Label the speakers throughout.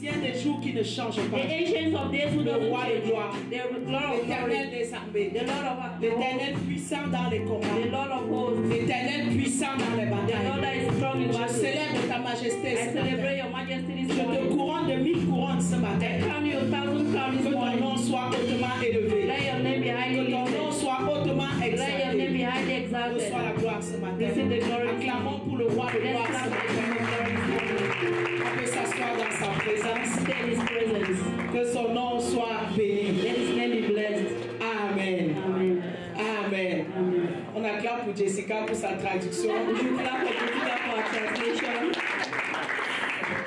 Speaker 1: L'ancien des jours qui ne change pas.
Speaker 2: The ancients of days who
Speaker 1: Le
Speaker 2: doesn't
Speaker 1: roi de
Speaker 2: change.
Speaker 1: gloire.
Speaker 2: The Lord of glory.
Speaker 1: L'éternel des armées.
Speaker 2: The Lord of
Speaker 1: L'éternel puissant dans les
Speaker 2: The
Speaker 1: combats.
Speaker 2: Lord of hosts.
Speaker 1: L'éternel puissant dans les
Speaker 2: The Lord that
Speaker 1: batailles.
Speaker 2: is strong in
Speaker 1: Je
Speaker 2: battle.
Speaker 1: célèbre ta majesté
Speaker 2: I
Speaker 1: ce
Speaker 2: celebrate
Speaker 1: matin.
Speaker 2: your majesty this
Speaker 1: Je te
Speaker 2: morning.
Speaker 1: couronne de 1000 couronnes ce matin.
Speaker 2: Crown you a thousand crowns
Speaker 1: Que
Speaker 2: this
Speaker 1: ton
Speaker 2: morning.
Speaker 1: nom soit hautement élevé.
Speaker 2: Let your name be highly
Speaker 1: Que ton nom
Speaker 2: lifted.
Speaker 1: soit hautement
Speaker 2: Let your name be
Speaker 1: exalté.
Speaker 2: highly exalted.
Speaker 1: Reçois la gloire ce matin.
Speaker 2: Receive the glory.
Speaker 1: Acclamons pour le roi de
Speaker 2: Let's
Speaker 1: gloire
Speaker 2: clap
Speaker 1: ce
Speaker 2: for the King
Speaker 1: matin.
Speaker 2: of glory this morning.
Speaker 1: On peut s'asseoir dans sa présence.
Speaker 2: Stay in his presence.
Speaker 1: Que son nom soit béni.
Speaker 2: Let his name be blessed.
Speaker 1: Amen.
Speaker 2: Amen.
Speaker 1: Amen.
Speaker 2: Amen.
Speaker 1: On acclame pour Jessica pour sa traduction.
Speaker 2: We should clap for Jessica for our translation.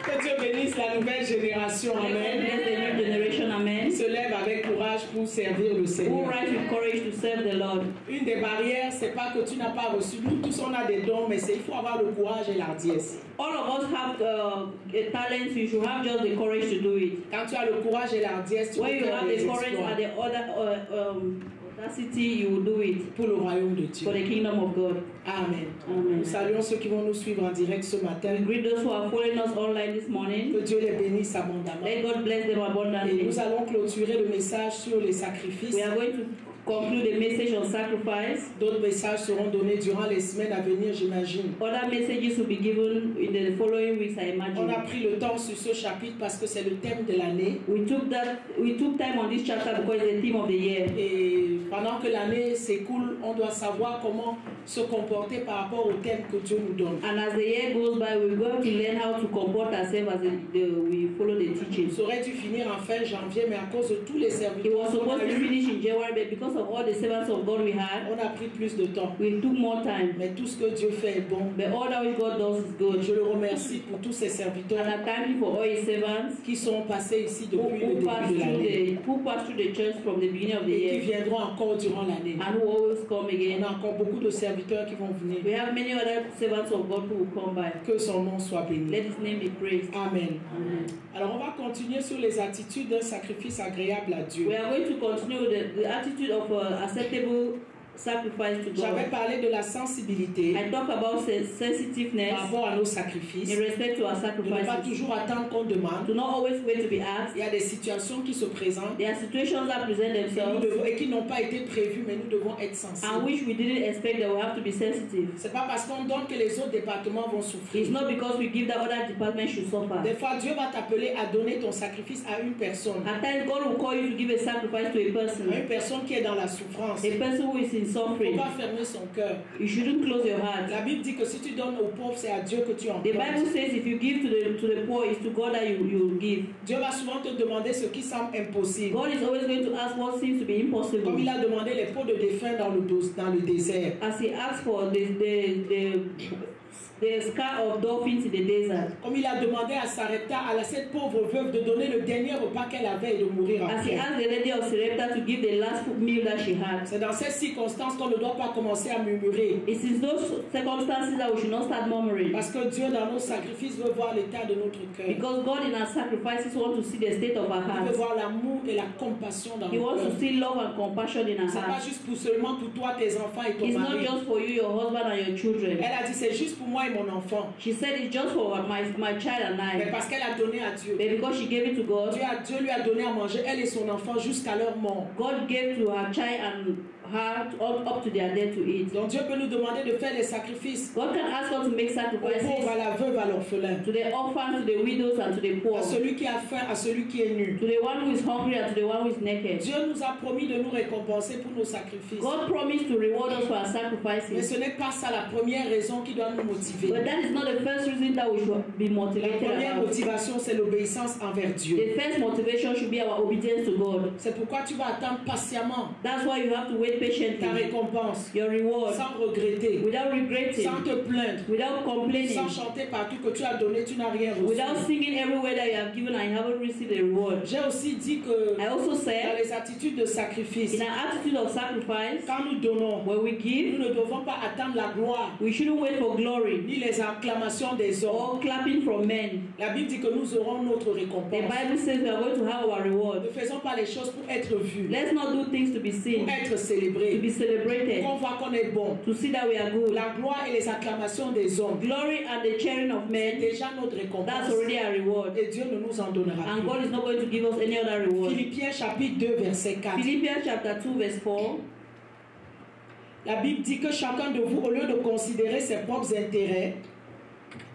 Speaker 1: Que Dieu bénisse la nouvelle génération. Amen.
Speaker 2: Bless the new generation. Amen.
Speaker 1: Qui se lève avec courage pour servir le
Speaker 2: Who
Speaker 1: Seigneur.
Speaker 2: rise with courage to serve the Lord.
Speaker 1: Une des barrières, c'est pas que tu n'as pas reçu. Nous tous, on a des dons, mais il faut avoir le courage et l'ardiesse.
Speaker 2: All of us have a talent. You should have just the courage to do it.
Speaker 1: Quand tu as le courage et l'ardiesse, tu peux
Speaker 2: When you
Speaker 1: faire
Speaker 2: have
Speaker 1: des
Speaker 2: the courage
Speaker 1: exploits
Speaker 2: and the other audacity, you will do it
Speaker 1: pour le royaume de Dieu.
Speaker 2: for the kingdom of God.
Speaker 1: Amen.
Speaker 2: Amen.
Speaker 1: Nous saluons ceux qui vont nous suivre en direct ce matin.
Speaker 2: Greet those who are following us online this morning.
Speaker 1: Que Dieu les bénisse abondamment.
Speaker 2: Let God bless them
Speaker 1: Et
Speaker 2: abundantly.
Speaker 1: nous allons clôturer le message sur les sacrifices.
Speaker 2: We are going to conclude the message on sacrifice.
Speaker 1: D'autres messages seront donnés durant les semaines à venir, j'imagine.
Speaker 2: Other messages will be given in the following weeks, I
Speaker 1: On a
Speaker 2: imagine.
Speaker 1: pris le temps sur ce chapitre parce que c'est le thème de l'année.
Speaker 2: We took time on this chapter because it's the theme of the year.
Speaker 1: Et pendant que l'année s'écoule, on doit savoir comment se comporter par rapport au thème que Dieu nous donne.
Speaker 2: And as the year goes by, we're going to learn how to comport ourselves as we follow the teaching.
Speaker 1: Ça aurait dû finir en fin janvier, mais à cause de tous les
Speaker 2: It
Speaker 1: serviteurs
Speaker 2: was
Speaker 1: qu'on a
Speaker 2: supposed to
Speaker 1: eus,
Speaker 2: finish in January, but because of all the servants of God we had,
Speaker 1: on a pris plus de temps.
Speaker 2: we took more time.
Speaker 1: Mais tout ce que Dieu fait est bon.
Speaker 2: But all that which God does is
Speaker 1: Et
Speaker 2: good.
Speaker 1: je le remercie pour tous ces
Speaker 2: And
Speaker 1: serviteurs
Speaker 2: I thank you for all his servants
Speaker 1: qui sont passés ici
Speaker 2: who,
Speaker 1: depuis le début de l'année
Speaker 2: who passed through the church from the beginning of the
Speaker 1: et qui
Speaker 2: year
Speaker 1: viendront encore durant l'année.
Speaker 2: and who always come
Speaker 1: On
Speaker 2: again.
Speaker 1: a encore beaucoup de serviteurs qui vont venir.
Speaker 2: We have many other servants of God who will come by.
Speaker 1: Que son nom soit béni.
Speaker 2: Let his name be praised.
Speaker 1: Amen.
Speaker 2: Amen.
Speaker 1: Alors on va continuer sur les attitudes d'un sacrifice agréable à Dieu.
Speaker 2: We are going to continue with the attitude of acceptable sacrifice to
Speaker 1: J'avais
Speaker 2: God.
Speaker 1: parlé de la sensibilité
Speaker 2: I talk about sensitiveness
Speaker 1: par rapport à nos sacrifices.
Speaker 2: in respect to our
Speaker 1: De ne pas
Speaker 2: sacrifices.
Speaker 1: toujours attendre qu'on demande.
Speaker 2: Do not always wait to be asked.
Speaker 1: Il y a des situations qui se présentent
Speaker 2: There are situations that present themselves
Speaker 1: et qui n'ont pas été prévues, mais nous devons être
Speaker 2: and
Speaker 1: sensibles.
Speaker 2: which we didn't expect that we have to be sensitive.
Speaker 1: C'est pas parce qu'on donne que les autres départements vont souffrir.
Speaker 2: It's not because we give that other department should suffer.
Speaker 1: Des fois, Dieu va t'appeler à donner ton sacrifice à une personne.
Speaker 2: At times, God will call you to give a sacrifice to a
Speaker 1: À une
Speaker 2: person,
Speaker 1: personne qui est dans la souffrance.
Speaker 2: a person who is in
Speaker 1: Il ne faut
Speaker 2: suffering.
Speaker 1: pas fermer son cœur.
Speaker 2: You shouldn't close your heart.
Speaker 1: La Bible dit que si tu donnes aux pauvres, c'est à Dieu que tu en
Speaker 2: The Bible
Speaker 1: donnes.
Speaker 2: says if you give to the poor, it's to God that you give.
Speaker 1: Dieu va souvent te demander ce qui semble impossible.
Speaker 2: God is always going to ask what seems to be
Speaker 1: Comme
Speaker 2: impossible.
Speaker 1: il a demandé les pots de défunt dans le désert.
Speaker 2: As he asked for the scar of dolphins in the desert.
Speaker 1: Comme il a demandé à Sarepta, à cette pauvre veuve, de donner le dernier repas qu'elle avait et de mourir
Speaker 2: As he
Speaker 1: après.
Speaker 2: asked the lady of Sarepta to give the last meal that she had.
Speaker 1: C'est dans ces circonstances qu'on ne doit pas commencer à murmurer.
Speaker 2: It is those circumstances that we should not start murmuring.
Speaker 1: Parce que Dieu, dans nos sacrifices, veut voir l'état de notre cœur.
Speaker 2: Because God in our sacrifices wants to see the state of our
Speaker 1: Il veut
Speaker 2: hearts.
Speaker 1: voir l'amour et la compassion dans
Speaker 2: He
Speaker 1: nos
Speaker 2: wants
Speaker 1: cœurs.
Speaker 2: to see love and compassion in our
Speaker 1: C'est pas
Speaker 2: hearts.
Speaker 1: juste seulement pour toi, tes enfants et ton
Speaker 2: It's not
Speaker 1: mari.
Speaker 2: just for you, your husband and your children.
Speaker 1: Elle a dit, c'est juste pour moi et mon enfant.
Speaker 2: She said it's just for my child and
Speaker 1: Mais
Speaker 2: I.
Speaker 1: parce qu'elle a donné à Dieu.
Speaker 2: But because she gave it to God,
Speaker 1: Dieu lui a donné à manger, elle et son enfant, jusqu'à leur mort.
Speaker 2: God gave to her child and her up to their death to eat.
Speaker 1: Donc Dieu peut nous demander de faire des sacrifices
Speaker 2: God can ask us to make
Speaker 1: aux pauvres,
Speaker 2: sacrifices
Speaker 1: à la veuve, à l'orphelin,
Speaker 2: to the orphans, to the widows, and to the poor.
Speaker 1: à celui qui a faim, à celui qui est nu.
Speaker 2: To the one who is hungry and to the one who is naked.
Speaker 1: Dieu nous a promis de nous récompenser pour nos sacrifices.
Speaker 2: God promised to reward us for our
Speaker 1: Mais
Speaker 2: sacrifices.
Speaker 1: ce n'est pas ça la première raison qui doit nous motiver.
Speaker 2: But that is not the first reason that we should be
Speaker 1: La
Speaker 2: motivated
Speaker 1: première
Speaker 2: about.
Speaker 1: motivation, c'est l'obéissance envers Dieu.
Speaker 2: The first motivation should be our obedience to God.
Speaker 1: C'est pourquoi tu vas attendre patiemment
Speaker 2: That's why you have to wait
Speaker 1: ta
Speaker 2: patiently.
Speaker 1: récompense,
Speaker 2: Your reward,
Speaker 1: sans regretter,
Speaker 2: without regretting,
Speaker 1: sans te plaindre,
Speaker 2: without complaining,
Speaker 1: sans chanter partout que tu as donné, tu n'as rien reçu.
Speaker 2: without singing everywhere that you have given and you haven't received a reward.
Speaker 1: J'ai aussi dit que
Speaker 2: I also
Speaker 1: dans
Speaker 2: said,
Speaker 1: les attitudes de sacrifice,
Speaker 2: in our attitude of sacrifice,
Speaker 1: quand nous donnons,
Speaker 2: when we
Speaker 1: nous
Speaker 2: give,
Speaker 1: ne devons pas attendre la gloire
Speaker 2: we shouldn't wait for glory
Speaker 1: ni les acclamations des hommes.
Speaker 2: or clapping from men.
Speaker 1: La Bible dit que nous aurons notre
Speaker 2: The
Speaker 1: récompense.
Speaker 2: Bible says we are going to have our
Speaker 1: Ne
Speaker 2: reward.
Speaker 1: faisons pas les choses pour être vus,
Speaker 2: Let's not do things to be
Speaker 1: pour
Speaker 2: seen,
Speaker 1: être célébrer,
Speaker 2: be celebrated,
Speaker 1: qu'on voit qu'on est bon.
Speaker 2: to see that we are good.
Speaker 1: La gloire et les acclamations des hommes,
Speaker 2: Glory and the cheering of
Speaker 1: c'est
Speaker 2: men,
Speaker 1: déjà notre récompense.
Speaker 2: that's already a reward.
Speaker 1: Et Dieu ne nous en donnera
Speaker 2: And
Speaker 1: plus.
Speaker 2: God is not going to give us any other reward.
Speaker 1: Philippiens chapitre 2 verset 4.
Speaker 2: Philippians chapter 2 verse 4.
Speaker 1: La Bible dit que chacun de vous, au lieu de considérer ses propres intérêts,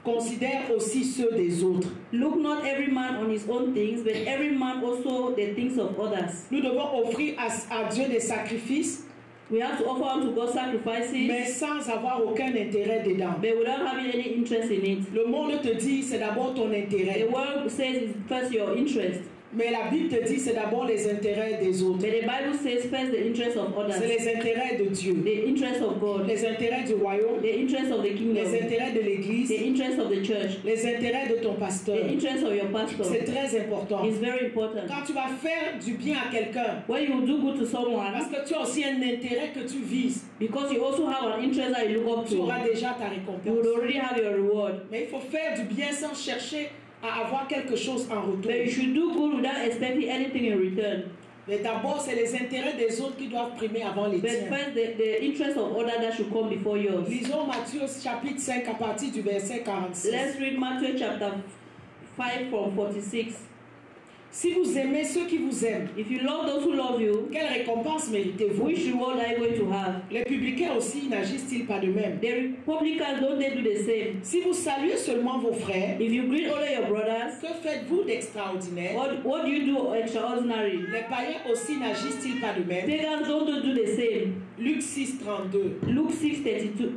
Speaker 1: considère aussi ceux des autres.
Speaker 2: Look not every man on his own things, but every man also the things of others.
Speaker 1: Nous devons offrir à Dieu des sacrifices,
Speaker 2: We have to offer unto God sacrifices,
Speaker 1: mais sans avoir aucun intérêt dedans.
Speaker 2: but without having any interest in it.
Speaker 1: Le monde te dit c'est d'abord ton intérêt,
Speaker 2: The world says it's first your interest,
Speaker 1: mais la Bible te dit c'est d'abord les intérêts des autres.
Speaker 2: but the Bible says first the interest of
Speaker 1: C'est
Speaker 2: others,
Speaker 1: les intérêts de Dieu,
Speaker 2: the interest of God,
Speaker 1: les intérêts du royaume,
Speaker 2: the interest of the kingdom,
Speaker 1: les intérêts de l'église,
Speaker 2: the interest of the church,
Speaker 1: les intérêts de ton pasteur.
Speaker 2: the interest of your pastor.
Speaker 1: C'est très important.
Speaker 2: Is very important.
Speaker 1: Quand tu vas faire du bien à quelqu'un,
Speaker 2: When you do good to
Speaker 1: parce
Speaker 2: someone,
Speaker 1: que tu as aussi un intérêt que tu vises,
Speaker 2: because you also have an interest that you look up
Speaker 1: tu
Speaker 2: to,
Speaker 1: auras déjà ta
Speaker 2: you
Speaker 1: récompense.
Speaker 2: would already have your reward.
Speaker 1: Mais il faut faire du bien sans chercher à avoir quelque chose en retour.
Speaker 2: But you should do good without expecting anything in return.
Speaker 1: Mais d'abord, c'est les intérêts des autres qui doivent primer avant les
Speaker 2: But
Speaker 1: tiens.
Speaker 2: first, the interest of others that should come before yours.
Speaker 1: Lisons Matthieu chapitre 5 à partir du verset 46.
Speaker 2: Let's read Matthew chapter 5 from 46.
Speaker 1: Si vous aimez ceux qui vous aiment,
Speaker 2: If you love those who love you,
Speaker 1: quelle récompense méritez-vous?
Speaker 2: which reward are you going to have?
Speaker 1: Les publicains aussi n'agissent-ils pas de même?
Speaker 2: The Republicans, don't they do the same?
Speaker 1: Si vous saluez seulement vos frères,
Speaker 2: If you greet only your brothers,
Speaker 1: que faites-vous d'extraordinaire?
Speaker 2: what do you do extraordinary?
Speaker 1: Les païens aussi n'agissent-ils pas de même?
Speaker 2: Pagans don't do the same.
Speaker 1: Luc 6, 32.
Speaker 2: Luke 6:32.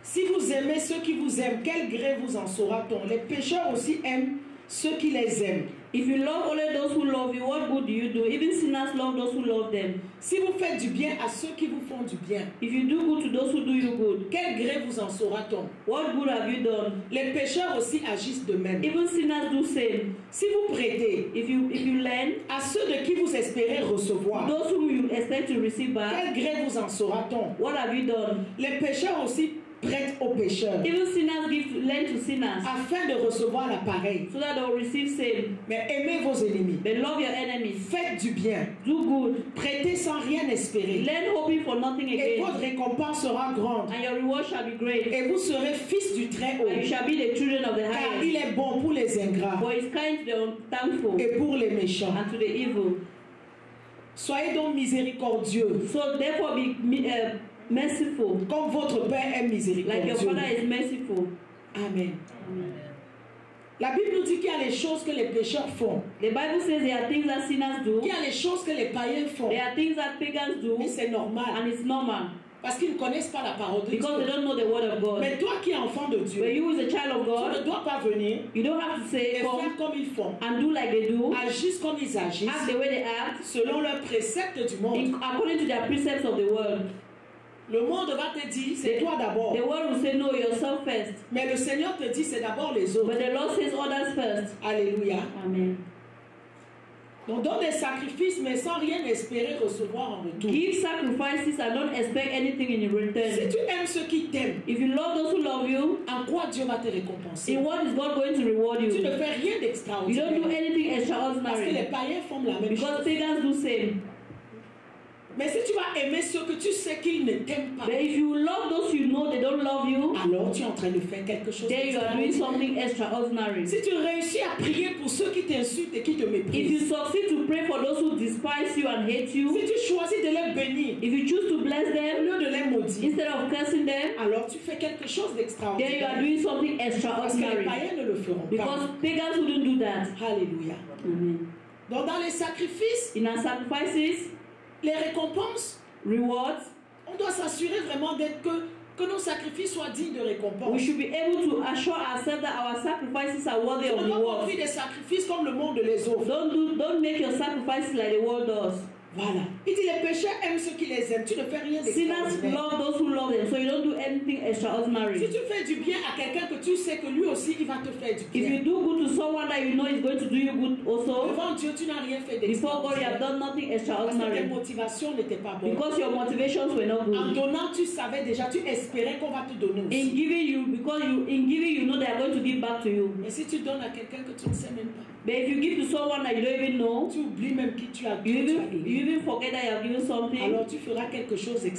Speaker 1: Si vous aimez ceux qui vous aiment, quel gré vous en saura-t-on? Les pécheurs aussi aiment ceux qui les aiment.
Speaker 2: If you love only those who love you, what good do you do? Even sinners love those who love them.
Speaker 1: Si vous faites du bien à ceux qui vous font du bien,
Speaker 2: If you do good to those who do you good,
Speaker 1: quel gré vous en saura-t-on?
Speaker 2: what good have you done?
Speaker 1: Les pécheurs aussi agissent de même.
Speaker 2: Even sinners do same.
Speaker 1: Si vous prêtez
Speaker 2: If you lend,
Speaker 1: à ceux de qui vous espérez recevoir,
Speaker 2: those whom you expect to receive back,
Speaker 1: quel gré vous en saura-t-on?
Speaker 2: what have you done?
Speaker 1: Les pécheurs aussi prêtent aux pécheurs
Speaker 2: Even sinners lend to sinners,
Speaker 1: afin de recevoir l'appareil.
Speaker 2: so that they will receive same.
Speaker 1: Mais aimez vos ennemis.
Speaker 2: But love your enemies.
Speaker 1: Faites du bien.
Speaker 2: Do good.
Speaker 1: Prêtez sans rien espérer.
Speaker 2: Lend hoping for nothing
Speaker 1: Et
Speaker 2: again.
Speaker 1: votre récompense sera grande.
Speaker 2: And your reward shall be great.
Speaker 1: Et vous serez fils du Très-Haut.
Speaker 2: And you shall be the children of the
Speaker 1: Car
Speaker 2: highest.
Speaker 1: il est bon pour les ingrats
Speaker 2: For his kind to the unthankful
Speaker 1: et pour les méchants.
Speaker 2: and to the evil.
Speaker 1: Soyez donc miséricordieux,
Speaker 2: So therefore be merciful,
Speaker 1: comme votre Père est
Speaker 2: like your
Speaker 1: miséricordieux.
Speaker 2: Father is merciful.
Speaker 1: Amen. La Bible nous dit qu'il y a les choses que les pécheurs font.
Speaker 2: The Bible says there are things that sinners do.
Speaker 1: Il y a les choses que les païens font.
Speaker 2: There are things that pagans do,
Speaker 1: Et c'est normal.
Speaker 2: and it's normal
Speaker 1: Parce qu'ils ne connaissent pas la parole de
Speaker 2: because they
Speaker 1: Dieu.
Speaker 2: don't know the word of God.
Speaker 1: Mais toi qui es enfant de Dieu,
Speaker 2: But you, as a child of
Speaker 1: tu ne
Speaker 2: God,
Speaker 1: dois pas venir
Speaker 2: you don't have to
Speaker 1: et
Speaker 2: say come
Speaker 1: faire comme ils font.
Speaker 2: and do like they do,
Speaker 1: Agissent comme ils agissent,
Speaker 2: act the way they act,
Speaker 1: selon leurs préceptes du monde.
Speaker 2: according to their precepts of the world.
Speaker 1: Le monde va te dire, c'est toi d'abord.
Speaker 2: The world will say no, yourself first.
Speaker 1: Mais le Seigneur te dit, c'est d'abord les autres.
Speaker 2: But the Lord says others first.
Speaker 1: Alléluia.
Speaker 2: Amen.
Speaker 1: Donc donne des sacrifices, mais sans rien espérer recevoir en retour.
Speaker 2: Give sacrifices and don't expect anything in
Speaker 1: Si
Speaker 2: return.
Speaker 1: tu aimes ceux qui t'aiment,
Speaker 2: If you love those who love you,
Speaker 1: en quoi Dieu va te récompenser?
Speaker 2: in what is God going to reward
Speaker 1: Tu ne
Speaker 2: you?
Speaker 1: fais rien
Speaker 2: You don't do
Speaker 1: d'extraordinaire.
Speaker 2: anything
Speaker 1: Parce que les
Speaker 2: extraordinary
Speaker 1: païens font la même
Speaker 2: because
Speaker 1: chose.
Speaker 2: pagans do same.
Speaker 1: Mais si tu vas aimer ceux que tu sais qu'ils ne t'aiment pas,
Speaker 2: But if you love those you know they don't love you,
Speaker 1: alors tu es en train de faire quelque chose
Speaker 2: then you are doing
Speaker 1: d'extraordinaire.
Speaker 2: something extraordinary.
Speaker 1: Si tu réussis à prier pour ceux qui t'insultent et qui te
Speaker 2: If you
Speaker 1: méprisent,
Speaker 2: succeed to pray for those who despise you and hate you,
Speaker 1: si tu choisis de les bénir
Speaker 2: if you choose to bless
Speaker 1: au
Speaker 2: them
Speaker 1: lieu de les maudire,
Speaker 2: instead of cursing them,
Speaker 1: alors tu fais quelque chose
Speaker 2: then you are
Speaker 1: d'extraordinaire.
Speaker 2: doing something
Speaker 1: Parce que les
Speaker 2: extraordinary.
Speaker 1: païens ne le feront pas.
Speaker 2: Because pagans wouldn't do that.
Speaker 1: Alléluia.
Speaker 2: Amen.
Speaker 1: Donc dans les sacrifices,
Speaker 2: In our sacrifices,
Speaker 1: les récompenses,
Speaker 2: rewards,
Speaker 1: on doit s'assurer vraiment d'être que nos sacrifices soient dignes de
Speaker 2: we
Speaker 1: récompense.
Speaker 2: should be able to assure ourselves that our sacrifices are worthy
Speaker 1: Tu
Speaker 2: of
Speaker 1: ne dois pas
Speaker 2: rewards.
Speaker 1: offrir des sacrifices comme le monde les offre.
Speaker 2: Don't make your sacrifices like the world does.
Speaker 1: Voilà. Il dit les pécheurs aiment ceux qui les aiment. Tu ne fais rien
Speaker 2: Sinners
Speaker 1: d'extraordinaire.
Speaker 2: love those who love them, so you don't do anything
Speaker 1: Si
Speaker 2: extraordinary.
Speaker 1: tu fais du bien à quelqu'un que tu sais que lui aussi il va te faire du
Speaker 2: If you
Speaker 1: bien,
Speaker 2: do good to someone that you know is going to do you good also,
Speaker 1: devant Dieu tu n'as rien fait
Speaker 2: before God you have
Speaker 1: d'extraordinaire.
Speaker 2: done nothing
Speaker 1: Parce que tes
Speaker 2: extraordinary
Speaker 1: motivations n'étaient pas bonnes.
Speaker 2: because your motivations were not
Speaker 1: En
Speaker 2: good.
Speaker 1: donnant, tu savais déjà, tu espérais qu'on va te donner
Speaker 2: In
Speaker 1: aussi.
Speaker 2: giving you, because in giving you know they are going to give back to you.
Speaker 1: Et si tu donnes à quelqu'un que tu ne sais même pas,
Speaker 2: But if you give to someone that you don't even know,
Speaker 1: tu oublies même qui tu as
Speaker 2: you
Speaker 1: donné.
Speaker 2: even forget that you have given something,
Speaker 1: Alors tu feras quelque chose
Speaker 2: then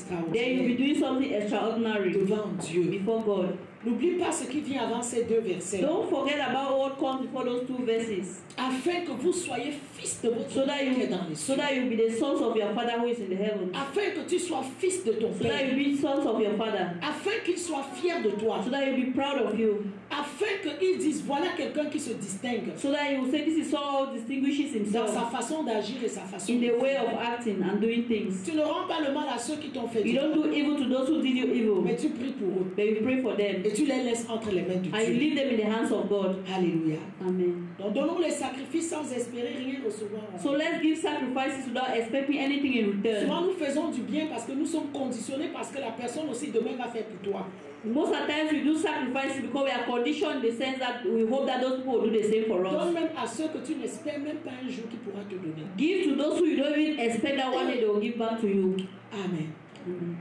Speaker 2: you'll be
Speaker 1: d'extraordinaire
Speaker 2: doing something extraordinary
Speaker 1: devant Dieu.
Speaker 2: before God.
Speaker 1: N'oublie pas ce qui vient avant ces deux versets.
Speaker 2: Don't forget about what comes before those two verses.
Speaker 1: Afin que vous soyez fils de votre
Speaker 2: So that
Speaker 1: Père qui est dans les
Speaker 2: so
Speaker 1: cieux.
Speaker 2: that you'll be the sons of your Father who is in the heavens.
Speaker 1: Afin que tu sois fils de ton
Speaker 2: So that
Speaker 1: Père.
Speaker 2: you'll be sons of your Father.
Speaker 1: Afin qu'il soit fier de toi.
Speaker 2: So that you'll be proud of you.
Speaker 1: Afin qu'il dise, voilà quelqu'un qui se distingue
Speaker 2: So that you will say this is someone who distinguishes
Speaker 1: dans sa
Speaker 2: himself
Speaker 1: façon d'agir et sa façon
Speaker 2: in
Speaker 1: de
Speaker 2: the way
Speaker 1: faire.
Speaker 2: of acting and doing things.
Speaker 1: Tu ne rends pas le mal à ceux qui t'ont fait du
Speaker 2: You don't
Speaker 1: mal,
Speaker 2: do evil to those who did you evil,
Speaker 1: mais tu pries pour eux.
Speaker 2: but you pray for them.
Speaker 1: Et tu les laisses entre les mains de
Speaker 2: And you
Speaker 1: Dieu.
Speaker 2: leave them in the hands of God.
Speaker 1: Alléluia.
Speaker 2: Amen.
Speaker 1: Donc donnons les sacrifices sans espérer rien recevoir.
Speaker 2: So let's give sacrifices without expecting anything in return.
Speaker 1: Souvent nous faisons du bien parce que nous sommes conditionnés parce que la personne aussi demain va faire pour toi.
Speaker 2: Most of the times we do sacrifices because we are conditioned in the sense that we hope that those people will do the same for
Speaker 1: Donne
Speaker 2: us.
Speaker 1: même à ceux que tu n'espères même pas un jour qui pourra te donner.
Speaker 2: Give to those who you don't even expect that one day they will give back to you.
Speaker 1: Amen.
Speaker 2: Amen.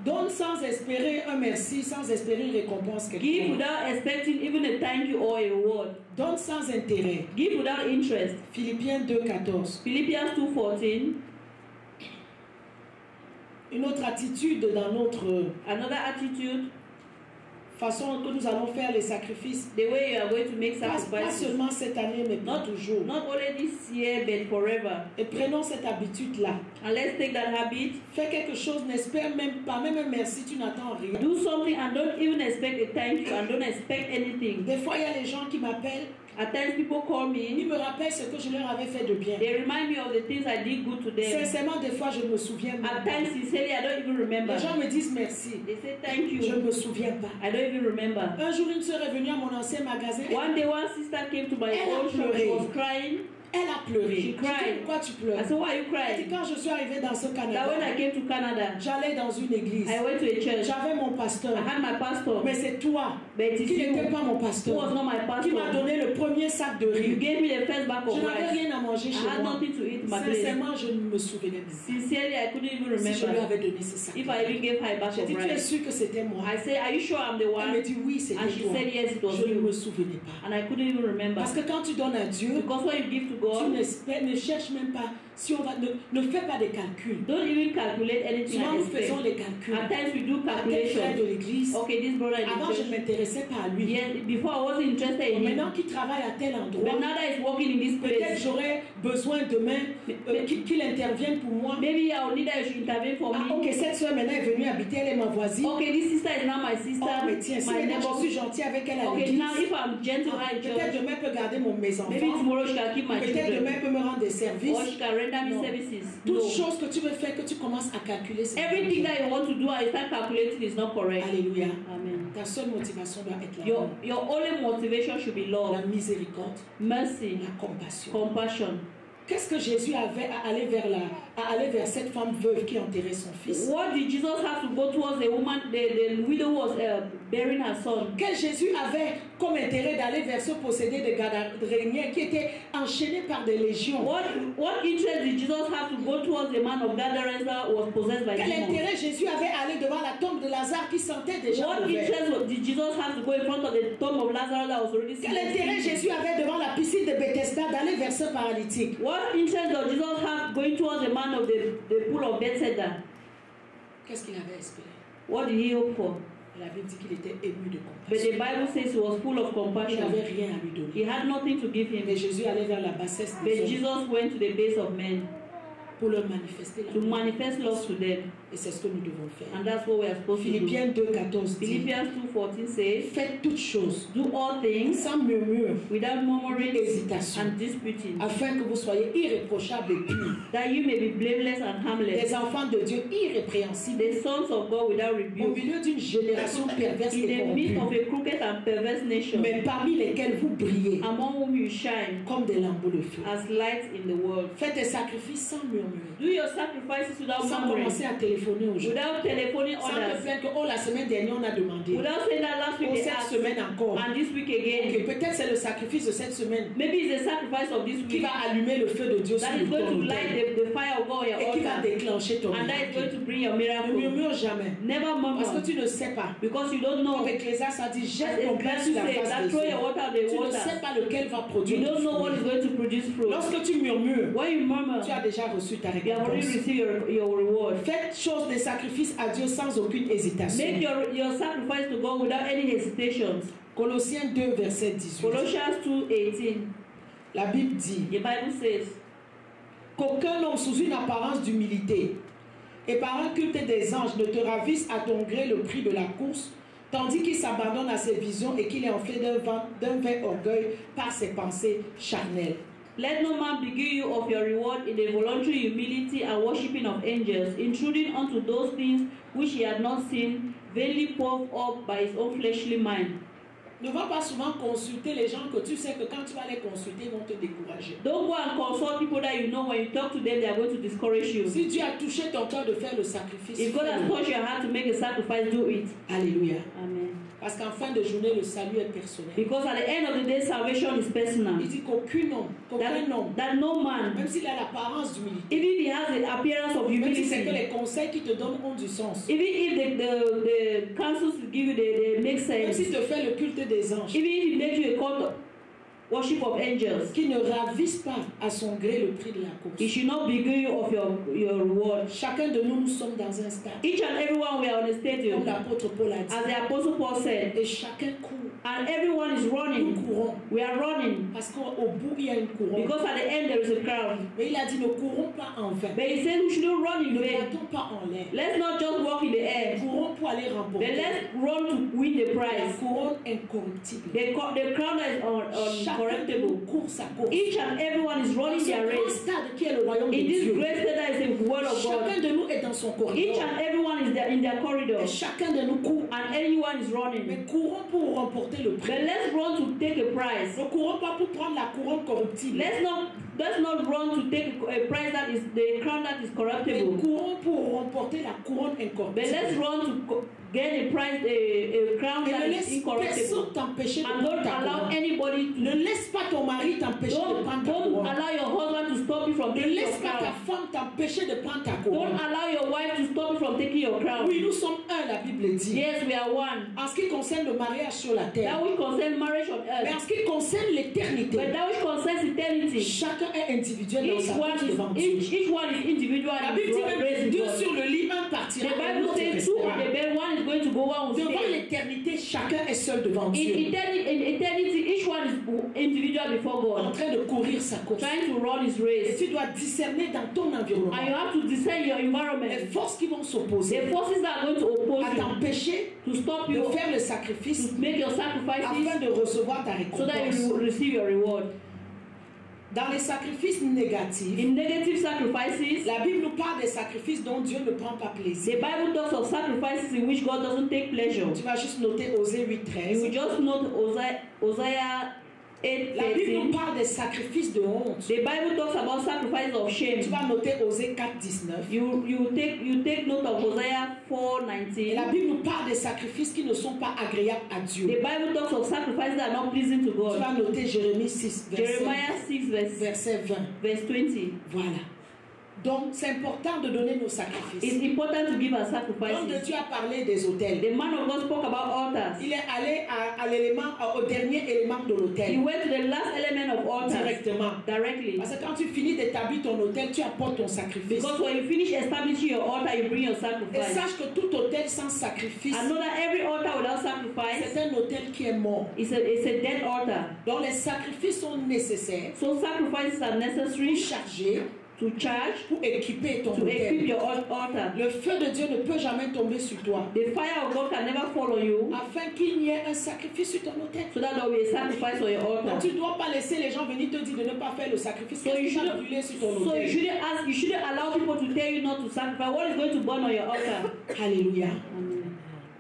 Speaker 1: Donne sans espérer un merci, sans espérer une récompense
Speaker 2: Give
Speaker 1: quelconque.
Speaker 2: without expecting even a thank you or a reward.
Speaker 1: Donne sans intérêt.
Speaker 2: Give without interest.
Speaker 1: Philippiens 2,14.
Speaker 2: Philippians 2:14.
Speaker 1: Une autre attitude dans notre
Speaker 2: Another attitude,
Speaker 1: façon que nous allons faire les sacrifices.
Speaker 2: the way you are going to make
Speaker 1: Pas
Speaker 2: sacrifices.
Speaker 1: seulement cette année, mais pour toujours.
Speaker 2: Not only this year but forever.
Speaker 1: Et prenons cette habitude-là.
Speaker 2: And let's take that habit.
Speaker 1: Fais quelque chose, n'espère même pas, même un merci, tu n'attends rien.
Speaker 2: Do something and don't even expect a thank you and don't expect anything.
Speaker 1: Des fois, il y a les gens qui m'appellent,
Speaker 2: At times people call
Speaker 1: ils
Speaker 2: me,
Speaker 1: me rappellent ce que je leur avais fait de bien.
Speaker 2: they remind me of the things I did good to them.
Speaker 1: Sincèrement, des fois, je ne me souviens même
Speaker 2: At
Speaker 1: pas.
Speaker 2: times sincerely I don't even remember.
Speaker 1: Les gens me disent merci.
Speaker 2: They say thank
Speaker 1: Je ne
Speaker 2: you.
Speaker 1: me souviens pas.
Speaker 2: I don't even remember.
Speaker 1: Un jour, une sœur est venue à mon ancien magasin.
Speaker 2: One day one sister came to my
Speaker 1: Elle a
Speaker 2: old shop,
Speaker 1: pleuré.
Speaker 2: she was crying.
Speaker 1: Elle a pleuré.
Speaker 2: She
Speaker 1: Je dis,
Speaker 2: cried.
Speaker 1: pourquoi tu pleures?
Speaker 2: I said, why are you
Speaker 1: Elle dit,
Speaker 2: crying?
Speaker 1: quand je suis arrivée dans ce
Speaker 2: That when
Speaker 1: Canada,
Speaker 2: I came to Canada,
Speaker 1: j'allais dans une église.
Speaker 2: I went to a church.
Speaker 1: J'avais mon
Speaker 2: I
Speaker 1: pasteur.
Speaker 2: had my pastor,
Speaker 1: Mais c'est toi
Speaker 2: but it is
Speaker 1: qui
Speaker 2: you
Speaker 1: n'étais pas mon
Speaker 2: who was
Speaker 1: pasteur
Speaker 2: not my
Speaker 1: qui m'a
Speaker 2: pastor.
Speaker 1: donné le premier sac de
Speaker 2: You
Speaker 1: riz.
Speaker 2: gave me the first bag
Speaker 1: Je
Speaker 2: of
Speaker 1: n'avais
Speaker 2: rice.
Speaker 1: rien à manger
Speaker 2: I
Speaker 1: chez
Speaker 2: had
Speaker 1: moi.
Speaker 2: nothing to eat in my place.
Speaker 1: Sincèrement, je ne me souvenais pas.
Speaker 2: Sincerely, I couldn't even
Speaker 1: Si je lui
Speaker 2: remember
Speaker 1: avais donné ce sac.
Speaker 2: if I even gave her a bag
Speaker 1: J'ai
Speaker 2: of
Speaker 1: dit, tu es
Speaker 2: rice.
Speaker 1: sûr que c'était moi?
Speaker 2: I said, are you sure I'm the
Speaker 1: Elle me
Speaker 2: one?
Speaker 1: dit, oui,
Speaker 2: And
Speaker 1: c'était
Speaker 2: she
Speaker 1: toi.
Speaker 2: said, yes, it was
Speaker 1: Je ne me
Speaker 2: you.
Speaker 1: souvenais pas.
Speaker 2: And I couldn't even remember.
Speaker 1: Parce que quand tu donnes à Dieu,
Speaker 2: Because when you give to
Speaker 1: tu
Speaker 2: God,
Speaker 1: ne cherches même pas si on va. Ne fais pas des calculs.
Speaker 2: don't even calculate anything
Speaker 1: Souvent,
Speaker 2: I
Speaker 1: nous faisons
Speaker 2: expect.
Speaker 1: les calculs.
Speaker 2: At times we do
Speaker 1: À tel frère de
Speaker 2: calculations.
Speaker 1: l'église.
Speaker 2: Okay, this brother in
Speaker 1: Avant,
Speaker 2: the
Speaker 1: je ne
Speaker 2: church.
Speaker 1: m'intéressais pas à lui.
Speaker 2: Yes, before I wasn't interested in him.
Speaker 1: Maintenant qu'il travaille à tel endroit,
Speaker 2: But now that he's working in this
Speaker 1: peut-être
Speaker 2: place,
Speaker 1: j'aurais besoin demain qu'il intervienne pour moi.
Speaker 2: maybe I will need that you should intervene for
Speaker 1: Ah,
Speaker 2: me.
Speaker 1: ok, cette soeur maintenant est venue habiter, elle est ma voisine.
Speaker 2: Okay, this sister is now my sister,
Speaker 1: Oh, mais tiens, si
Speaker 2: my
Speaker 1: maintenant je
Speaker 2: neighbor.
Speaker 1: suis gentille avec elle à
Speaker 2: Okay,
Speaker 1: l'église,
Speaker 2: now if I'm gentle
Speaker 1: ah,
Speaker 2: in
Speaker 1: peut-être
Speaker 2: church,
Speaker 1: demain elle peut garder mes enfants.
Speaker 2: maybe tomorrow she can keep my
Speaker 1: Peut-être demain
Speaker 2: children.
Speaker 1: elle peut me rendre des services.
Speaker 2: Or she can render me
Speaker 1: No.
Speaker 2: services.
Speaker 1: Toute
Speaker 2: No.
Speaker 1: chose que tu veux faire, que tu commences à calculer, c'est
Speaker 2: Everything that you want to do and you start calculating is not correct.
Speaker 1: Alléluia.
Speaker 2: Amen.
Speaker 1: Ta seule motivation doit être là.
Speaker 2: Your only motivation should be love,
Speaker 1: La miséricorde,
Speaker 2: mercy,
Speaker 1: la compassion.
Speaker 2: compassion.
Speaker 1: Qu'est-ce que Jésus avait à aller vers cette femme veuve qui enterrait son fils?
Speaker 2: What did Jesus have to go towards the woman, the widow was bearing her son?
Speaker 1: Quel Jésus avait comme intérêt d'aller vers ce possédé de Gadaréniens qui était enchaîné par des légions?
Speaker 2: What interest did Jesus have to go towards the man of Gadarenes that was possessed by
Speaker 1: Quel
Speaker 2: demons?
Speaker 1: intérêt Jésus avait à aller devant la tombe de Lazare qui sentait déjà
Speaker 2: What
Speaker 1: mauvais?
Speaker 2: interest did Jesus have to go in front of the tomb of Lazarus that was already
Speaker 1: Quel intérêt
Speaker 2: seen?
Speaker 1: Jésus avait devant la piscine de Bethesda d'aller vers ce paralytique?
Speaker 2: What interest does Jesus have going towards the man of the pool of Bethesda?
Speaker 1: Qu'est-ce qu'il avait espéré?
Speaker 2: What did he hope for?
Speaker 1: La Bible dit qu'il était ému de
Speaker 2: But the
Speaker 1: compassion.
Speaker 2: Bible says he was full of
Speaker 1: Il
Speaker 2: compassion.
Speaker 1: n'avait rien à lui donner.
Speaker 2: He had nothing to give
Speaker 1: Mais
Speaker 2: him.
Speaker 1: Jésus allait vers la bassesse
Speaker 2: But
Speaker 1: des hommes
Speaker 2: Jesus went to the base of men
Speaker 1: pour leur manifester
Speaker 2: to
Speaker 1: l'amour.
Speaker 2: manifest love to them.
Speaker 1: Et c'est ce que nous devons faire.
Speaker 2: And that's what we are supposed to do.
Speaker 1: Philippiens 2,14 dit:
Speaker 2: Philippians 2:14 says,
Speaker 1: faites toutes choses
Speaker 2: do all things
Speaker 1: sans murmure,
Speaker 2: without murmuring
Speaker 1: hésitation,
Speaker 2: and disputing,
Speaker 1: afin que vous soyez irréprochables et purs,
Speaker 2: that you may be blameless and harmless,
Speaker 1: des enfants de Dieu irrépréhensibles,
Speaker 2: the sons of God without
Speaker 1: au
Speaker 2: rebuke,
Speaker 1: milieu d'une génération perverse
Speaker 2: in
Speaker 1: et
Speaker 2: the midst of
Speaker 1: corrompue,
Speaker 2: a crooked and perverse nation,
Speaker 1: mais parmi lesquels vous brillez
Speaker 2: among whom you shine
Speaker 1: comme des lambeaux de feu.
Speaker 2: as lights in the world.
Speaker 1: Faites des sacrifices sans murmure. murmurer.
Speaker 2: Do your sacrifices without
Speaker 1: Sans
Speaker 2: murmuring.
Speaker 1: commencer à téléphoner aux gens.
Speaker 2: Without telephoning
Speaker 1: Sans te
Speaker 2: others.
Speaker 1: plaindre que, oh, la semaine dernière, on a demandé.
Speaker 2: Without saying that last week
Speaker 1: Oh,
Speaker 2: they
Speaker 1: cette
Speaker 2: asked.
Speaker 1: semaine encore.
Speaker 2: And this week again.
Speaker 1: Ok, peut-être c'est le sacrifice de cette semaine
Speaker 2: Maybe it's the sacrifice of this
Speaker 1: qui
Speaker 2: week
Speaker 1: va allumer le feu de Dieu sur
Speaker 2: that is going to
Speaker 1: ton
Speaker 2: light
Speaker 1: autel
Speaker 2: the fire of God on your
Speaker 1: et qui va
Speaker 2: altar.
Speaker 1: déclencher ton
Speaker 2: And that is going
Speaker 1: miracle.
Speaker 2: to bring your
Speaker 1: Ne
Speaker 2: miracle.
Speaker 1: murmure jamais.
Speaker 2: Never
Speaker 1: Parce que
Speaker 2: murmur.
Speaker 1: tu ne sais pas.
Speaker 2: Because you don't know.
Speaker 1: Comme Ecclésiaste a dit,
Speaker 2: As
Speaker 1: jette ton grain sur la
Speaker 2: Ecclesiastes says,
Speaker 1: face
Speaker 2: that
Speaker 1: des
Speaker 2: throw your
Speaker 1: eaux.
Speaker 2: water on the
Speaker 1: Tu ne sais
Speaker 2: water.
Speaker 1: pas lequel va produire
Speaker 2: You
Speaker 1: du
Speaker 2: don't know what is
Speaker 1: fruit.
Speaker 2: going to produce fruit.
Speaker 1: Lorsque tu murmures,
Speaker 2: When you murmur,
Speaker 1: tu as déjà reçu ta
Speaker 2: you have already
Speaker 1: récompense.
Speaker 2: received your reward.
Speaker 1: Faites chose des sacrifices à Dieu sans aucune hésitation.
Speaker 2: Make your sacrifice to God without any hesitations.
Speaker 1: Colossiens 2, verset 18.
Speaker 2: Colossians 2:18.
Speaker 1: La Bible dit
Speaker 2: The Bible says,
Speaker 1: qu'aucun homme sous une apparence d'humilité et par un culte des anges ne te ravisse à ton gré le prix de la course, tandis qu'il s'abandonne à ses visions et qu'il est enflé d'un vain orgueil par ses pensées charnelles.
Speaker 2: let no man beguile you of your reward in a voluntary humility and worshipping of angels, intruding unto those things which he had not seen, vainly puffed up by his own fleshly mind.
Speaker 1: Ne va pas souvent consulter les gens que tu sais que quand tu vas les consulter, ils vont te décourager.
Speaker 2: Don't go and consult people that you know when you talk to them, they are going to discourage you.
Speaker 1: Si Dieu a touché ton cœur de faire le sacrifice,
Speaker 2: If God has
Speaker 1: fais-le.
Speaker 2: touched your heart to make a sacrifice, do it.
Speaker 1: Alléluia.
Speaker 2: Amen.
Speaker 1: Parce qu'en fin de journée, le salut est personnel.
Speaker 2: Because at the end of the day, salvation is personal.
Speaker 1: Il dit qu'aucun homme,
Speaker 2: That no man,
Speaker 1: même s'il a l'apparence d'humilité,
Speaker 2: even if he has the appearance of
Speaker 1: même si c'est que
Speaker 2: humility,
Speaker 1: les conseils qu'il te donne ont du sens,
Speaker 2: even if the counsels to give you they make
Speaker 1: même
Speaker 2: sense,
Speaker 1: s'il te fait le culte des anges,
Speaker 2: even if he makes you a cult of worship of angels,
Speaker 1: qui ne ravisse pas à son gré le prix de la
Speaker 2: he
Speaker 1: course.
Speaker 2: should not beguile you of your reward.
Speaker 1: Chacun de nous, nous sommes dans un stade,
Speaker 2: Each and everyone we are on a
Speaker 1: comme
Speaker 2: stadium,
Speaker 1: l'apôtre Paul a
Speaker 2: as
Speaker 1: dit,
Speaker 2: the apostle Paul said,
Speaker 1: et chacun court.
Speaker 2: and everyone is
Speaker 1: Nous
Speaker 2: running.
Speaker 1: courons,
Speaker 2: We are running
Speaker 1: parce qu'au bout, il y a une couronne.
Speaker 2: because at the end there is a crown.
Speaker 1: Mais il a dit, ne courons pas en vain.
Speaker 2: But he said we shouldn't run in
Speaker 1: Ne
Speaker 2: vain.
Speaker 1: battons pas en l'air.
Speaker 2: Let's not just walk in the air,
Speaker 1: Courons pour aller
Speaker 2: but
Speaker 1: remporter
Speaker 2: let's run to win the
Speaker 1: la
Speaker 2: prize.
Speaker 1: couronne incorruptible.
Speaker 2: The crown that is
Speaker 1: Chacun de nous
Speaker 2: uncorruptible.
Speaker 1: court sa course.
Speaker 2: Each and everyone is
Speaker 1: Dans
Speaker 2: running
Speaker 1: ce
Speaker 2: their
Speaker 1: grand
Speaker 2: race.
Speaker 1: stade qui est le royaume de
Speaker 2: In this
Speaker 1: Dieu,
Speaker 2: great state that is the word of God.
Speaker 1: chacun de nous est dans son
Speaker 2: Each
Speaker 1: corridor.
Speaker 2: and everyone is there in their corridor.
Speaker 1: Et chacun de nous court.
Speaker 2: And anyone is
Speaker 1: Mais
Speaker 2: running.
Speaker 1: courons pour remporter le
Speaker 2: But
Speaker 1: prix.
Speaker 2: let's run to take a prize.
Speaker 1: Ne courons pas pour prendre la couronne corruptible.
Speaker 2: Let's not run to take a prize that is the crown that is
Speaker 1: Mais
Speaker 2: corruptible.
Speaker 1: courons pour remporter la couronne
Speaker 2: But let's
Speaker 1: incorruptible.
Speaker 2: run to get a prize, a crown
Speaker 1: Et
Speaker 2: that
Speaker 1: ne
Speaker 2: is
Speaker 1: laisse
Speaker 2: incorruptible.
Speaker 1: personne t'empêcher de
Speaker 2: And
Speaker 1: prendre
Speaker 2: don't
Speaker 1: ta
Speaker 2: allow
Speaker 1: couronne.
Speaker 2: anybody to
Speaker 1: Ne laisse pas ton mari t'empêcher de prendre ta
Speaker 2: don't
Speaker 1: couronne.
Speaker 2: allow your husband to stop you from
Speaker 1: Ne
Speaker 2: taking your
Speaker 1: laisse pas ta
Speaker 2: crown.
Speaker 1: femme t'empêcher de prendre ta
Speaker 2: Don't
Speaker 1: couronne.
Speaker 2: allow your wife to stop you from taking your crown.
Speaker 1: Oui, nous sommes un, la Bible dit.
Speaker 2: Yes, we are one.
Speaker 1: En ce qui concerne le mariage sur la terre.
Speaker 2: That which concerns marriage on
Speaker 1: Mais en
Speaker 2: earth.
Speaker 1: ce qui concerne l'éternité,
Speaker 2: But that which concerns eternity.
Speaker 1: chacun est individuel dans
Speaker 2: Each
Speaker 1: sa
Speaker 2: one
Speaker 1: vie devant Dieu.
Speaker 2: each one is individual
Speaker 1: La
Speaker 2: and
Speaker 1: Bible dit
Speaker 2: raised
Speaker 1: même
Speaker 2: with
Speaker 1: Dieu
Speaker 2: God.
Speaker 1: sur le lit, un
Speaker 2: The
Speaker 1: partira et
Speaker 2: Bible
Speaker 1: l'autre
Speaker 2: says two
Speaker 1: restera.
Speaker 2: on the bed, one is going to go, one will
Speaker 1: Devant
Speaker 2: stay.
Speaker 1: l'éternité, chacun est seul devant
Speaker 2: In
Speaker 1: Dieu,
Speaker 2: eternity, each one is individual before
Speaker 1: en
Speaker 2: God,
Speaker 1: train de courir sa course.
Speaker 2: trying to run his
Speaker 1: Et
Speaker 2: race.
Speaker 1: tu dois discerner dans ton environnement
Speaker 2: And you have to discern your
Speaker 1: les
Speaker 2: environment.
Speaker 1: forces qui vont s'opposer
Speaker 2: The forces that are going to oppose
Speaker 1: à
Speaker 2: you,
Speaker 1: t'empêcher
Speaker 2: to stop
Speaker 1: de
Speaker 2: you,
Speaker 1: faire le sacrifice
Speaker 2: to make your
Speaker 1: afin
Speaker 2: sacrifices,
Speaker 1: de recevoir ta
Speaker 2: so that
Speaker 1: récompense.
Speaker 2: you will receive your reward.
Speaker 1: Dans les sacrifices négatifs,
Speaker 2: In negative sacrifices,
Speaker 1: la Bible nous parle des sacrifices dont Dieu ne prend pas
Speaker 2: the
Speaker 1: plaisir.
Speaker 2: Bible talks of sacrifices in which God doesn't take pleasure.
Speaker 1: Tu vas juste noter Osée
Speaker 2: You
Speaker 1: 8:13.
Speaker 2: will just note Hosea
Speaker 1: La Bible nous
Speaker 2: 8:13.
Speaker 1: parle des sacrifices de honte.
Speaker 2: The Bible talks about sacrifice of
Speaker 1: Tu
Speaker 2: shame.
Speaker 1: vas noter Osée 4:19.
Speaker 2: You take note of Hosea
Speaker 1: Et la
Speaker 2: 4:19.
Speaker 1: Bible nous parle des sacrifices qui ne sont pas agréables à Dieu.
Speaker 2: The Bible talks of sacrifices that are not pleasing to
Speaker 1: Tu
Speaker 2: God.
Speaker 1: vas noter Jérémie 6,
Speaker 2: Jeremiah 6
Speaker 1: verset 20.
Speaker 2: verse 20.
Speaker 1: Voilà. Donc, c'est important de donner nos
Speaker 2: It's
Speaker 1: sacrifices.
Speaker 2: important to give our
Speaker 1: L'homme de
Speaker 2: sacrifices.
Speaker 1: Dieu a parlé des autels.
Speaker 2: The man of God spoke about altars.
Speaker 1: Il est allé à l'élément, au dernier élément de
Speaker 2: He
Speaker 1: l'autel.
Speaker 2: went to the last element of altars
Speaker 1: Directement.
Speaker 2: directly.
Speaker 1: Parce que quand tu finis d'établir ton autel, tu apportes ton sacrifice.
Speaker 2: Because when you finish establishing your altar, you bring your
Speaker 1: Et
Speaker 2: sacrifice.
Speaker 1: sache que tout autel sans sacrifice,
Speaker 2: I know that every altar without sacrifice
Speaker 1: c'est un autel qui est mort.
Speaker 2: is a dead altar.
Speaker 1: Donc les sacrifices sont nécessaires
Speaker 2: So sacrifices are
Speaker 1: pour
Speaker 2: necessary
Speaker 1: charger,
Speaker 2: to charge,
Speaker 1: pour équiper ton
Speaker 2: to equip
Speaker 1: autel.
Speaker 2: your altar.
Speaker 1: Le feu de Dieu ne peut jamais tomber sur toi,
Speaker 2: The fire of God can never fall on you,
Speaker 1: afin qu'il y ait un sacrifice sur ton autel.
Speaker 2: so that there will be a sacrifice on your
Speaker 1: Donc
Speaker 2: altar.
Speaker 1: tu ne dois pas laisser les gens venir te dire de ne pas faire le sacrifice.
Speaker 2: So you
Speaker 1: Qu'est-ce qui va
Speaker 2: shouldn't,
Speaker 1: brûler sur ton
Speaker 2: so
Speaker 1: autel?
Speaker 2: you shouldn't allow people to tell you not to sacrifice. What is going to burn on your altar?
Speaker 1: Alléluia.
Speaker 2: Amen.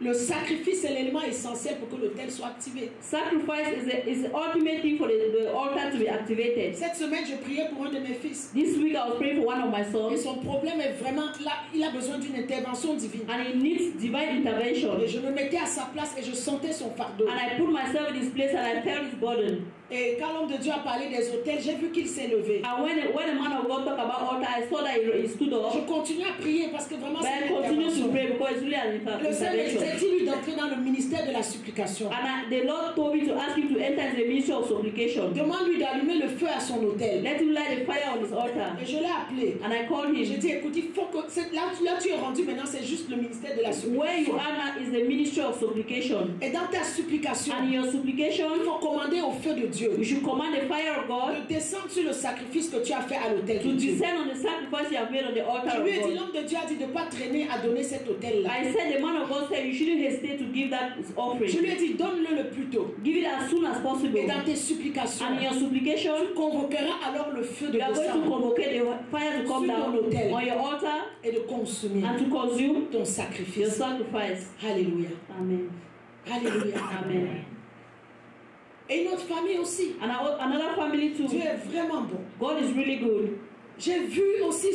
Speaker 1: Le sacrifice est l'élément essentiel pour que l'autel soit activé.
Speaker 2: Sacrifice is the ultimate thing for the altar to be activated.
Speaker 1: Cette semaine, je priais pour un de mes fils.
Speaker 2: This week I was praying for one of my
Speaker 1: Et
Speaker 2: sons,
Speaker 1: son problème est vraiment là, il a besoin d'une intervention divine.
Speaker 2: and he needs divine intervention.
Speaker 1: Et je me mettais à sa place et je sentais son fardeau.
Speaker 2: And I put myself in his place and I felt his burden.
Speaker 1: Et quand l'homme de Dieu a parlé des autels, j'ai vu qu'il s'est levé.
Speaker 2: And when the man of God talked about altar, I saw that he stood
Speaker 1: Je
Speaker 2: up.
Speaker 1: continue à prier parce que vraiment
Speaker 2: But
Speaker 1: c'est
Speaker 2: I
Speaker 1: une
Speaker 2: continue to
Speaker 1: intervention.
Speaker 2: pray because it's really an
Speaker 1: Le Seigneur
Speaker 2: intervention.
Speaker 1: dit-il d'entrer dans le ministère de la supplication.
Speaker 2: And the Lord told me to ask him to enter into the ministry of supplication.
Speaker 1: Demande-lui d'allumer le feu à son autel.
Speaker 2: Let him light the fire on his altar.
Speaker 1: Et je l'ai appelé.
Speaker 2: And I called
Speaker 1: J'ai
Speaker 2: him.
Speaker 1: dit, écoute, il faut que... Là tu es rendu maintenant, c'est juste le ministère de la
Speaker 2: Where you
Speaker 1: supplication.
Speaker 2: are now is the ministry of supplication.
Speaker 1: Et dans ta supplication,
Speaker 2: And in your
Speaker 1: il
Speaker 2: supplication,
Speaker 1: faut commander au feu de Dieu
Speaker 2: you should command the fire of God
Speaker 1: de descendre sur le sacrifice que tu as fait à l'autel
Speaker 2: to
Speaker 1: de Dieu.
Speaker 2: descend on the sacrifice you have made on the altar
Speaker 1: Je
Speaker 2: of
Speaker 1: lui ai dit,
Speaker 2: God.
Speaker 1: l'homme de Dieu a dit de ne pas traîner à donner cet autel-là.
Speaker 2: I said, the man of God said, you shouldn't hesitate to give that
Speaker 1: Je
Speaker 2: offering.
Speaker 1: lui ai dit, donne-le le plus tôt.
Speaker 2: Give it as soon as possible.
Speaker 1: Et dans tes supplications,
Speaker 2: And in your supplication,
Speaker 1: tu convoqueras alors le feu de
Speaker 2: you are going to
Speaker 1: descendre
Speaker 2: convoke the fire to come
Speaker 1: Sur
Speaker 2: down
Speaker 1: ton autel.
Speaker 2: on your altar
Speaker 1: et de consommer
Speaker 2: and to consume
Speaker 1: ton
Speaker 2: your
Speaker 1: sacrifice.
Speaker 2: sacrifice.
Speaker 1: Alléluia.
Speaker 2: Amen.
Speaker 1: Alléluia.
Speaker 2: Amen.
Speaker 1: Et notre famille aussi.
Speaker 2: And another family
Speaker 1: Dieu
Speaker 2: too.
Speaker 1: est vraiment bon.
Speaker 2: God is really good.
Speaker 1: J'ai vu aussi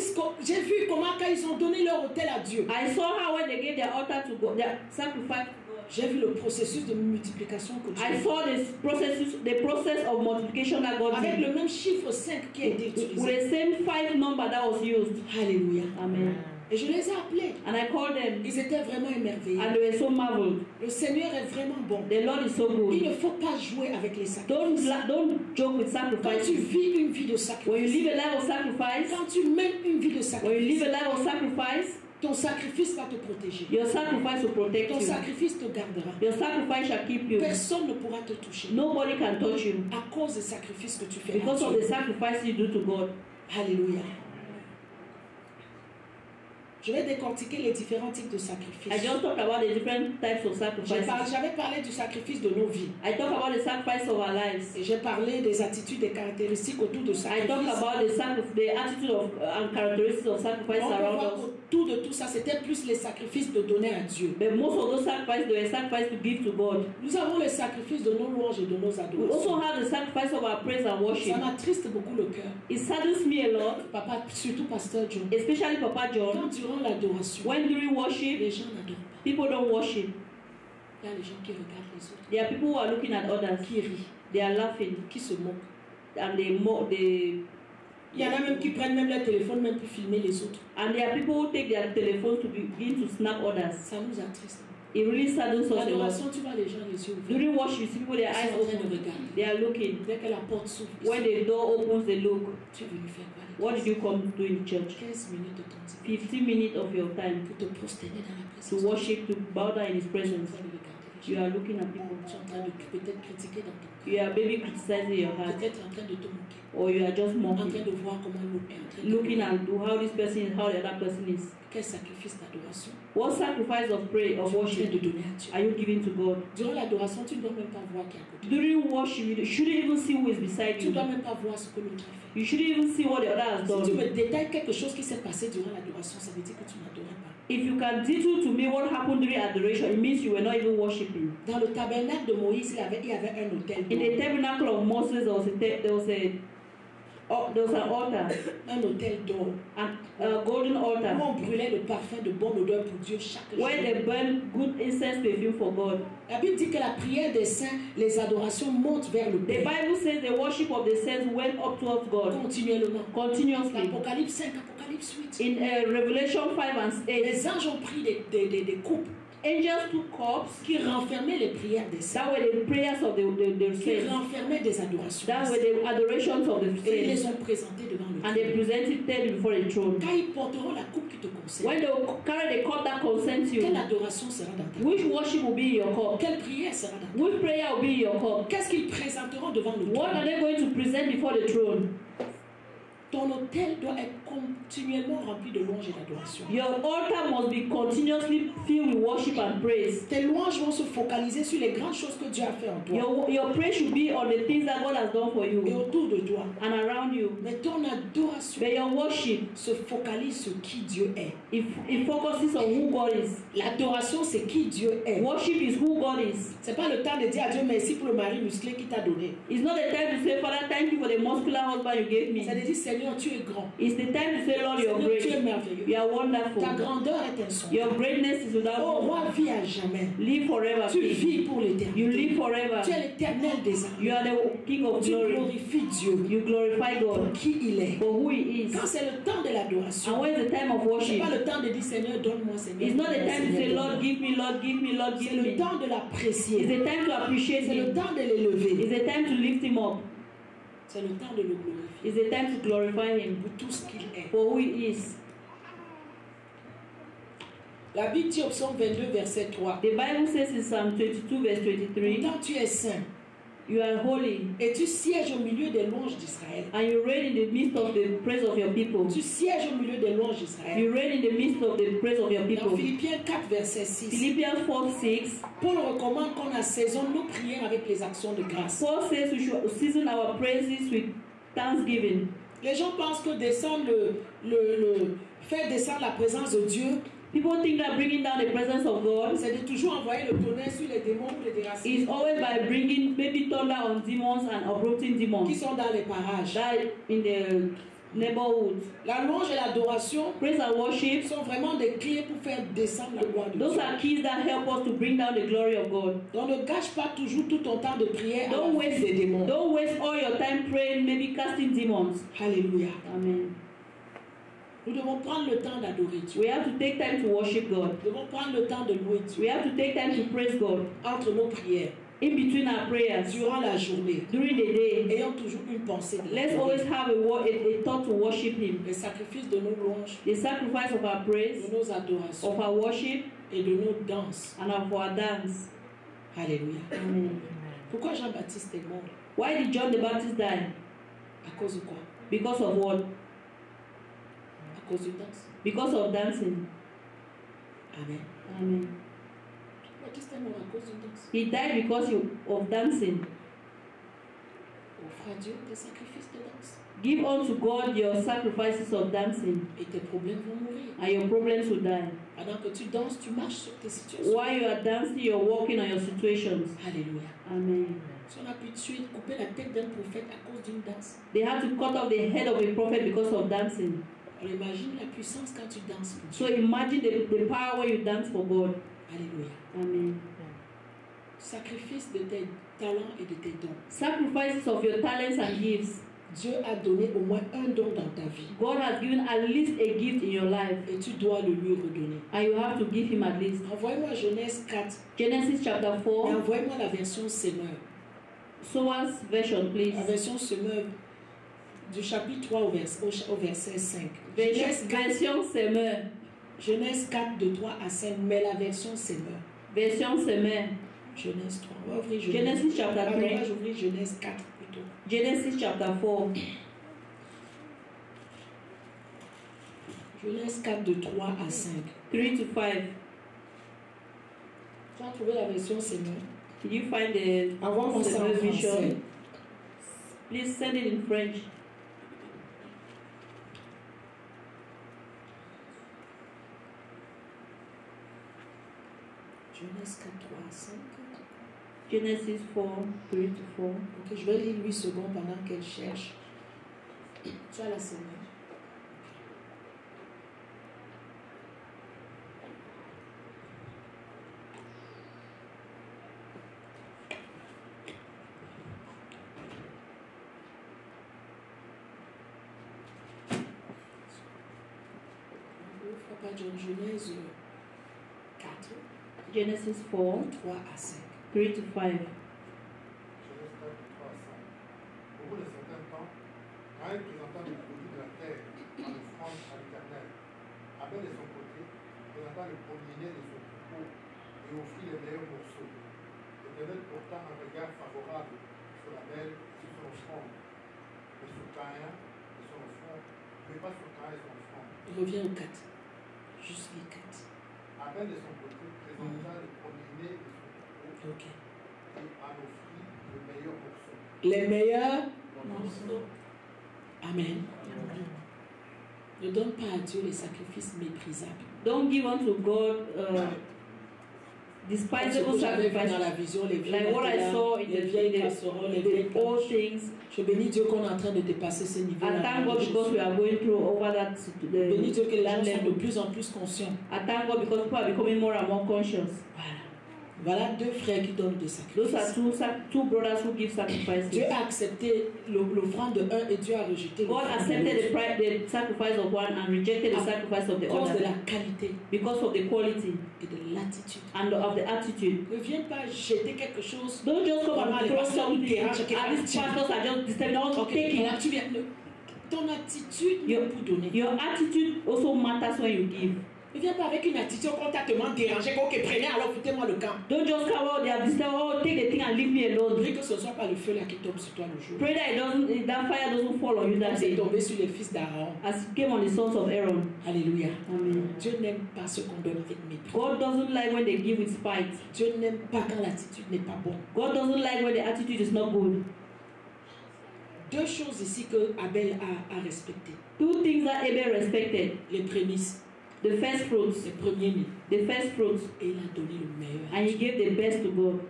Speaker 1: comment quand ils ont donné leur autel à Dieu.
Speaker 2: I saw how when they gave their altar to God, their sacrifice to God.
Speaker 1: J'ai vu le processus de multiplication que Dieu
Speaker 2: I
Speaker 1: a.
Speaker 2: saw the process of multiplication that God
Speaker 1: Avec
Speaker 2: did.
Speaker 1: le même chiffre 5 qui a été
Speaker 2: With
Speaker 1: utilisé.
Speaker 2: the same 5 number that was used.
Speaker 1: Alléluia.
Speaker 2: Amen.
Speaker 1: Et je les ai appelés.
Speaker 2: And I called them,
Speaker 1: Ils étaient vraiment émerveillés.
Speaker 2: and they were so marveled.
Speaker 1: Le Seigneur est vraiment bon.
Speaker 2: The Lord is so
Speaker 1: Il
Speaker 2: good.
Speaker 1: ne faut pas jouer avec les sacrifices.
Speaker 2: Don't joke with
Speaker 1: Quand tu
Speaker 2: sacrifice.
Speaker 1: vis une vie de
Speaker 2: When you
Speaker 1: sacrifice,
Speaker 2: live a life of sacrifice,
Speaker 1: quand tu mènes une vie de
Speaker 2: when you
Speaker 1: sacrifice,
Speaker 2: live a life of sacrifice,
Speaker 1: ton sacrifice va te protéger.
Speaker 2: your sacrifice will protect
Speaker 1: Ton
Speaker 2: you.
Speaker 1: sacrifice te gardera.
Speaker 2: Your sacrifice shall keep you.
Speaker 1: Personne ne pourra te toucher
Speaker 2: Nobody can touch you
Speaker 1: à cause des sacrifices que tu fais.
Speaker 2: because
Speaker 1: à
Speaker 2: of the
Speaker 1: Dieu.
Speaker 2: sacrifice you do to God.
Speaker 1: Alléluia. Je vais décortiquer les différents types de sacrifices.
Speaker 2: I just talked about the different types of sacrifices.
Speaker 1: J'avais parlé du sacrifice de nos vies.
Speaker 2: I talk about the sacrifice of our lives.
Speaker 1: Et j'ai parlé des attitudes, des caractéristiques autour de
Speaker 2: I
Speaker 1: sacrifice.
Speaker 2: talk about the attitude of and characteristics of sacrifice
Speaker 1: On peut
Speaker 2: around
Speaker 1: voir
Speaker 2: us.
Speaker 1: qu'autour de tout ça, c'était plus les sacrifices de donner à Dieu.
Speaker 2: But most of those sacrifices, they were sacrifices to give to God.
Speaker 1: Nous avons les sacrifices de nos louanges et de nos
Speaker 2: We also
Speaker 1: adorations.
Speaker 2: have the sacrifice of our praise and worship.
Speaker 1: Ça m'attriste beaucoup le cœur.
Speaker 2: It saddens me a lot,
Speaker 1: Papa, surtout Pasteur John.
Speaker 2: especially Papa
Speaker 1: Quand
Speaker 2: John,
Speaker 1: durant l'adoration,
Speaker 2: when during worship,
Speaker 1: les gens n'adorent pas.
Speaker 2: people don't worship.
Speaker 1: Il y a les gens qui regardent les autres,
Speaker 2: There are people who are looking at others,
Speaker 1: qui rient,
Speaker 2: they are laughing,
Speaker 1: qui se moquent.
Speaker 2: and they
Speaker 1: Il y en a même qui prennent même leur téléphone même pour filmer les autres.
Speaker 2: and there are people who take their telephones to begin to snap others.
Speaker 1: Ça nous attriste.
Speaker 2: It really saddens us a lot.
Speaker 1: L'adoration, tu vois les gens les yeux ouverts.
Speaker 2: During worship, you see people, their
Speaker 1: Ils
Speaker 2: eyes
Speaker 1: sont en train de
Speaker 2: open,
Speaker 1: regarder.
Speaker 2: they are looking.
Speaker 1: Dès que la porte s'ouvre, ils
Speaker 2: When
Speaker 1: sont-
Speaker 2: the door opens, they look.
Speaker 1: tu es venu faire quoi?
Speaker 2: What did you come to do in church?
Speaker 1: 15 minutes de ton temps
Speaker 2: 15 minutes of your time
Speaker 1: pour te prosterner dans la
Speaker 2: to
Speaker 1: présence.
Speaker 2: worship, to bow down in His
Speaker 1: Tu es en
Speaker 2: presence.
Speaker 1: train de regarder les
Speaker 2: You
Speaker 1: gens.
Speaker 2: are looking at people.
Speaker 1: Tu es en train de peut-être critiquer dans ton cœur.
Speaker 2: You are maybe criticizing your heart,
Speaker 1: Peut-être en train de te moquer.
Speaker 2: or you are just
Speaker 1: En train
Speaker 2: mocking,
Speaker 1: de voir comment l'autre est en train de
Speaker 2: looking at how this person is, how the other person is.
Speaker 1: Quel sacrifice d'adoration
Speaker 2: What sacrifice of prayer, of
Speaker 1: tu es en train
Speaker 2: worship,
Speaker 1: de donner à Dieu.
Speaker 2: are you giving to God?
Speaker 1: Durant l'adoration, tu ne dois même pas voir qui est à côté.
Speaker 2: During worship, you shouldn't even see who is beside
Speaker 1: Tu ne
Speaker 2: you.
Speaker 1: dois même pas voir ce que l'autre a fait.
Speaker 2: You shouldn't even see what the other has
Speaker 1: Si tu
Speaker 2: done.
Speaker 1: me détailles quelque chose qui s'est passé durant l'adoration, ça veut dire que tu n'adorais pas.
Speaker 2: If you can detail to me what happened during adoration, it means you were not even worshiping.
Speaker 1: Dans le tabernacle de Moïse, il y avait un autel.
Speaker 2: In the tabernacle of Moses, there was an altar,
Speaker 1: Un autel d'or.
Speaker 2: a golden
Speaker 1: Où
Speaker 2: altar,
Speaker 1: on brûlait le parfum de bonne odeur pour Dieu chaque jour.
Speaker 2: where they burn good incense perfume for God.
Speaker 1: La Bible dit que la prière des saints, les adorations montent vers le
Speaker 2: The
Speaker 1: Père.
Speaker 2: Bible says the worship of the saints went up towards God
Speaker 1: Continuellement.
Speaker 2: continuously.
Speaker 1: Apocalypse 5, Apocalypse 8.
Speaker 2: In Revelation 5 and 8,
Speaker 1: Les anges ont pris des coupes
Speaker 2: angels took cups
Speaker 1: qui renfermaient les prières des saints,
Speaker 2: that were the prayers of the
Speaker 1: qui
Speaker 2: saints,
Speaker 1: renfermaient des adorations.
Speaker 2: that were the adorations of the
Speaker 1: Et ils les
Speaker 2: saints,
Speaker 1: ont présentées devant le
Speaker 2: and they
Speaker 1: trône.
Speaker 2: presented them before the throne.
Speaker 1: Quand ils porteront la coupe qui te concerne,
Speaker 2: When they carry the cup that concerns you,
Speaker 1: quelle adoration sera dans ta
Speaker 2: which
Speaker 1: vie?
Speaker 2: worship will be in your cup?
Speaker 1: Quelle prière sera dans ta vie?
Speaker 2: Which prayer will be in your cup?
Speaker 1: Qu'est-ce qu'ils présenteront devant le
Speaker 2: What are
Speaker 1: trône?
Speaker 2: they going to present before the throne?
Speaker 1: Ton autel doit être continuellement rempli de louanges et d'adoration.
Speaker 2: Your altar must be continuously filled with worship and praise.
Speaker 1: Tes louanges vont se focaliser sur les grandes choses que Dieu a fait en toi
Speaker 2: Your praise should be on the things that God has done for
Speaker 1: et
Speaker 2: you
Speaker 1: autour de toi.
Speaker 2: and around you.
Speaker 1: Mais ton adoration
Speaker 2: But your worship,
Speaker 1: se focalise sur qui Dieu est.
Speaker 2: it focuses on who God is.
Speaker 1: L'adoration, c'est qui Dieu est.
Speaker 2: Worship is who God is.
Speaker 1: C'est pas le temps de dire à Dieu merci pour le mari musclé qu'il t'a donné.
Speaker 2: It's not the time to say, Father, thank you for the muscular husband you gave me.
Speaker 1: C'est de dire Seigneur, tu es grand.
Speaker 2: It's the time to say, Lord, you're
Speaker 1: Seigneur, tu es
Speaker 2: great.
Speaker 1: merveilleux.
Speaker 2: You are wonderful.
Speaker 1: Ta grandeur est insolente.
Speaker 2: Your greatness is without
Speaker 1: Oh,
Speaker 2: end.
Speaker 1: roi, vis à jamais.
Speaker 2: Live forever,
Speaker 1: Tu
Speaker 2: King.
Speaker 1: vis pour
Speaker 2: You
Speaker 1: l'éternité.
Speaker 2: live forever.
Speaker 1: Tu es l'éternel des
Speaker 2: You
Speaker 1: armées.
Speaker 2: are the King of
Speaker 1: Tu
Speaker 2: glory.
Speaker 1: glorifies Dieu
Speaker 2: You glorify
Speaker 1: pour
Speaker 2: God
Speaker 1: qui il est.
Speaker 2: for who He is.
Speaker 1: Quand c'est le temps de
Speaker 2: And
Speaker 1: l'adoration,
Speaker 2: when it's the time of
Speaker 1: c'est
Speaker 2: worship,
Speaker 1: pas le temps de dire Seigneur, donne-moi, Seigneur.
Speaker 2: it's not the
Speaker 1: donne-moi,
Speaker 2: time to say,
Speaker 1: Seigneur,
Speaker 2: Lord,
Speaker 1: donne-moi.
Speaker 2: give me, Lord, give me, Lord,
Speaker 1: C'est
Speaker 2: give
Speaker 1: le
Speaker 2: me.
Speaker 1: temps de
Speaker 2: It's
Speaker 1: l'apprécier.
Speaker 2: the time to appreciate
Speaker 1: C'est le
Speaker 2: Him.
Speaker 1: temps de l'élever.
Speaker 2: It's the time to lift Him up.
Speaker 1: C'est le temps de le glorifier
Speaker 2: It's the time to glorify Him
Speaker 1: pour tout ce qu'il est.
Speaker 2: for who He is.
Speaker 1: La Bible dit au psaume 22, verset 3.
Speaker 2: The Bible says in Psalm 22, verse 23,
Speaker 1: Pourtant tu es saint
Speaker 2: you are holy
Speaker 1: et tu sièges au milieu des louanges d'Israël.
Speaker 2: and you reign in the midst of the praise of your people.
Speaker 1: Tu sièges au milieu des louanges d'Israël.
Speaker 2: You reign in the midst of the praise of your
Speaker 1: Dans
Speaker 2: people.
Speaker 1: Philippiens 4, verset 6,
Speaker 2: Philippians 4:6,
Speaker 1: Paul recommande qu'on assaisonne nos prières avec les actions de grâce.
Speaker 2: Paul says we should season our praises with thanksgiving.
Speaker 1: Les gens pensent que descendre faire descendre la présence de Dieu,
Speaker 2: People think that bringing down the presence of God
Speaker 1: c'est de toujours envoyer le tonnerre sur les démons ou les déracinements
Speaker 2: is always by bringing maybe thunder on demons and uprooting
Speaker 1: qui
Speaker 2: demons
Speaker 1: sont dans les parages.
Speaker 2: that in the neighborhood.
Speaker 1: La louange et l'adoration
Speaker 2: Praise and worship,
Speaker 1: sont vraiment des clés pour faire descendre la gloire de
Speaker 2: those
Speaker 1: Dieu.
Speaker 2: are keys that help us to bring down the glory of God.
Speaker 1: Donc ne gâche pas toujours tout ton temps de prière à
Speaker 2: Don't
Speaker 1: la fuite des démons.
Speaker 2: Don't waste all your time praying, maybe casting demons.
Speaker 1: Alléluia.
Speaker 2: Amen.
Speaker 1: Nous devons prendre le temps d'adorer Dieu.
Speaker 2: We have to take time to worship God.
Speaker 1: Nous devons prendre le temps de louer Dieu
Speaker 2: We have to take time to praise God
Speaker 1: entre nos prières,
Speaker 2: in between our prayers,
Speaker 1: durant la journée.
Speaker 2: during the day.
Speaker 1: Ayons toujours une pensée de
Speaker 2: Let's
Speaker 1: l'adorer.
Speaker 2: always have a thought to worship Him.
Speaker 1: Le sacrifice de nos louanges,
Speaker 2: The sacrifice of our praise,
Speaker 1: de nos adorations
Speaker 2: of our worship,
Speaker 1: et de nos danses.
Speaker 2: and of our dance.
Speaker 1: Alléluia.
Speaker 2: Amen.
Speaker 1: Pourquoi Jean-Baptiste est mort?
Speaker 2: Why did John the Baptist die?
Speaker 1: À cause de quoi?
Speaker 2: Because of what?
Speaker 1: À cause du danse.
Speaker 2: Because of dancing.
Speaker 1: Amen.
Speaker 2: Amen.
Speaker 1: Jean-Baptiste est mort à cause du danse.
Speaker 2: He died because of dancing.
Speaker 1: Offre à Dieu des sacrifices de danse.
Speaker 2: Give unto God your sacrifices of dancing,
Speaker 1: Et tes problèmes vont mourir.
Speaker 2: and your problems will die.
Speaker 1: Pendant que tu danses, tu marches sur tes situations.
Speaker 2: While you are dancing, you're working on your situations.
Speaker 1: Alléluia.
Speaker 2: Amen.
Speaker 1: Si on a pu tuer, couper la tête d'un prophète à cause d'une danse,
Speaker 2: They had to cut off the head of a prophet because of dancing.
Speaker 1: on imagine la puissance quand tu danses pour
Speaker 2: So
Speaker 1: Dieu.
Speaker 2: imagine the power when you dance for God.
Speaker 1: Alléluia.
Speaker 2: Amen.
Speaker 1: Sacrifice de tes talents et de tes dons.
Speaker 2: Sacrifices of your talents and gifts.
Speaker 1: Dieu a donné au moins un don dans ta vie
Speaker 2: God has given at least a gift in your life,
Speaker 1: et tu dois le lui redonner.
Speaker 2: and you have to give Him at least.
Speaker 1: Envoyez-moi Genèse 4
Speaker 2: Genesis chapter
Speaker 1: et
Speaker 2: 4,
Speaker 1: envoyez-moi la version Semeur.
Speaker 2: Sower's version, please.
Speaker 1: La version Semeur du chapitre 3 au verset 5.
Speaker 2: Version Semeur.
Speaker 1: Genèse 4 de 3 à 5, mais la version Semeur.
Speaker 2: Version Semeur.
Speaker 1: Genèse 3. On va ouvrir
Speaker 2: Genesis chapter
Speaker 1: Pardon,
Speaker 2: 3.
Speaker 1: on va ouvrir Genèse 4 plutôt.
Speaker 2: Genesis chapter 4.
Speaker 1: Genèse 4 de 3 à 5.
Speaker 2: 3 to 5.
Speaker 1: Tu as trouvé la version Semeur.
Speaker 2: Did you find the
Speaker 1: Envoie-moi ça en
Speaker 2: Semeur
Speaker 1: français.
Speaker 2: vision? Please send it in French.
Speaker 1: Genèse 4, 3 à 5.
Speaker 2: Genesis 4, 3 to 4.
Speaker 1: Ok, je vais lire 8 secondes pendant qu'elle cherche. Tu as la Semeur. Papa John, Genèse 4,
Speaker 2: Genesis 4,
Speaker 1: 3 à 5.
Speaker 2: 3 to 5.
Speaker 3: Genèse 4, 3 à 5. Au bout d'un certain temps, Caïn présenta le produit de la terre en offrande à l'Éternel. Abel de son côté présenta le premier-né de son troupeau et offrit les meilleurs morceaux. L'Éternel porta un regard favorable sur Abel et sur son offrande, mais sur Caïn et son offrande, mais pas son travail et son offrande.
Speaker 1: Reviens au 4. Juste les 4.
Speaker 3: Abel de son côté présenta le premier-né de son troupeau
Speaker 1: Ok.
Speaker 3: et en offrit le meilleur morceau.
Speaker 1: Les meilleurs morceaux. Amen. Ne donne pas à Dieu les sacrifices méprisables.
Speaker 2: Don't give unto God despisable
Speaker 1: Dans
Speaker 2: sacrifices.
Speaker 1: la vision, les vieilles
Speaker 2: Like what I saw in
Speaker 1: les vieilles
Speaker 2: the
Speaker 1: casseroles, les vieilles
Speaker 2: all
Speaker 1: planches.
Speaker 2: things.
Speaker 1: Je bénis Dieu qu'on est en train de dépasser ce niveau.
Speaker 2: I thank God because we are going through over that
Speaker 1: Bénis Dieu que les gens
Speaker 2: that
Speaker 1: sont
Speaker 2: level.
Speaker 1: de plus en plus conscients.
Speaker 2: I thank God because people are becoming more and more conscious.
Speaker 1: Voilà. Voilà deux frères qui donnent des
Speaker 2: Those are
Speaker 1: sacrifices.
Speaker 2: two brothers who give sacrifices.
Speaker 1: Dieu a accepté l'offrande de un et Dieu a rejeté
Speaker 2: God
Speaker 1: l'offrande de
Speaker 2: accepted
Speaker 1: l'autre.
Speaker 2: the sacrifice of one and rejected the sacrifice of the
Speaker 1: À cause de
Speaker 2: other
Speaker 1: la qualité
Speaker 2: because of the quality
Speaker 1: et de l'attitude.
Speaker 2: and of the attitude.
Speaker 1: Ne viens pas jeter quelque chose.
Speaker 2: Don't just come
Speaker 1: Vraiment,
Speaker 2: and
Speaker 1: les
Speaker 2: throw
Speaker 1: pasteurs nous
Speaker 2: something.
Speaker 1: dérangent.
Speaker 2: And these pastors are just disturbing. They want to
Speaker 1: Ok,
Speaker 2: take
Speaker 1: voilà,
Speaker 2: it.
Speaker 1: tu viens. Ton attitude pour donner.
Speaker 2: Your attitude also matters when you give.
Speaker 1: Ne viens pas avec une attitude qu'on t'a tellement dérangé. Ok, prenez alors, foutez-moi le camp.
Speaker 2: Don't just come out, they are disturbed. Oh, take the thing and leave me alone.
Speaker 1: Prie que ce ne soit pas le feu là qui tombe sur toi le jour.
Speaker 2: Pray that fire doesn't fall on you
Speaker 1: Comme
Speaker 2: that
Speaker 1: c'est
Speaker 2: day.
Speaker 1: tombé sur les fils d'Aaron.
Speaker 2: As it came on the sons of Aaron.
Speaker 1: Alléluia.
Speaker 2: Amen.
Speaker 1: Dieu n'aime pas ce qu'on donne avec mépris.
Speaker 2: God doesn't like when they give with spite.
Speaker 1: Dieu n'aime pas quand l'attitude n'est pas bonne.
Speaker 2: God doesn't like when the attitude is not good.
Speaker 1: Deux choses ici que Abel a respectées.
Speaker 2: Two things that Abel respected.
Speaker 1: Les prémices,
Speaker 2: The first fruits.
Speaker 1: les premiers-nés.
Speaker 2: The first fruits.
Speaker 1: Et il a donné le meilleur.
Speaker 2: And he gave the best to God.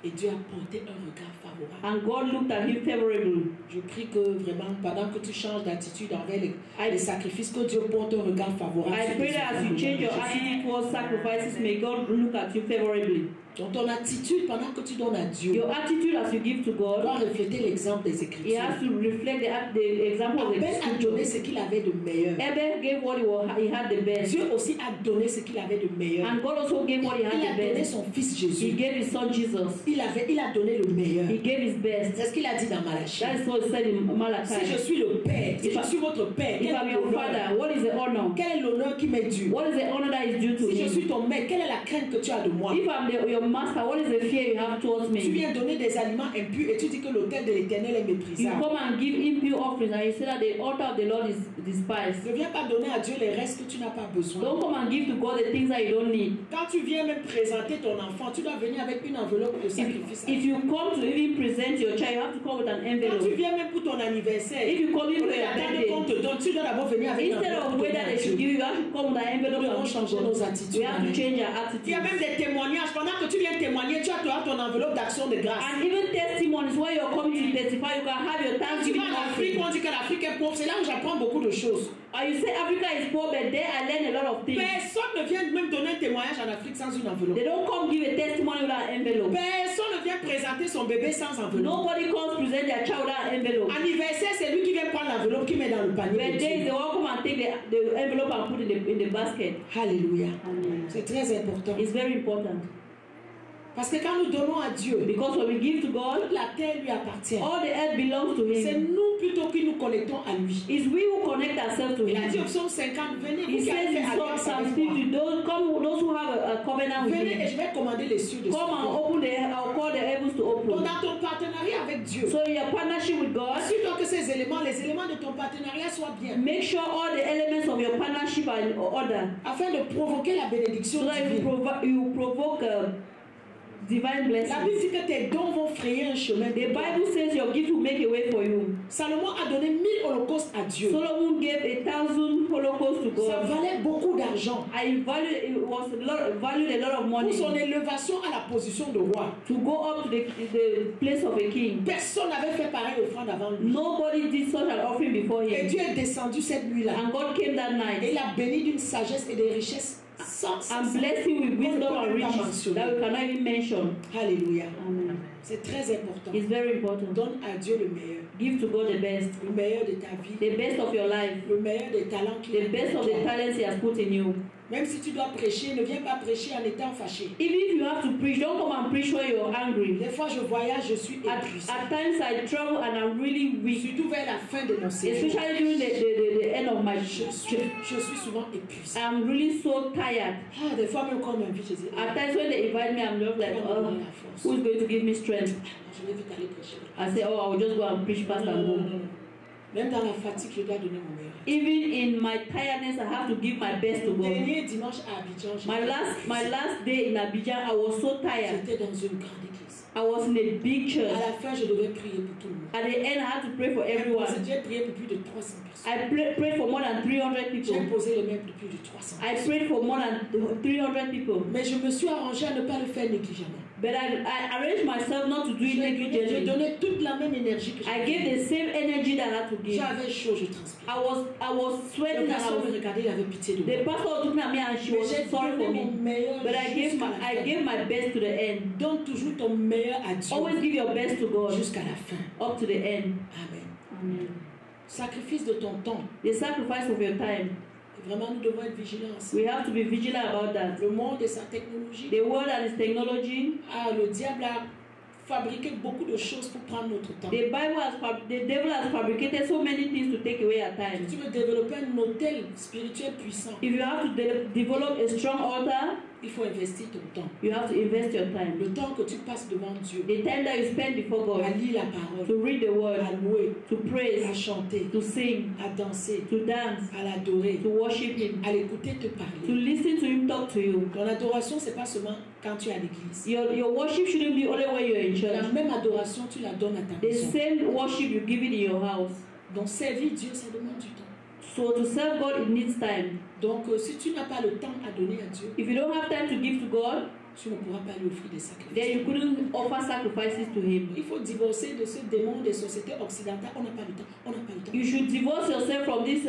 Speaker 1: Et Dieu a porté un regard favorable.
Speaker 2: And God looked at him favorably.
Speaker 1: Je prie que vraiment, pendant que tu changes d'attitude envers les sacrifices, que Dieu porte un regard favorable.
Speaker 2: I
Speaker 1: sur
Speaker 2: pray
Speaker 1: tes
Speaker 2: that as you
Speaker 1: offrandes.
Speaker 2: change your attitude towards sacrifices, may God look at you favorably.
Speaker 1: Donc ton attitude pendant que tu donnes à Dieu
Speaker 2: Your attitude as you give to God,
Speaker 1: doit refléter l'exemple des
Speaker 2: it
Speaker 1: Écritures.
Speaker 2: has to reflect the example of the
Speaker 1: Abel a donné
Speaker 2: scripture.
Speaker 1: ce qu'il avait de meilleur.
Speaker 2: Abel gave what he had the best.
Speaker 1: Dieu aussi a donné ce qu'il avait de meilleur.
Speaker 2: And God also gave what he
Speaker 1: Il a
Speaker 2: had the
Speaker 1: donné
Speaker 2: best.
Speaker 1: son fils
Speaker 2: He
Speaker 1: Jésus.
Speaker 2: gave his son Jesus.
Speaker 1: Il a donné le meilleur.
Speaker 2: He gave his best.
Speaker 1: C'est ce qu'il a dit dans Malachie.
Speaker 2: That is what he said in
Speaker 1: Si je
Speaker 2: Malachi.
Speaker 1: suis le Père, si
Speaker 2: If
Speaker 1: je
Speaker 2: I-
Speaker 1: suis votre Père,
Speaker 2: If
Speaker 1: quel
Speaker 2: I'm
Speaker 1: est
Speaker 2: your
Speaker 1: l'honneur?
Speaker 2: father, what is the honor?
Speaker 1: Quel est l'honneur qui m'est dû?
Speaker 2: What is the honor that is due to
Speaker 1: Si je suis
Speaker 2: me?
Speaker 1: ton maître, quelle est la crainte que tu as de moi?
Speaker 2: If I'm your master, what is the fear you have towards
Speaker 1: Tu
Speaker 2: me?
Speaker 1: viens donner des aliments impurs et tu dis que l'autel de l'Éternel est
Speaker 2: You
Speaker 1: méprisable.
Speaker 2: come and give impure offerings and you say that the altar of the Lord is despised.
Speaker 1: Ne viens pas donner à Dieu les restes que tu n'as pas besoin.
Speaker 2: Don't come and give to God the things that you don't need.
Speaker 1: Quand tu viens même présenter ton enfant, tu dois venir avec une enveloppe de sacrifice.
Speaker 2: If you come to even present your child, you have to come with an
Speaker 1: Quand tu
Speaker 2: envelope.
Speaker 1: viens même pour ton anniversaire,
Speaker 2: If you come in
Speaker 1: au
Speaker 2: for
Speaker 1: lieu
Speaker 2: your
Speaker 1: d'attendre qu'on
Speaker 2: birthday,
Speaker 1: te donne, tu dois d'abord venir avec une
Speaker 2: instead
Speaker 1: enveloppe
Speaker 2: of
Speaker 1: pour
Speaker 2: way
Speaker 1: donner
Speaker 2: that
Speaker 1: à
Speaker 2: they should
Speaker 1: Dieu.
Speaker 2: give you, you have to come with an
Speaker 1: Nous
Speaker 2: envelope
Speaker 1: devons
Speaker 2: and give
Speaker 1: changer
Speaker 2: to
Speaker 1: nos
Speaker 2: God.
Speaker 1: attitudes.
Speaker 2: We have to
Speaker 1: Amen.
Speaker 2: change our
Speaker 1: Il y a
Speaker 2: attitude.
Speaker 1: même des témoignages. Pendant que tu viens témoigner, tu as ton enveloppe d'action de grâce.
Speaker 2: And even testimonies, when you're coming to testify, you can have your
Speaker 1: Quand tu
Speaker 2: thanksgiving
Speaker 1: vas en Afrique,
Speaker 2: offering.
Speaker 1: on dit que l'Afrique est pauvre. C'est là où j'apprends beaucoup de choses.
Speaker 2: And you say Africa is poor, but there I learn a lot of things.
Speaker 1: Personne ne vient même donner un témoignage en Afrique sans une enveloppe.
Speaker 2: They don't come give a testimony without an envelope.
Speaker 1: Personne ne vient présenter son bébé sans enveloppe.
Speaker 2: Nobody comes present their child without an envelope.
Speaker 1: Anniversaire, c'est lui qui vient prendre l'enveloppe, qui met dans le panier.
Speaker 2: But
Speaker 1: de
Speaker 2: there is
Speaker 1: Dieu.
Speaker 2: the one come and take the envelope and put it in the basket.
Speaker 1: Alléluia.
Speaker 2: Amen.
Speaker 1: C'est très important.
Speaker 2: It's very important.
Speaker 1: Parce que quand nous donnons à Dieu,
Speaker 2: Because when we give to God,
Speaker 1: toute la terre lui appartient.
Speaker 2: all the earth belongs to
Speaker 1: C'est
Speaker 2: Him.
Speaker 1: nous plutôt qui nous connectons à lui.
Speaker 2: It's we who connect ourselves to
Speaker 1: Il a dit au
Speaker 2: Him.
Speaker 1: psaume 50, venez,
Speaker 2: He
Speaker 1: vous qui avez
Speaker 2: says
Speaker 1: fait
Speaker 2: in
Speaker 1: alliance
Speaker 2: Psalm
Speaker 1: avec moi.
Speaker 2: 50, those who have a covenant with
Speaker 1: Venez et
Speaker 2: Him,
Speaker 1: je vais commander les cieux de
Speaker 2: come and open I'll call the heavens to
Speaker 1: Donc
Speaker 2: open.
Speaker 1: dans ton partenariat avec Dieu,
Speaker 2: So your partnership with God,
Speaker 1: assure-toi que ces éléments, les éléments de ton partenariat soient bien,
Speaker 2: make sure all the elements of your partnership are in order.
Speaker 1: afin de provoquer la bénédiction
Speaker 2: So that you
Speaker 1: divine.
Speaker 2: provoke divine
Speaker 1: La Bible
Speaker 2: blessings.
Speaker 1: dit que tes dons vont frayer un chemin.
Speaker 2: The Bible says your gift will make a way for you.
Speaker 1: Salomon a donné 1000 holocaustes à Dieu.
Speaker 2: Solomon gave 1,000 holocausts to
Speaker 1: Ça
Speaker 2: God.
Speaker 1: valait beaucoup d'argent
Speaker 2: It was valued a lot of money
Speaker 1: pour son élévation à la position de roi.
Speaker 2: to go up to the place of a king.
Speaker 1: Personne n'avait fait pareil offrande avant lui.
Speaker 2: Nobody did such an offering before
Speaker 1: Et
Speaker 2: him.
Speaker 1: Dieu est descendu cette nuit-là.
Speaker 2: And God came that
Speaker 1: Et
Speaker 2: night
Speaker 1: il a béni d'une sagesse et des richesses sans
Speaker 2: and blessed him with wisdom and riches that we cannot even mention.
Speaker 1: Alléluia.
Speaker 2: Amen.
Speaker 1: C'est très important.
Speaker 2: It's very important.
Speaker 1: Donne à Dieu le meilleur.
Speaker 2: Give to God the best.
Speaker 1: Le meilleur de ta vie.
Speaker 2: The best of your life.
Speaker 1: Le meilleur des talents qu'il a
Speaker 2: The best
Speaker 1: en
Speaker 2: of
Speaker 1: toi.
Speaker 2: the talents He has put in you.
Speaker 1: Même si tu dois prêcher, ne viens pas prêcher en étant fâché.
Speaker 2: Even if you have to preach, don't come and preach when you're angry.
Speaker 1: Des fois, je voyage, je suis
Speaker 2: At
Speaker 1: épuisé.
Speaker 2: times I travel and I'm really weak,
Speaker 1: Surtout vers la fin de mon séjour.
Speaker 2: especially during the end of my
Speaker 1: Je suis souvent épuisé.
Speaker 2: I'm really so tired.
Speaker 1: Ah, des fois, même quand on m'invite, je dis,
Speaker 2: At times when they invite me, I'm just like, oh, who's going to give me strength?
Speaker 1: je vais vite aller prêcher.
Speaker 2: I say, oh, I will just go and preach fast and
Speaker 1: Non, non,
Speaker 2: go.
Speaker 1: non. Même dans la fatigue, je dois donner mon meilleur.
Speaker 2: Even in my tiredness, I have to give my best to God.
Speaker 1: Dernier dimanche à Abidjan,
Speaker 2: My last day in Abidjan, I was so tired.
Speaker 1: j'étais dans une grande église.
Speaker 2: I was in a big church.
Speaker 1: À la fin, je devais prier pour tout le monde.
Speaker 2: At the end, I had to pray for everyone.
Speaker 1: J'ai prié pour plus de 300 personnes.
Speaker 2: I prayed for more than 300
Speaker 1: J'ai
Speaker 2: people.
Speaker 1: posé les mains pour plus de 300
Speaker 2: I
Speaker 1: personnes.
Speaker 2: prayed for more than 300 people.
Speaker 1: Mais je me suis arrangé à ne pas le faire négligemment.
Speaker 2: But I arranged myself not to do it
Speaker 1: J'ai
Speaker 2: negligently.
Speaker 1: donné toute la même énergie que
Speaker 2: I gave the same energy that I had to give.
Speaker 1: J'avais chaud, je transpirais.
Speaker 2: I was
Speaker 1: Le
Speaker 2: sweating and I
Speaker 1: pasteur me
Speaker 2: was.
Speaker 1: regardait, il avait pitié de moi.
Speaker 2: The pastor looked at me and she
Speaker 1: Mais
Speaker 2: was
Speaker 1: j'ai
Speaker 2: sorry
Speaker 1: donné
Speaker 2: for
Speaker 1: mon
Speaker 2: me.
Speaker 1: meilleur
Speaker 2: But I
Speaker 1: jusqu'à la fin.
Speaker 2: gave my best to the end.
Speaker 1: Donne toujours ton meilleur à Dieu
Speaker 2: Always give your best to God
Speaker 1: jusqu'à la fin.
Speaker 2: up to the end.
Speaker 1: Amen.
Speaker 2: Amen.
Speaker 1: Sacrifice de ton temps.
Speaker 2: The sacrifice of your time.
Speaker 1: Et vraiment, nous devons être vigilants.
Speaker 2: We have to be vigilant about that.
Speaker 1: Le monde et sa technologie.
Speaker 2: The world and its technology.
Speaker 1: Le diable a fabriqué beaucoup de choses pour prendre notre temps.
Speaker 2: The devil has fabricated so many things to take away our time.
Speaker 1: Si tu veux développer un hôtel spirituel puissant,
Speaker 2: If you have to develop a strong altar,
Speaker 1: il faut investir ton temps.
Speaker 2: you have to invest your time.
Speaker 1: Le temps que tu passes devant Dieu,
Speaker 2: The time that you spend before God,
Speaker 1: à lire la parole,
Speaker 2: to read the word,
Speaker 1: à louer,
Speaker 2: to
Speaker 1: à
Speaker 2: praise,
Speaker 1: chanter,
Speaker 2: to sing,
Speaker 1: à danser,
Speaker 2: to dance,
Speaker 1: à l'adorer,
Speaker 2: to worship Him,
Speaker 1: à l'écouter te
Speaker 2: to
Speaker 1: parler.
Speaker 2: listen to Him talk to you.
Speaker 1: Ton adoration, c'est pas seulement quand tu es à l'église.
Speaker 2: Your worship shouldn't be only when you're in
Speaker 1: La
Speaker 2: church.
Speaker 1: même adoration, tu la donnes à ta
Speaker 2: The
Speaker 1: maison.
Speaker 2: same worship you give it in your house.
Speaker 1: Donc servir Dieu, ça demande du temps.
Speaker 2: So to serve God, it needs time.
Speaker 1: Donc si tu n'as pas le temps à donner à Dieu,
Speaker 2: If you don't have time to give to God,
Speaker 1: tu ne pourras pas lui offrir des
Speaker 2: then
Speaker 1: sacrifices.
Speaker 2: you couldn't offer sacrifices to Him.
Speaker 1: Il faut divorcer de ce démon des sociétés occidentales. On n'a pas le temps. On n'a pas le temps.
Speaker 2: You should divorce yourself from this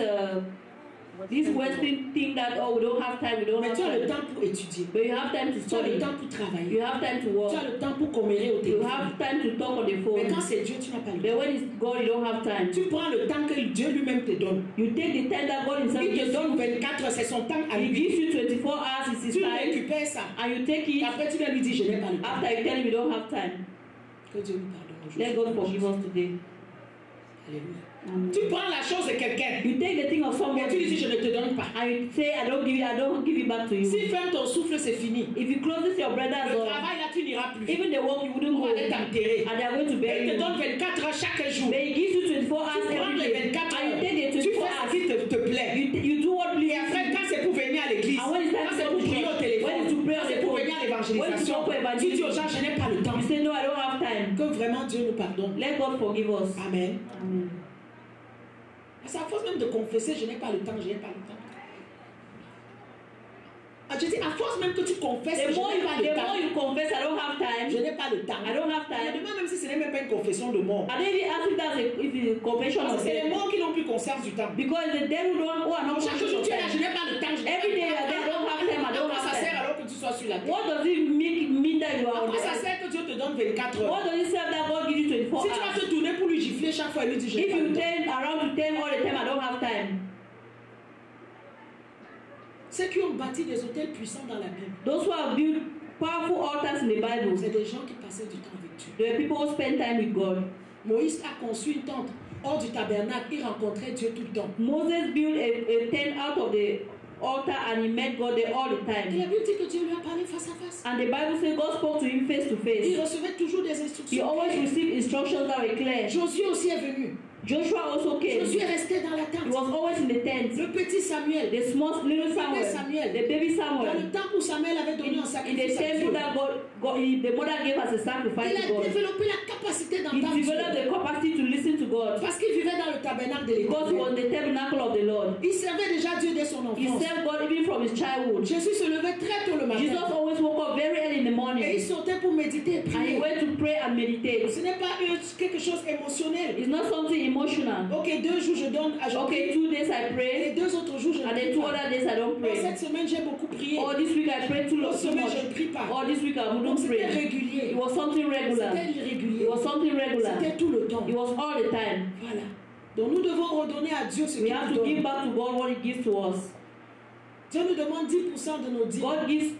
Speaker 2: Western thing that, oh, we don't have time, we don't
Speaker 1: Mais
Speaker 2: have
Speaker 1: tu as le
Speaker 2: time.
Speaker 1: temps pour étudier.
Speaker 2: But you have time to
Speaker 1: Tu as le
Speaker 2: study.
Speaker 1: temps pour travailler.
Speaker 2: You have time to
Speaker 1: Tu
Speaker 2: work.
Speaker 1: as le temps pour commérer au
Speaker 2: You
Speaker 1: téléphone.
Speaker 2: have time to talk on the
Speaker 1: Mais
Speaker 2: phone.
Speaker 1: quand c'est Dieu, tu n'as pas le
Speaker 2: But
Speaker 1: temps.
Speaker 2: when it's God, you don't have time.
Speaker 1: Tu prends le temps que Dieu lui-même te donne.
Speaker 2: You take the time that God Himself
Speaker 1: Il te
Speaker 2: gives
Speaker 1: donne
Speaker 2: you.
Speaker 1: 24 heures, c'est son temps à
Speaker 2: He
Speaker 1: lui.
Speaker 2: gives you 24 hours, it's His
Speaker 1: Tu
Speaker 2: time,
Speaker 1: récupères ça.
Speaker 2: and you take
Speaker 1: Et
Speaker 2: it.
Speaker 1: après, tu viens lui dire, je n'ai pas le temps.
Speaker 2: After you tell Him you don't have time.
Speaker 1: Que Dieu nous pardonne
Speaker 2: Let God
Speaker 1: aujourd'hui.
Speaker 2: forgive us today.
Speaker 1: Alléluia.
Speaker 2: Amen.
Speaker 1: Tu prends la chose de quelqu'un.
Speaker 2: You take the thing of someone
Speaker 1: Et tu lui dis, je ne te donne pas.
Speaker 2: and you say, I don't give it back to you.
Speaker 1: Si ferme ton souffle, c'est fini.
Speaker 2: If you close this your brother's
Speaker 1: Le
Speaker 2: door,
Speaker 1: travail là, tu n'iras plus.
Speaker 2: even the work you wouldn't
Speaker 1: On
Speaker 2: go,
Speaker 1: va aller t'enterrer.
Speaker 2: and they are going to bury
Speaker 1: Il te
Speaker 2: you.
Speaker 1: donne 24 heures chaque jour.
Speaker 2: But He gives you 24 hours
Speaker 1: Tu prends
Speaker 2: every
Speaker 1: les
Speaker 2: day,
Speaker 1: 24
Speaker 2: and you
Speaker 1: heures.
Speaker 2: take the
Speaker 1: Tu
Speaker 2: 24
Speaker 1: fais ce
Speaker 2: hours.
Speaker 1: qui te plaît.
Speaker 2: You do what
Speaker 1: Et
Speaker 2: pleases
Speaker 1: après,
Speaker 2: you.
Speaker 1: quand c'est pour venir à l'église,
Speaker 2: And when it's time
Speaker 1: quand c'est
Speaker 2: to
Speaker 1: pour
Speaker 2: go to
Speaker 1: prier au
Speaker 2: church,
Speaker 1: téléphone,
Speaker 2: when it's to pray on
Speaker 1: quand
Speaker 2: the
Speaker 1: c'est pour
Speaker 2: phone,
Speaker 1: venir à
Speaker 2: when it's to
Speaker 1: l'évangélisation,
Speaker 2: go for
Speaker 1: tu dis aux
Speaker 2: evangelism,
Speaker 1: gens, je n'ai pas le temps.
Speaker 2: you say, no, I don't have time.
Speaker 1: Que vraiment Dieu nous pardonne.
Speaker 2: Let God forgive us.
Speaker 1: Amen.
Speaker 2: Amen.
Speaker 1: C'est à force même de confesser, je n'ai pas le temps, je n'ai pas le temps. Je dis, à force même que tu confesses,
Speaker 2: The
Speaker 1: je
Speaker 2: more
Speaker 1: n'ai pas le temps.
Speaker 2: you confess, I don't have
Speaker 1: Je
Speaker 2: time.
Speaker 1: n'ai pas le temps.
Speaker 2: I don't have
Speaker 1: Je
Speaker 2: time.
Speaker 1: demande même si ce n'est même pas une confession de mort.
Speaker 2: And then he asked if that's if it's a confession
Speaker 1: Parce
Speaker 2: of
Speaker 1: que c'est les
Speaker 2: death.
Speaker 1: morts qui n'ont plus conscience du temps.
Speaker 2: Because the devil who are not
Speaker 1: Chaque
Speaker 2: conscious
Speaker 1: jour
Speaker 2: of
Speaker 1: tu es là, je
Speaker 2: time.
Speaker 1: n'ai pas le temps. je n'ai
Speaker 2: Every
Speaker 1: pas
Speaker 2: day
Speaker 1: le
Speaker 2: you are there, I don't have time, I don't
Speaker 1: temps.
Speaker 2: have
Speaker 1: Ça sert
Speaker 2: time.
Speaker 1: alors que tu sois sur la terre.
Speaker 2: What does it mean that you are on
Speaker 1: Pourquoi
Speaker 2: the
Speaker 1: ça
Speaker 2: earth?
Speaker 1: sert que Dieu te donne 24 heures?
Speaker 2: What does it say that God gives you 24
Speaker 1: Si tu vas
Speaker 2: hours?
Speaker 1: te tourner pour lui gifler chaque fois, il lui dit je n'ai
Speaker 2: If
Speaker 1: pas
Speaker 2: you
Speaker 1: le temps.
Speaker 2: turn around to tell all the time, I don't have time.
Speaker 1: Ceux qui ont bâti des hôtels puissants dans la Bible,
Speaker 2: Those who have built powerful altars in the Bible,
Speaker 1: c'est des gens qui passaient du temps avec Dieu.
Speaker 2: the people who spend time with God.
Speaker 1: Moïse a conçu une tente hors du tabernacle, il rencontrait Dieu tout le temps.
Speaker 2: Moses built a tent out of the altar and he met God there all the
Speaker 1: Et
Speaker 2: time.
Speaker 1: la Bible dit que Dieu lui a parlé face à face.
Speaker 2: And the Bible says God spoke to him face to
Speaker 1: Il
Speaker 2: face.
Speaker 1: recevait toujours des
Speaker 2: He
Speaker 1: instructions.
Speaker 2: always received instructions that were clear.
Speaker 1: Josué aussi est venu.
Speaker 2: Joshua also came.
Speaker 1: Josué est resté dans la
Speaker 2: He
Speaker 1: tente.
Speaker 2: was always in the tent.
Speaker 1: Le petit Samuel,
Speaker 2: The small little Samuel,
Speaker 1: Samuel.
Speaker 2: the baby
Speaker 1: dans
Speaker 2: Samuel.
Speaker 1: le temps où Samuel avait donné un
Speaker 2: In the
Speaker 1: sacrifice à
Speaker 2: temple
Speaker 1: Dieu,
Speaker 2: that the mother gave as a sacrifice
Speaker 1: il
Speaker 2: to
Speaker 1: a
Speaker 2: God.
Speaker 1: développé la capacité
Speaker 2: He
Speaker 1: d'entendre
Speaker 2: developed
Speaker 1: Dieu.
Speaker 2: the capacity to listen to God
Speaker 1: Parce qu'il vivait dans le tabernacle de
Speaker 2: because he was
Speaker 1: l'Éternel.
Speaker 2: the tabernacle of the Lord.
Speaker 1: Il servait déjà Dieu dès son
Speaker 2: He
Speaker 1: enfance.
Speaker 2: served God even from his childhood.
Speaker 1: Jésus se levait très tôt le
Speaker 2: Jesus
Speaker 1: matin.
Speaker 2: always woke up very early in the
Speaker 1: Et il
Speaker 2: morning
Speaker 1: sortait pour méditer et
Speaker 2: and he
Speaker 1: prier.
Speaker 2: went to pray and meditate.
Speaker 1: Ce n'est pas quelque chose d'émotionnel.
Speaker 2: It's not something emotional.
Speaker 1: Ok, 2 jours je donne à
Speaker 2: Okay, 2 days I
Speaker 1: Et
Speaker 2: pray,
Speaker 1: 2 autres jours je ne
Speaker 2: and then
Speaker 1: prie
Speaker 2: 2
Speaker 1: pas.
Speaker 2: other days I don't
Speaker 1: Bon,
Speaker 2: pray.
Speaker 1: cette semaine j'ai beaucoup prié.
Speaker 2: Or this week I prayed too
Speaker 1: L'autre
Speaker 2: too
Speaker 1: semaine
Speaker 2: much.
Speaker 1: je ne prie pas.
Speaker 2: Or this week I
Speaker 1: Donc
Speaker 2: wouldn't
Speaker 1: c'était
Speaker 2: pray.
Speaker 1: régulier.
Speaker 2: It was something regular.
Speaker 1: C'était
Speaker 2: It
Speaker 1: irrégulier.
Speaker 2: was something regular.
Speaker 1: C'était tout le temps.
Speaker 2: It was all the time.
Speaker 1: Voilà. Donc nous devons redonner à Dieu ce
Speaker 2: We
Speaker 1: qu'il
Speaker 2: have
Speaker 1: nous
Speaker 2: to give
Speaker 1: donne.
Speaker 2: back to God what He gives to us.
Speaker 1: Dieu nous demande 10% de nos dîmes.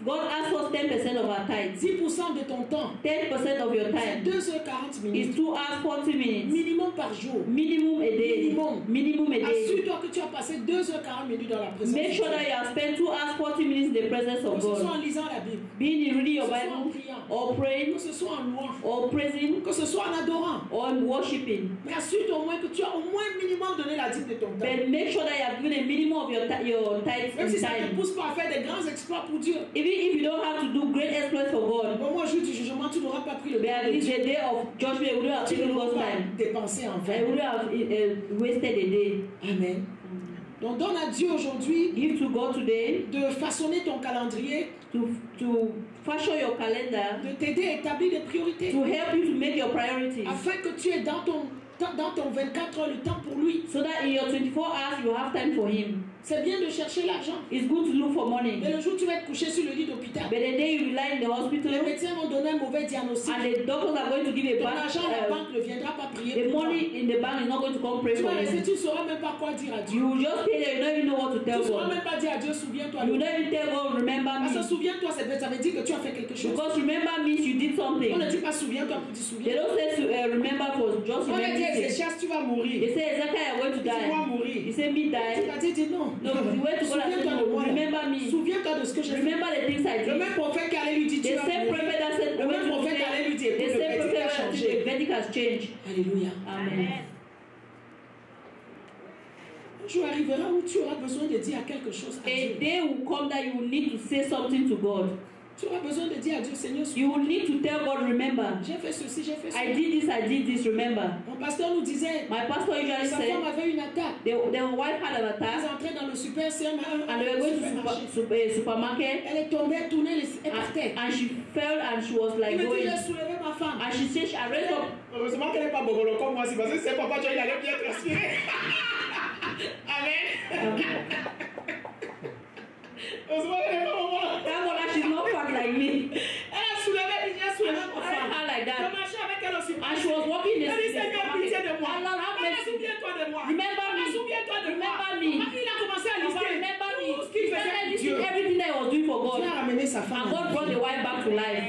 Speaker 2: God asks us 10% of our tithes.
Speaker 1: 10% de ton temps.
Speaker 2: 10% of your
Speaker 1: C'est
Speaker 2: time
Speaker 1: 2h40 minutes.
Speaker 2: is 2 hours 40 minutes.
Speaker 1: Minimum par jour.
Speaker 2: Minimum a day. Minimum a day.
Speaker 1: Assure-toi que tu as passé 2h40 minutes dans la présence
Speaker 2: Make
Speaker 1: de
Speaker 2: sure
Speaker 1: Dieu.
Speaker 2: that you have spent 2 hours 40 minutes in the presence
Speaker 1: Que
Speaker 2: of
Speaker 1: ce soit
Speaker 2: God.
Speaker 1: en lisant la Bible,
Speaker 2: Being in reading your
Speaker 1: que ce soit en
Speaker 2: Bible,
Speaker 1: priant,
Speaker 2: or praying,
Speaker 1: que ce soit en louant,
Speaker 2: or praising,
Speaker 1: que ce soit en adorant.
Speaker 2: or in worshiping.
Speaker 1: Mais assure-toi au moins que tu as au moins minimum donné la dîme de ton temps.
Speaker 2: But make sure that you have given a minimum of your tithes
Speaker 1: Même si
Speaker 2: in
Speaker 1: ça ne te
Speaker 2: time.
Speaker 1: pousse pas à faire des grands exploits pour Dieu.
Speaker 2: Even if you don't have to do great exploits for God,
Speaker 1: Au moins, jour du jugement, tu n'auras pas pris le
Speaker 2: but
Speaker 1: temps
Speaker 2: at
Speaker 1: de
Speaker 2: least
Speaker 1: Dieu.
Speaker 2: the day of judgment, you wouldn't have
Speaker 1: Tu
Speaker 2: taken
Speaker 1: n'auras
Speaker 2: God's
Speaker 1: pas
Speaker 2: time.
Speaker 1: dépensé en
Speaker 2: I
Speaker 1: vain.
Speaker 2: wouldn't have wasted a day.
Speaker 1: Amen. Donc donne à Dieu aujourd'hui
Speaker 2: Give to God today
Speaker 1: de façonner ton calendrier,
Speaker 2: to fashion your calendar,
Speaker 1: de t'aider à établir des priorités,
Speaker 2: to help you to make your priorities,
Speaker 1: afin que tu aies dans ton 24 heures le temps pour lui.
Speaker 2: so that in your 24 hours you have time for Him.
Speaker 1: C'est bien de chercher l'argent.
Speaker 2: It's good to look for money.
Speaker 1: Mais le jour où tu vas être couché sur le lit d'hôpital,
Speaker 2: But the day you lie in the hospital
Speaker 1: les médecins vont donner un mauvais diagnostic.
Speaker 2: and the doctors are going to give a
Speaker 1: Ton
Speaker 2: bad,
Speaker 1: argent à la banque ne viendra pas prier
Speaker 2: the
Speaker 1: pour toi.
Speaker 2: money in the bank is not going to come pray
Speaker 1: Tu
Speaker 2: for
Speaker 1: vas rester,
Speaker 2: you.
Speaker 1: tu ne sauras même pas quoi dire à Dieu.
Speaker 2: You will just stay there, you don't even know what to
Speaker 1: Tu
Speaker 2: tell
Speaker 1: ne sauras
Speaker 2: God.
Speaker 1: même pas dire à Dieu, souviens-toi
Speaker 2: You
Speaker 1: de
Speaker 2: will
Speaker 1: moi.
Speaker 2: not even tell God, remember
Speaker 1: Parce que
Speaker 2: me.
Speaker 1: souviens-toi, ça veut dire que tu as fait quelque chose.
Speaker 2: Because remember means you did
Speaker 1: On ne
Speaker 2: something.
Speaker 1: dit pas souviens-toi pour dire
Speaker 2: They
Speaker 1: souviens-toi.
Speaker 2: don't say remember for just
Speaker 1: On a dit à
Speaker 2: remember.
Speaker 1: Ézéchias, tu vas mourir.
Speaker 2: They say exactly I'm going to
Speaker 1: Tu vas
Speaker 2: die.
Speaker 1: mourir.
Speaker 2: He said me
Speaker 1: Tu
Speaker 2: die.
Speaker 1: vas dire non.
Speaker 2: No, you went to God and said
Speaker 1: Souviens-toi de
Speaker 2: no,
Speaker 1: moi.
Speaker 2: remember me.
Speaker 1: Souviens-toi de ce que j'ai fait.
Speaker 2: Remember the things I
Speaker 1: Le
Speaker 2: did.
Speaker 1: même prophète qui allait lui dire tu
Speaker 2: The
Speaker 1: vas
Speaker 2: same
Speaker 1: mourir.
Speaker 2: prophet that said
Speaker 1: Le même prophète allait lui dire
Speaker 2: the
Speaker 1: écoute, le
Speaker 2: same
Speaker 1: verdict a
Speaker 2: prophet that
Speaker 1: changé.
Speaker 2: the verdict has changed.
Speaker 1: Alléluia.
Speaker 2: Amen.
Speaker 1: Un jour arrivera où tu auras besoin de dire quelque chose à
Speaker 2: A
Speaker 1: Dieu.
Speaker 2: day will come that you will need to say something to God.
Speaker 1: Tu auras besoin de dire à Dieu, Seigneur,
Speaker 2: You will need to tell God, remember.
Speaker 1: j'ai fait ceci, j'ai fait
Speaker 2: I
Speaker 1: cela.
Speaker 2: did this, remember.
Speaker 1: Mon pasteur nous disait,
Speaker 2: My pastor usually
Speaker 1: sa
Speaker 2: said
Speaker 1: femme avait une attaque.
Speaker 2: their wife had an
Speaker 1: Ils
Speaker 2: attack
Speaker 1: entraient dans le super CM,
Speaker 2: and they were going to supermarket
Speaker 1: Elle est tombée, elle tournait, elle partait.
Speaker 2: and she fell and she was
Speaker 1: Il
Speaker 2: like
Speaker 1: me dit,
Speaker 2: going.
Speaker 1: j'ai soulevé ma femme.
Speaker 2: And she said, I raised up.
Speaker 1: Heureusement qu'elle n'est pas bobolo comme moi, c'est parce que c'est papa, il allait bien transpirer. Amen. Heureusement qu'elle n'est pas bobolo.
Speaker 2: Thank God that she's not fat like me.
Speaker 1: Elle a soulevé, elle a soulevé ma
Speaker 2: I
Speaker 1: femme.
Speaker 2: had like
Speaker 1: Je
Speaker 2: that.
Speaker 1: marchais avec elle aussi.
Speaker 2: And she was walking the
Speaker 1: Elle dit, Seigneur, pitié de moi.
Speaker 2: Allah have
Speaker 1: Papa,
Speaker 2: mercy.
Speaker 1: souviens-toi de moi.
Speaker 2: Remember
Speaker 1: Papa,
Speaker 2: me.
Speaker 1: souviens-toi de moi.
Speaker 2: Remember me.
Speaker 1: Ah, il a commencé à
Speaker 2: Papa,
Speaker 1: lister
Speaker 2: remember me.
Speaker 1: tout ce qu'il
Speaker 2: He
Speaker 1: faisait
Speaker 2: started
Speaker 1: pour Dieu.
Speaker 2: listing everything that he was doing for
Speaker 1: Dieu
Speaker 2: God.
Speaker 1: a ramené sa femme.
Speaker 2: And God brought the wife back to life.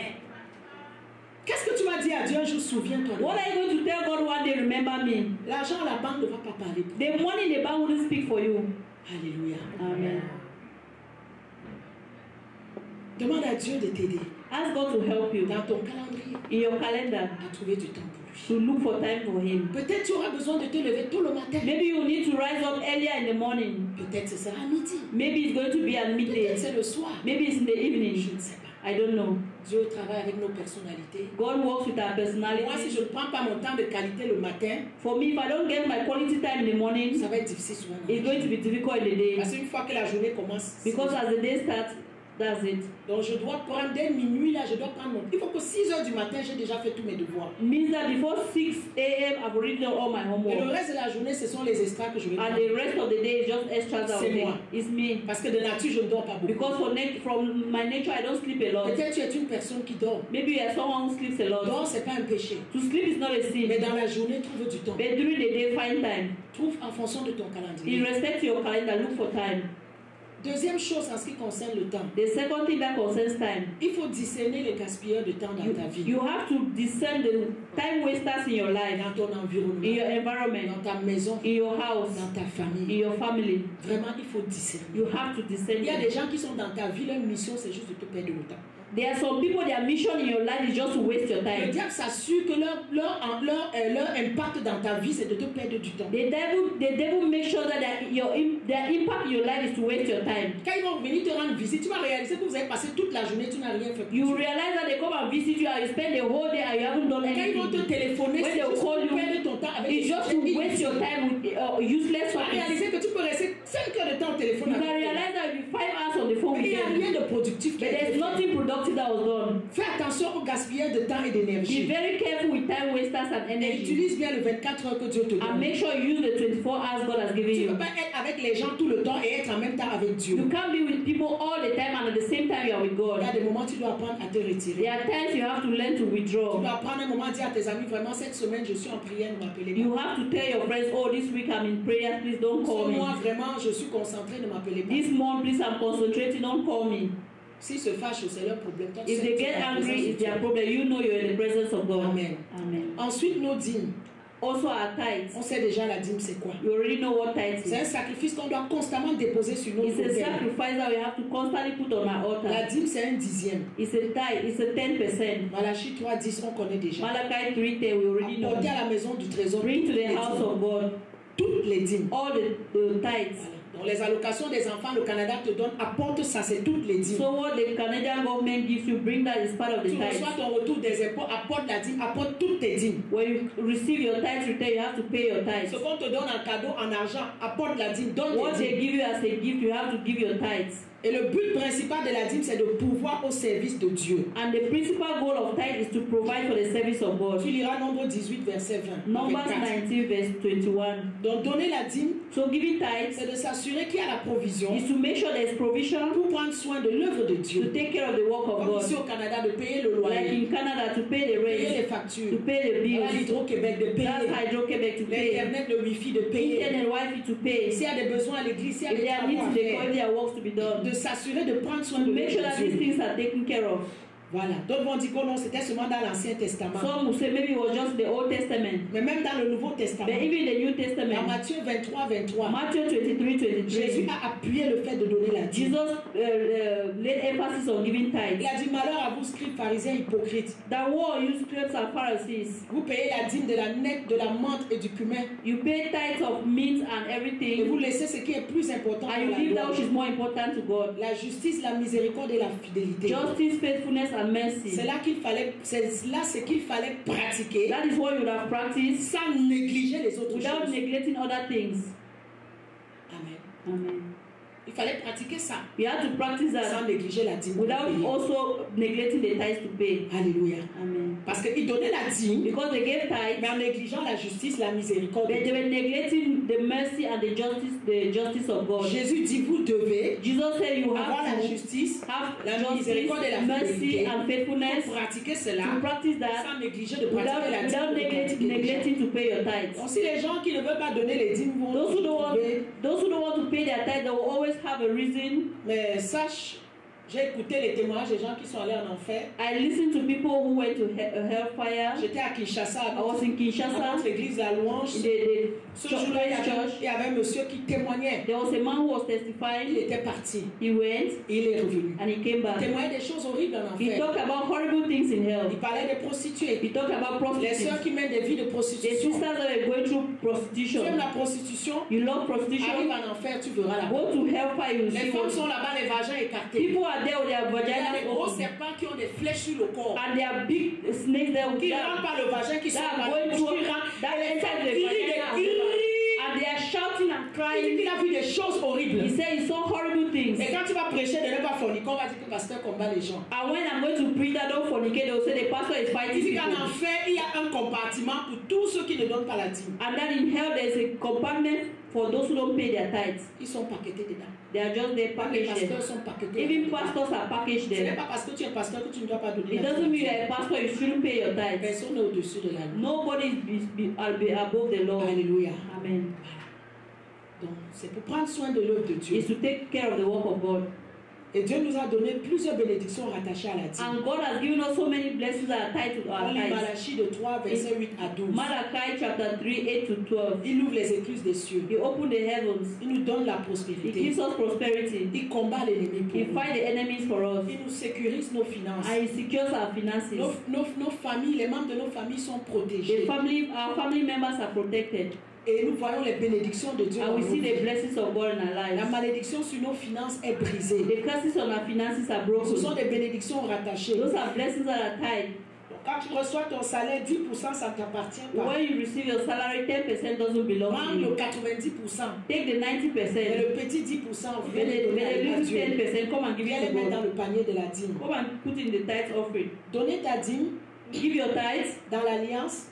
Speaker 1: Qu'est-ce que tu vas dire à Dieu un jour, souviens-toi de moi.
Speaker 2: What are you going to tell God one day, remember me?
Speaker 1: L'argent à la banque ne va pas parler pour toi.
Speaker 2: The money in the bank wouldn't speak for you.
Speaker 1: Alléluia.
Speaker 2: Amen.
Speaker 1: Demande à Dieu de t'aider
Speaker 2: Ask God to help you
Speaker 1: dans ton calendrier
Speaker 2: in your calendar
Speaker 1: à trouver du temps pour lui.
Speaker 2: to look for time for Him.
Speaker 1: Peut-être tu auras besoin de te lever tôt le matin.
Speaker 2: Maybe you need to rise up earlier in the morning.
Speaker 1: Peut-être ce sera à midi.
Speaker 2: Maybe it's going to be at midday.
Speaker 1: Peut-être c'est le soir.
Speaker 2: Maybe it's in the
Speaker 1: Je
Speaker 2: evening.
Speaker 1: ne sais pas.
Speaker 2: I don't know.
Speaker 1: Dieu travaille avec nos personnalités.
Speaker 2: God works with our
Speaker 1: Moi, si
Speaker 2: personality.
Speaker 1: je ne prends pas mon temps de qualité le matin,
Speaker 2: For me, if I don't get my quality time in the morning,
Speaker 1: ça va être difficile souvent.
Speaker 2: it's going to be difficult in the day.
Speaker 1: Parce qu'une fois que la journée commence,
Speaker 2: Because as the day starts, that's it.
Speaker 1: donc je dois prendre dès minuit là, je dois prendre mon. Il faut que 6 heures du matin, j'ai déjà fait tous mes devoirs.
Speaker 2: Means that before 6 a.m., I've already done all my
Speaker 1: Et le
Speaker 2: homework.
Speaker 1: reste de la journée, ce sont les extras que je vais
Speaker 2: And
Speaker 1: prendre.
Speaker 2: the rest of the day is just extras that
Speaker 1: C'est
Speaker 2: will
Speaker 1: moi.
Speaker 2: take. It's me.
Speaker 1: Parce que de nature, je ne dors pas beaucoup.
Speaker 2: Because from my nature, I don't sleep a lot.
Speaker 1: Peut-être tu es une personne qui dort.
Speaker 2: Maybe you are someone who sleeps a lot.
Speaker 1: Dors, c'est pas un péché.
Speaker 2: To sleep is not a sin.
Speaker 1: Mais dans la journée, trouve du temps.
Speaker 2: But during the day, find time.
Speaker 1: Trouve en fonction de ton
Speaker 2: In
Speaker 1: calendrier.
Speaker 2: respect to your calendar, look for time.
Speaker 1: Deuxième chose en ce qui concerne le temps.
Speaker 2: The second thing that concerns time,
Speaker 1: Il faut discerner les gaspilleurs de temps dans ta vie.
Speaker 2: you have to discern the time wasters in your life,
Speaker 1: Dans ton environnement.
Speaker 2: in your
Speaker 1: Dans
Speaker 2: environment,
Speaker 1: ta maison.
Speaker 2: in your house,
Speaker 1: Dans ta
Speaker 2: in
Speaker 1: famille.
Speaker 2: your family.
Speaker 1: Vraiment, il faut discerner.
Speaker 2: You have to discern.
Speaker 1: Il y a
Speaker 2: them.
Speaker 1: des gens qui sont dans ta vie, leur mission c'est juste de te perdre le temps.
Speaker 2: There are some people, their mission in your life is just to waste your
Speaker 1: Le
Speaker 2: time.
Speaker 1: diable s'assure que leur impact dans ta vie c'est de te perdre du temps.
Speaker 2: The devil makes sure that their impact in your life is to waste your time.
Speaker 1: Quand ils vont venir te rendre visite, tu vas réaliser que vous avez passé toute la journée, tu n'as rien fait.
Speaker 2: You realize that they come and visit you and you spend the whole day and you haven't done
Speaker 1: Quand ils vont te
Speaker 2: anything.
Speaker 1: téléphoner,
Speaker 2: When
Speaker 1: c'est
Speaker 2: they
Speaker 1: juste
Speaker 2: call
Speaker 1: pour
Speaker 2: you,
Speaker 1: perdre ton temps avec
Speaker 2: It's just to waste your time with useless
Speaker 1: Tu vas
Speaker 2: topics.
Speaker 1: réaliser que tu peux rester 5 heures de temps au téléphone
Speaker 2: You
Speaker 1: avec
Speaker 2: can
Speaker 1: eux.
Speaker 2: realize that you'll be 5 hours on the phone
Speaker 1: Mais
Speaker 2: with
Speaker 1: il n'y a
Speaker 2: them.
Speaker 1: rien de productif.
Speaker 2: But
Speaker 1: a été
Speaker 2: there's
Speaker 1: fait.
Speaker 2: nothing productive that was done.
Speaker 1: Fais attention au gaspillage de temps et
Speaker 2: Be
Speaker 1: d'énergie.
Speaker 2: very careful with time wasters and
Speaker 1: Et
Speaker 2: energy.
Speaker 1: utilise bien le 24 heures que Dieu te
Speaker 2: And
Speaker 1: donne.
Speaker 2: make sure you use the 24 hours God has given
Speaker 1: Tu ne
Speaker 2: you.
Speaker 1: peux pas être avec les gens tout le temps et être en même temps avec Dieu.
Speaker 2: You can't be with people all the time and at the same time you are with
Speaker 1: Il y a
Speaker 2: God.
Speaker 1: des moments où tu dois apprendre à te retirer.
Speaker 2: There are times you have to learn to
Speaker 1: Tu
Speaker 2: withdraw.
Speaker 1: dois prendre un moment et dire à tes amis, vraiment, cette semaine, je suis en prière, ne m'appelez
Speaker 2: You
Speaker 1: pas.
Speaker 2: have to tell your friends, oh, this week I'm in prayer, please don't call
Speaker 1: Ce
Speaker 2: me.
Speaker 1: mois, vraiment, je suis concentré, ne m'appelez pas.
Speaker 2: This month, please, I'm concentrating, don't call me.
Speaker 1: S'ils se fâchent, c'est leur problème. Toi, tu
Speaker 2: If
Speaker 1: sais
Speaker 2: they
Speaker 1: que tu es
Speaker 2: get
Speaker 1: en présence
Speaker 2: angry,
Speaker 1: de
Speaker 2: it's
Speaker 1: Dieu.
Speaker 2: their problem. You know you're in the presence of God.
Speaker 1: Amen.
Speaker 2: Amen.
Speaker 1: Ensuite, nos dîmes.
Speaker 2: Also, our tithes.
Speaker 1: On sait déjà la dîme, c'est quoi?
Speaker 2: You already know what tithes
Speaker 1: C'est un
Speaker 2: is.
Speaker 1: sacrifice qu'on doit constamment déposer sur notre
Speaker 2: It's a
Speaker 1: autel.
Speaker 2: sacrifice that we have to constantly put on our
Speaker 1: La
Speaker 2: altar.
Speaker 1: dîme, c'est un dixième.
Speaker 2: It's a tithe. It's a 10%.
Speaker 1: Malachie 3:10, on connaît déjà.
Speaker 2: Malachi 3:10, we already know.
Speaker 1: Apporter à la maison du trésor
Speaker 2: Bring to
Speaker 1: toutes
Speaker 2: the
Speaker 1: les
Speaker 2: house
Speaker 1: dîmes.
Speaker 2: of God
Speaker 1: Toutes les dîmes.
Speaker 2: all the tithes.
Speaker 1: Voilà. Donc les allocations des enfants, le Canada te donne, apporte ça, c'est toutes les dîmes.
Speaker 2: So what the Canadian government gives you, bring that as part of the
Speaker 1: Tu
Speaker 2: tithes.
Speaker 1: reçois ton retour des impôts, apporte la dîme, apporte toutes tes dîmes.
Speaker 2: When you receive your tithes return, you have to pay your tithes.
Speaker 1: Ce qu'on te donne en cadeau, en argent, apporte la dîme, donne
Speaker 2: What
Speaker 1: tes
Speaker 2: they
Speaker 1: dîmes.
Speaker 2: give you as a gift, you have to give your tithes.
Speaker 1: Et le but principal de la dîme, c'est de pouvoir au service de Dieu.
Speaker 2: And the principal goal of tithe is to provide for the service of God.
Speaker 1: Tu liras Nombre 18, verset 20.
Speaker 2: Numbers
Speaker 1: 24.
Speaker 2: 19 verse 21.
Speaker 1: Donc donner la dîme,
Speaker 2: So giving tithes
Speaker 1: c'est de s'assurer qu'il y a la provision
Speaker 2: is to make sure there's provision
Speaker 1: pour prendre soin de l'œuvre de
Speaker 2: to
Speaker 1: Dieu.
Speaker 2: take care of the work of
Speaker 1: Comme ici
Speaker 2: God.
Speaker 1: au Canada, de payer le
Speaker 2: Like
Speaker 1: loyer,
Speaker 2: in Canada, to pay the
Speaker 1: payer les
Speaker 2: rent,
Speaker 1: factures,
Speaker 2: to pay the
Speaker 1: à
Speaker 2: bills.
Speaker 1: l'Hydro-Québec, de
Speaker 2: That's
Speaker 1: payer
Speaker 2: Hydro-Québec to pay.
Speaker 1: l'Internet, le Wi-Fi, de payer.
Speaker 2: Internet Wi-Fi to pay.
Speaker 1: S'il y a des besoins à l'église, s'il y a
Speaker 2: If
Speaker 1: des
Speaker 2: there are
Speaker 1: travaux
Speaker 2: needs
Speaker 1: à
Speaker 2: in the
Speaker 1: faire,
Speaker 2: if there are works to be done.
Speaker 1: de s'assurer de prendre soin
Speaker 2: To
Speaker 1: de
Speaker 2: make sure that these
Speaker 1: l'œuvre de Dieu.
Speaker 2: things are taken care of.
Speaker 1: Voilà. D'autres vont dire que non, c'était seulement dans l'Ancien Testament.
Speaker 2: Some will say maybe it was just the Old Testament.
Speaker 1: Mais même dans le Nouveau Testament,
Speaker 2: But even in the New
Speaker 1: dans
Speaker 2: Testament,
Speaker 1: Matthieu 23, 23,
Speaker 2: Matthew 23:23,
Speaker 1: Jésus a appuyé le fait de donner la dîme.
Speaker 2: Jesus laid emphasis on giving
Speaker 1: Il
Speaker 2: tithes.
Speaker 1: a dit, malheur à vous, scribes, pharisiens, hypocrites.
Speaker 2: That war you scribes and Pharisees.
Speaker 1: Vous payez la dîme de la nette, de la menthe et du cumin.
Speaker 2: You pay tithes of meat and
Speaker 1: Et
Speaker 2: everything,
Speaker 1: vous laissez ce qui est plus important
Speaker 2: and
Speaker 1: pour
Speaker 2: you
Speaker 1: la
Speaker 2: leave that
Speaker 1: loi.
Speaker 2: which is more important to God.
Speaker 1: La justice, la miséricorde et la fidélité.
Speaker 2: Justice, faithfulness, and mercy.
Speaker 1: C'est là ce qu'il fallait pratiquer
Speaker 2: That is what you would have practiced
Speaker 1: sans négliger les autres
Speaker 2: without
Speaker 1: choses.
Speaker 2: neglecting other things.
Speaker 1: Amen.
Speaker 2: Amen.
Speaker 1: Il fallait pratiquer ça
Speaker 2: We have to practice
Speaker 1: sans
Speaker 2: that
Speaker 1: négliger la dîme.
Speaker 2: without also neglecting the tithes to pay.
Speaker 1: Alléluia.
Speaker 2: Amen.
Speaker 1: Parce qu'ils donnaient la dîme,
Speaker 2: Because they gave
Speaker 1: mais
Speaker 2: tithes,
Speaker 1: en négligeant la justice, la miséricorde.
Speaker 2: but they were neglecting the mercy and the justice of God.
Speaker 1: Jésus dit, vous devez
Speaker 2: Jesus said you
Speaker 1: avoir la
Speaker 2: have to
Speaker 1: justice,
Speaker 2: have
Speaker 1: la miséricorde et la
Speaker 2: justice, mercy,
Speaker 1: fidélité.
Speaker 2: and faithfulness
Speaker 1: Pour pratiquer
Speaker 2: to
Speaker 1: cela
Speaker 2: practice that
Speaker 1: sans négliger de
Speaker 2: without,
Speaker 1: pratiquer la
Speaker 2: without
Speaker 1: dîme. de pratiquer les
Speaker 2: neglecting to pay your tithes.
Speaker 1: Donc si les gens qui ne veulent pas donner les dîmes vont
Speaker 2: Those who
Speaker 1: trouver,
Speaker 2: don't want to pay their tithes, they will always have a reason.
Speaker 1: mais sache, j'ai écouté les témoignages des gens qui sont allés en enfer.
Speaker 2: I listened to people who went to hellfire.
Speaker 1: J'étais à Kinshasa,
Speaker 2: I was in
Speaker 1: à
Speaker 2: Kinshasa,
Speaker 1: notre église La Louange. Ce jour-là, il y avait un monsieur qui témoignait.
Speaker 2: There was a man who was
Speaker 1: Il
Speaker 2: testifying.
Speaker 1: était parti,
Speaker 2: He went
Speaker 1: il est revenu.
Speaker 2: and he came
Speaker 1: Il
Speaker 2: back.
Speaker 1: témoignait des choses horribles en
Speaker 2: He
Speaker 1: enfer.
Speaker 2: talked about horrible things in hell.
Speaker 1: Il parlait des prostituées,
Speaker 2: He talked about
Speaker 1: les sœurs
Speaker 2: prostitutes.
Speaker 1: qui mènent des vies de
Speaker 2: The
Speaker 1: prostitution.
Speaker 2: sisters that were going through
Speaker 1: Tu aimes
Speaker 2: prostitution.
Speaker 1: la prostitution,
Speaker 2: You love
Speaker 1: arrive
Speaker 2: prostitution.
Speaker 1: en enfer, tu verras là-bas.
Speaker 2: Go to hellfire, you will
Speaker 1: Les
Speaker 2: see
Speaker 1: femmes
Speaker 2: what.
Speaker 1: sont là-bas, les vagins écartés.
Speaker 2: People are there with their
Speaker 1: Il y a des
Speaker 2: vaginas
Speaker 1: gros
Speaker 2: open.
Speaker 1: serpents qui ont des flèches sur le corps.
Speaker 2: And there are big snakes there with
Speaker 1: Qui ne rentrent
Speaker 2: that.
Speaker 1: pas le vagin, qui sont
Speaker 2: That
Speaker 1: là,
Speaker 2: are going
Speaker 1: qui
Speaker 2: through
Speaker 1: rentrent.
Speaker 2: that
Speaker 1: Et les
Speaker 2: enter
Speaker 1: femmes
Speaker 2: the
Speaker 1: crient,
Speaker 2: vagina.
Speaker 1: crient.
Speaker 2: And they are shouting and
Speaker 1: Il dit
Speaker 2: crying.
Speaker 1: qu'il a vu des choses horribles.
Speaker 2: He said he saw horrible things.
Speaker 1: Et quand tu vas prêcher de ne pas forniquer, on va dire que le pasteur combat les gens.
Speaker 2: And when I'm going to preach that don't fornicate, they'll say the pastor is
Speaker 1: Il
Speaker 2: fighting
Speaker 1: dit qu'en
Speaker 2: people.
Speaker 1: enfer, il y a un compartiment pour tous ceux qui ne donnent pas la dîme.
Speaker 2: And that in hell there's a compartment for those who don't pay their tithes.
Speaker 1: Ils sont paquetés dedans.
Speaker 2: They are just there
Speaker 1: Même les
Speaker 2: packaged
Speaker 1: pasteurs
Speaker 2: there.
Speaker 1: sont paquetés.
Speaker 2: Even
Speaker 1: dedans.
Speaker 2: pastors are packaged
Speaker 1: Ce n'est
Speaker 2: there.
Speaker 1: pas parce que tu es pasteur que tu ne dois pas donner
Speaker 2: It
Speaker 1: la
Speaker 2: doesn't mean
Speaker 1: dîme.
Speaker 2: you're a pastor you shouldn't pay your tithes.
Speaker 1: Personne n'est au-dessus de la loi.
Speaker 2: Nobody is above the law.
Speaker 1: Alléluia.
Speaker 2: Amen.
Speaker 1: Donc, c'est pour prendre soin de l'œuvre de Dieu.
Speaker 2: Is to take care of the work of God.
Speaker 1: Et Dieu nous a donné plusieurs bénédictions rattachées à la dîme.
Speaker 2: And God has given us so many blessings that are tied to
Speaker 1: On
Speaker 2: our
Speaker 1: lit
Speaker 2: tithes.
Speaker 1: Malachie de 3, versets 8 à 12.
Speaker 2: Malachi chapter 3, 8 to 12.
Speaker 1: Il ouvre les écluses des cieux.
Speaker 2: He opened the heavens.
Speaker 1: Il nous donne la
Speaker 2: He
Speaker 1: prospérité.
Speaker 2: gives us prosperity.
Speaker 1: Il combat l'ennemi pour
Speaker 2: He
Speaker 1: nous.
Speaker 2: fight the enemies for us.
Speaker 1: Il nous sécurise nos finances.
Speaker 2: And He secures our finances.
Speaker 1: Nos familles, les membres de nos familles sont
Speaker 2: Our
Speaker 1: protégés.
Speaker 2: family members are protected.
Speaker 1: Et nous voyons les bénédictions de Dieu.
Speaker 2: And
Speaker 1: dans
Speaker 2: we
Speaker 1: nos
Speaker 2: see
Speaker 1: vies.
Speaker 2: the blessings of God in our
Speaker 1: La
Speaker 2: lives.
Speaker 1: malédiction sur nos finances est brisée.
Speaker 2: The curses on our finances are
Speaker 1: Ce sont
Speaker 2: broken.
Speaker 1: des bénédictions rattachées.
Speaker 2: Those are blessings that are tied.
Speaker 1: Donc, Quand tu reçois ton salaire, 10% ça ne t'appartient pas.
Speaker 2: When you receive your salary, 10% doesn't belong
Speaker 1: Prends
Speaker 2: to
Speaker 1: le
Speaker 2: you.
Speaker 1: 90%.
Speaker 2: Take the
Speaker 1: Et
Speaker 2: 90%.
Speaker 1: le petit 10%, viens
Speaker 2: When
Speaker 1: le
Speaker 2: the
Speaker 1: donner à
Speaker 2: little
Speaker 1: Dieu.
Speaker 2: 10%, come and give
Speaker 1: Viens
Speaker 2: it
Speaker 1: les
Speaker 2: to
Speaker 1: mettre dans
Speaker 2: God.
Speaker 1: le panier de la dîme.
Speaker 2: Come and put in the tithe offering.
Speaker 1: Donner ta dîme
Speaker 2: Give your tithes
Speaker 1: dans l'alliance,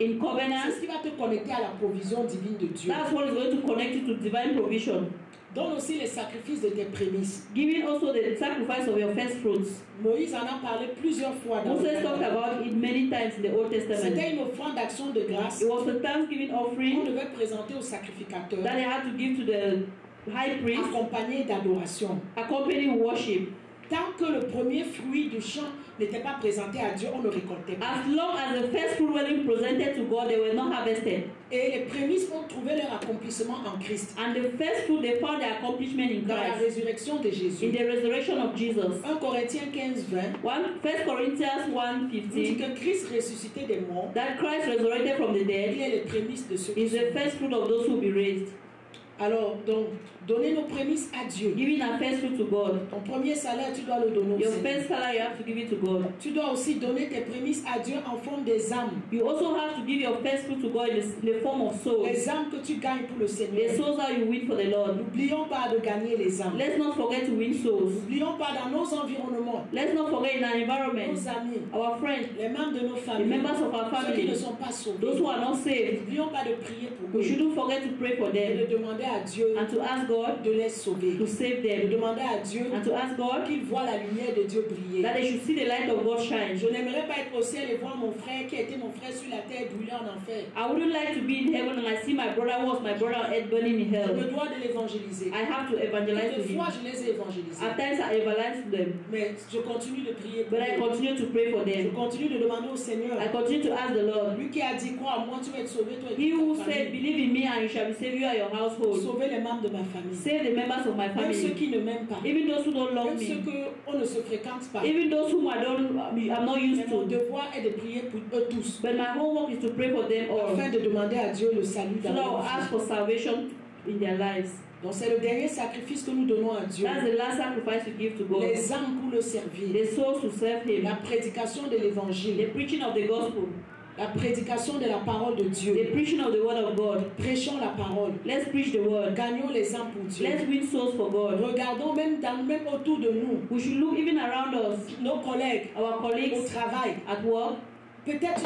Speaker 2: in
Speaker 1: c'est
Speaker 2: covenant.
Speaker 1: ce qui va te connecter à la provision divine de Dieu.
Speaker 2: That's what is going to connect you to divine provision.
Speaker 1: Donne aussi les sacrifices de tes prémices.
Speaker 2: Giving also the sacrifice of your first fruits.
Speaker 1: Moïse en a parlé plusieurs fois dans le
Speaker 2: Moses talked
Speaker 1: Canada.
Speaker 2: about it many times in the Old Testament.
Speaker 1: C'était une offrande d'action de grâce
Speaker 2: It was a thanksgiving
Speaker 1: qu'on
Speaker 2: offering
Speaker 1: devait présenter au sacrificateur,
Speaker 2: that they had to give to the high priest,
Speaker 1: accompagné d'adoration.
Speaker 2: accompanying worship.
Speaker 1: Tant que le premier fruit du champ n'était pas présenté à Dieu, on ne récoltait pas.
Speaker 2: As long as the first fruit wasn't presented to God, they were not harvested.
Speaker 1: Et les prémices ont trouvé leur accomplissement en Christ,
Speaker 2: And the first fruit, they found their accomplishment in
Speaker 1: dans la
Speaker 2: Christ,
Speaker 1: résurrection de
Speaker 2: in
Speaker 1: Jésus.
Speaker 2: the resurrection of Jesus.
Speaker 1: 1 Corinthiens 15, 20
Speaker 2: 1 Corinthians
Speaker 1: nous dit
Speaker 2: 1:15,
Speaker 1: que Christ ressuscité des morts,
Speaker 2: that Christ resurrected from the
Speaker 1: il
Speaker 2: dead
Speaker 1: est les prémices de ceux qui
Speaker 2: is the
Speaker 1: sont.
Speaker 2: first fruit of those who be raised.
Speaker 1: Alors, donc, donner nos prémices à Dieu.
Speaker 2: Giving our first fruit to God.
Speaker 1: Ton premier salaire, tu dois le donner au
Speaker 2: Your
Speaker 1: Seigneur.
Speaker 2: first salary, you have to give it to God.
Speaker 1: Tu dois aussi donner tes prémices à Dieu en forme des âmes.
Speaker 2: You also have to give your first fruit to God in the form of souls.
Speaker 1: Les âmes que tu gagnes pour le
Speaker 2: The
Speaker 1: Seigneur.
Speaker 2: souls that you win for the Lord.
Speaker 1: N'oublions pas de gagner les âmes.
Speaker 2: Let's not forget to win souls.
Speaker 1: N'oublions pas dans nos environnements,
Speaker 2: Let's not forget in our environment,
Speaker 1: nos amis,
Speaker 2: our friends,
Speaker 1: les membres de nos
Speaker 2: the
Speaker 1: familles,
Speaker 2: members of our
Speaker 1: ceux qui ne
Speaker 2: family,
Speaker 1: sont pas sauvés.
Speaker 2: those who are not saved.
Speaker 1: N'oublions pas de prier pour
Speaker 2: We
Speaker 1: eux
Speaker 2: shouldn't forget to pray for
Speaker 1: et
Speaker 2: them
Speaker 1: de demander à Dieu
Speaker 2: and to ask God
Speaker 1: de les sauver.
Speaker 2: to save
Speaker 1: De
Speaker 2: them
Speaker 1: demander à Dieu
Speaker 2: and to ask God
Speaker 1: qu'ils voient la lumière de Dieu briller.
Speaker 2: that they should see the light of God shine.
Speaker 1: Je n'aimerais pas être au ciel et voir mon frère qui a été mon frère sur la terre brûler en enfer.
Speaker 2: I wouldn't like to be in heaven and I see my brother was my brother on earth burning in
Speaker 1: Je
Speaker 2: hell.
Speaker 1: me dois de l'évangéliser.
Speaker 2: I have to evangelize to
Speaker 1: Des
Speaker 2: him.
Speaker 1: fois, je les ai évangélisés.
Speaker 2: At times I evangelize to them,
Speaker 1: Mais je continue de prier pour
Speaker 2: but I
Speaker 1: eux.
Speaker 2: continue to pray for
Speaker 1: Je
Speaker 2: them.
Speaker 1: continue de demander au Seigneur.
Speaker 2: I continue to ask the Lord.
Speaker 1: Lui qui a dit quoi, moi tu vas être sauvé, toi et
Speaker 2: He who
Speaker 1: ta
Speaker 2: said,
Speaker 1: famille.
Speaker 2: believe in me and you shall be saved, you and your household.
Speaker 1: Sauver les membres de ma famille.
Speaker 2: Save the members of my
Speaker 1: Même ceux
Speaker 2: family.
Speaker 1: qui ne m'aiment pas.
Speaker 2: Even those who don't love
Speaker 1: Même ceux
Speaker 2: me.
Speaker 1: qu'on ne se fréquente pas.
Speaker 2: Even those whom I'm not
Speaker 1: Mais
Speaker 2: used
Speaker 1: mon
Speaker 2: to.
Speaker 1: devoir est de prier pour eux tous.
Speaker 2: But my homework is to pray for them all.
Speaker 1: Afin de demander à Dieu le salut
Speaker 2: So
Speaker 1: dans
Speaker 2: that I
Speaker 1: leur
Speaker 2: will
Speaker 1: vie.
Speaker 2: ask for salvation in their lives.
Speaker 1: Donc c'est le dernier sacrifice que nous donnons à Dieu.
Speaker 2: That's the last sacrifice you give to God.
Speaker 1: Les âmes pour le servir.
Speaker 2: The souls to serve Him.
Speaker 1: La prédication de
Speaker 2: The
Speaker 1: l'évangile.
Speaker 2: preaching of the gospel.
Speaker 1: La prédication de la parole de Dieu.
Speaker 2: The preaching of the word of God.
Speaker 1: Prêchons la parole.
Speaker 2: Let's preach the word.
Speaker 1: Gagnons les âmes pour Dieu.
Speaker 2: Let's win souls for God.
Speaker 1: Regardons même autour de nous,
Speaker 2: We should look even around us,
Speaker 1: nos collègues
Speaker 2: our
Speaker 1: au
Speaker 2: colleagues
Speaker 1: travail.
Speaker 2: at work.
Speaker 1: Peut-être